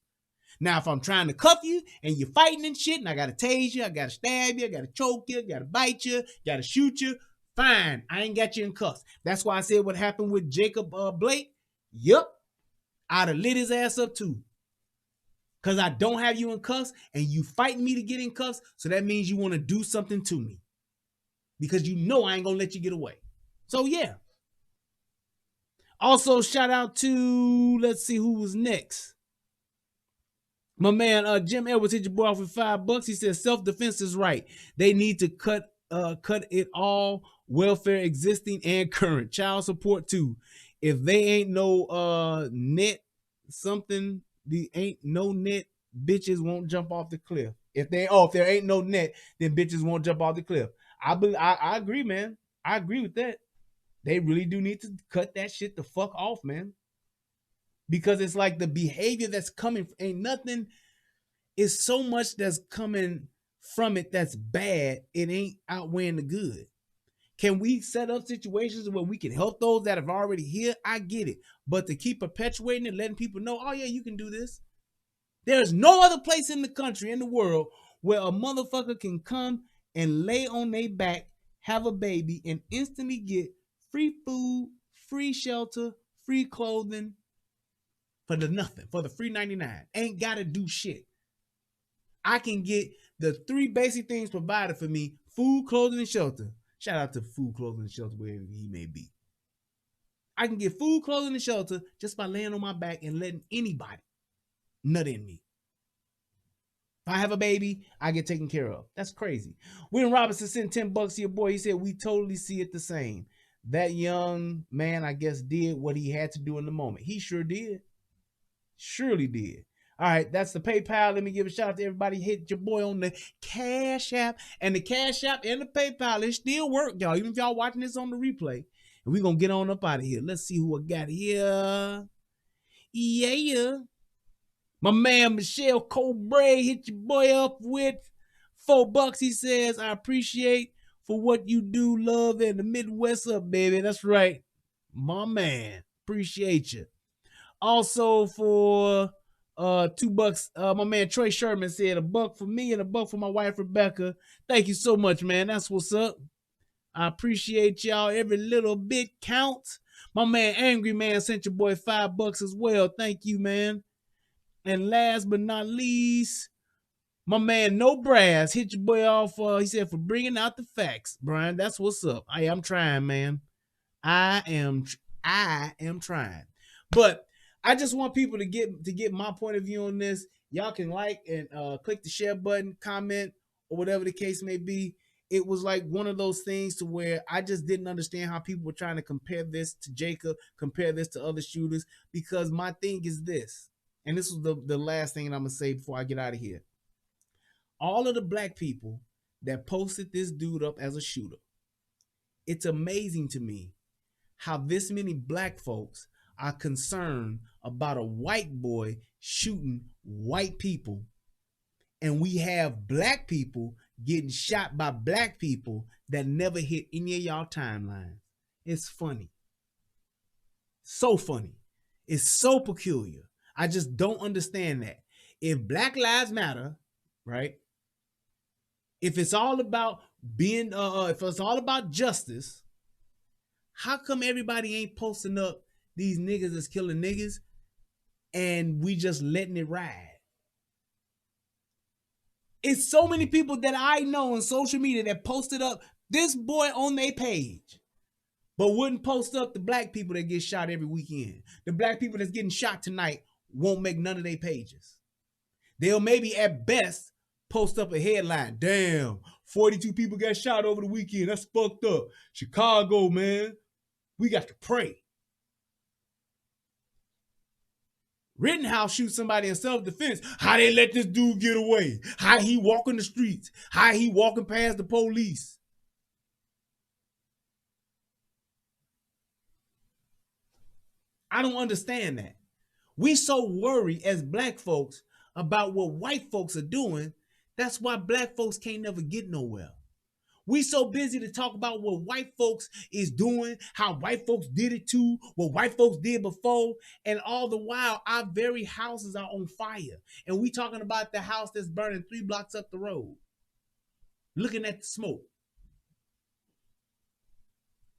Now, if I'm trying to cuff you and you're fighting and shit, and I got to tase you, I got to stab you, I got to choke you, I got to bite you, got to shoot you, fine. I ain't got you in cuffs. That's why I said what happened with Jacob Blake. Yup. I'd have lit his ass up too. Because I don't have you in cuffs and you fighting me to get in cuffs. So that means you want to do something to me. Because you know I ain't going to let you get away. So yeah. Also, shout out to, let's see who was next. My man, Jim Edwards hit your boy off with $5. He said self-defense is right. They need to cut it all, welfare existing and current. Child support too. If they ain't no net something, the ain't no net, bitches won't jump off the cliff. If there ain't no net, then bitches won't jump off the cliff. I agree, man. I agree with that. They really do need to cut that shit the fuck off, man. Because it's like the behavior that's coming, ain't nothing, it's so much that's coming from it that's bad, it ain't outweighing the good. Can we set up situations where we can help those that have already here? I get it. But to keep perpetuating it, letting people know, oh yeah, you can do this. There's no other place in the country, in the world, where a motherfucker can come and lay on their back, have a baby, and instantly get free food, free shelter, free clothing, for the nothing, for the free 99. Ain't gotta do shit. I can get the 3 basic things provided for me: food, clothing, and shelter. Shout out to food, clothing, and shelter, wherever he may be. I can get food, clothing, and shelter just by laying on my back and letting anybody nut in me. If I have a baby, I get taken care of. That's crazy. William Robinson sent $10 to your boy. He said, we totally see it the same. That young man, I guess, did what he had to do in the moment. He sure did. Surely did. All right, that's the PayPal. Let me give a shout out to everybody. Hit your boy on the Cash App. And the Cash App and the PayPal, it still work, y'all. Even if y'all watching this on the replay. And we're going to get on up out of here. Let's see who I got here. Yeah. My man, Michelle Colbray, hit your boy up with $4. He says, I appreciate for what you do, love, and the Midwest up, baby. That's right. My man. Appreciate you. Also for $2, my man Troy Sherman said $1 for me and $1 for my wife Rebecca. Thank you so much, man. That's what's up. I appreciate y'all. Every little bit counts. My man Angry Man sent your boy $5 as well. Thank you, man. And last but not least, my man No Brass hit your boy off. He said for bringing out the facts, Brian. That's what's up. I'm trying, man. I am trying. But I just want people to get my point of view on this. Y'all can like and click the share button, comment, or whatever the case may be. It was like one of those things to where I just didn't understand how people were trying to compare this to Jacob, compare this to other shooters, because my thing is this, and this was the last thing that I'm going to say before I get out of here. All of the black people that posted this dude up as a shooter, it's amazing to me how this many black folks are concerned about a white boy shooting white people, and we have black people getting shot by black people that never hit any of y'all timelines. It's funny. So funny. It's so peculiar. I just don't understand that. If Black Lives Matter, right? If it's all about being, if it's all about justice, how come everybody ain't posting up these niggas that's killing niggas and we just letting it ride? It's so many people that I know on social media that posted up this boy on their page, but wouldn't post up the black people that get shot every weekend. The black people that's getting shot tonight won't make none of their pages. They'll maybe at best post up a headline. Damn, 42 people got shot over the weekend. That's fucked up. Chicago, man. We got to pray. Rittenhouse shoots somebody in self-defense. How they let this dude get away? How he walking the streets? How he walking past the police? I don't understand that. We so worried as black folks about what white folks are doing. That's why black folks can't never get nowhere. We so busy to talk about what white folks is doing, how white folks did it too, what white folks did before, and all the while our very houses are on fire. And we talking about the house that's burning 3 blocks up the road, looking at the smoke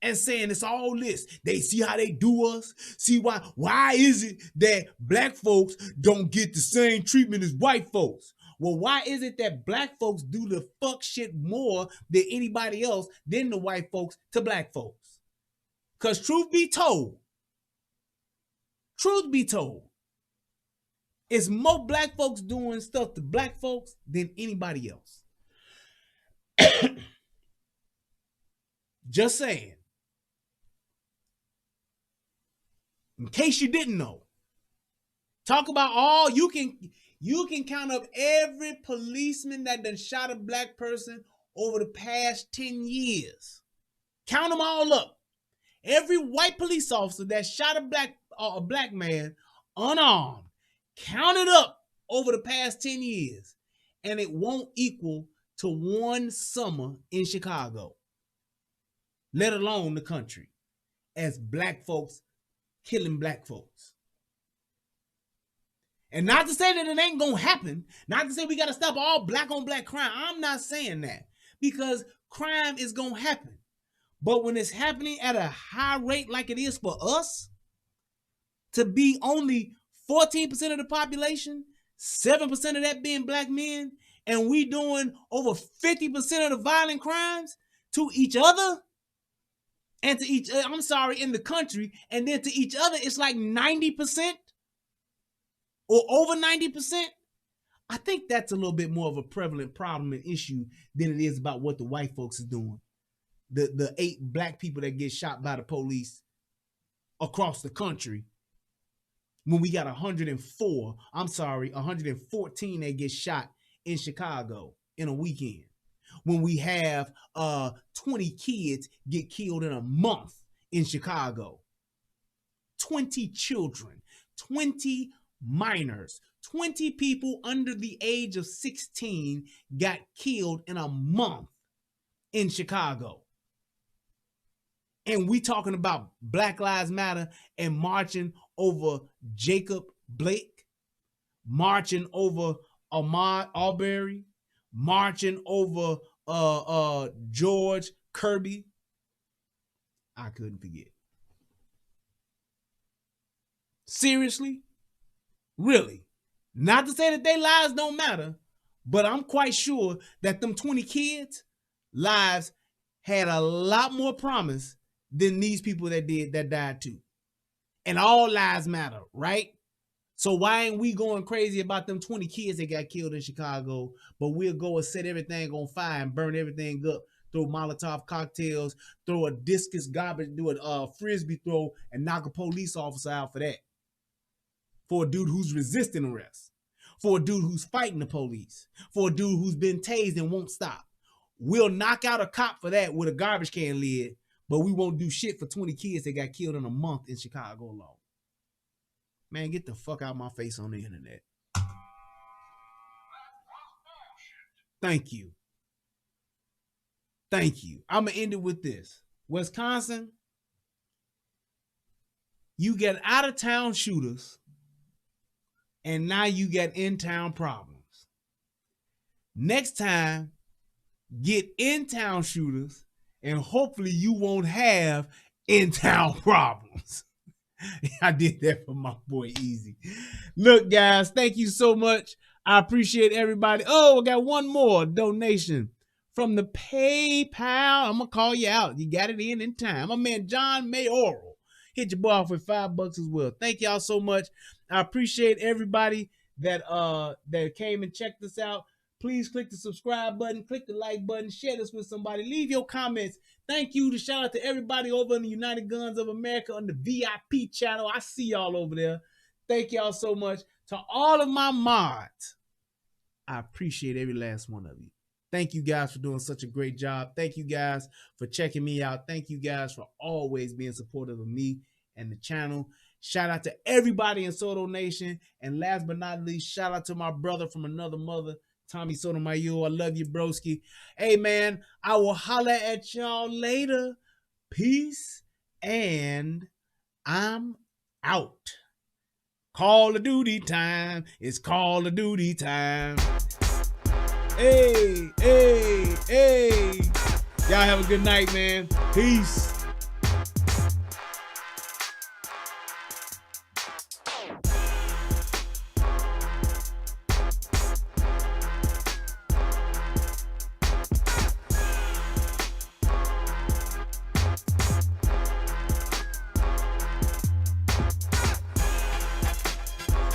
and saying it's all this. They see how they do us. See why is it that black folks don't get the same treatment as white folks? Well, why is it that black folks do the fuck shit more than anybody else than the white folks to black folks? Because truth be told, it's more black folks doing stuff to black folks than anybody else. Just saying. In case you didn't know. Talk about all you can count up every policeman that done shot a black person over the past 10 years. Count them all up. Every white police officer that shot a black man unarmed, count it up over the past 10 years. And it won't equal to one summer in Chicago, let alone the country, as black folks killing black folks. And not to say that it ain't gonna happen, not to say we gotta stop all black on black crime. I'm not saying that, because crime is gonna happen. But when it's happening at a high rate like it is for us, to be only 14% of the population, 7% of that being black men, and we doing over 50% of the violent crimes to each other, and to each, in the country, and then to each other, it's like 90%. Or over 90%, I think that's a little bit more of a prevalent problem and issue than it is about what the white folks are doing. The 8 black people that get shot by the police across the country, when we got 114 that get shot in Chicago in a weekend. When we have 20 kids get killed in a month in Chicago. 20 children, 20 minors, 20 people under the age of 16 got killed in a month in Chicago. And we talking about Black Lives Matter and marching over Jacob Blake, marching over Ahmaud Arbery, marching over George Kirby, I couldn't forget. Seriously? Really? Not to say that their lives don't matter, but I'm quite sure that them 20 kids' lives had a lot more promise than these people that died too. And all lives matter, right? So why ain't we going crazy about them 20 kids that got killed in Chicago, but we'll go and set everything on fire and burn everything up, throw Molotov cocktails, throw a discus garbage, do a frisbee throw, and knock a police officer out for that? For a dude who's resisting arrest, for a dude who's fighting the police, for a dude who's been tased and won't stop. We'll knock out a cop for that with a garbage can lid, but we won't do shit for 20 kids that got killed in a month in Chicago alone. Man, get the fuck out of my face on the internet. Thank you. Thank you. I'm going to end it with this. Wisconsin, you get out of town shooters, and now you got in-town problems. Next time, get in-town shooters, and hopefully you won't have in-town problems. I did that for my boy Easy. Look, guys, thank you so much. I appreciate everybody. Oh, I got one more donation from the PayPal. I'm going to call you out. You got it in time. My man, John Mayoral. Hit your boy off with $5 as well. Thank y'all so much. I appreciate everybody that came and checked us out. Please click the subscribe button, click the like button, share this with somebody, leave your comments. Thank you to shout out to everybody over in the United Guns of America on the VIP channel. I see y'all over there. Thank y'all so much. To all of my mods, I appreciate every last one of you. Thank you guys for doing such a great job. Thank you guys for checking me out. Thank you guys for always being supportive of me and the channel. Shout out to everybody in Soto Nation. And last but not least, shout out to my brother from another mother, Tommy Sotomayor. I love you, broski. Hey, man, I will holler at y'all later. Peace, and I'm out. Call of Duty time. It's Call of Duty time. Hey, hey, hey. Y'all have a good night, man. Peace.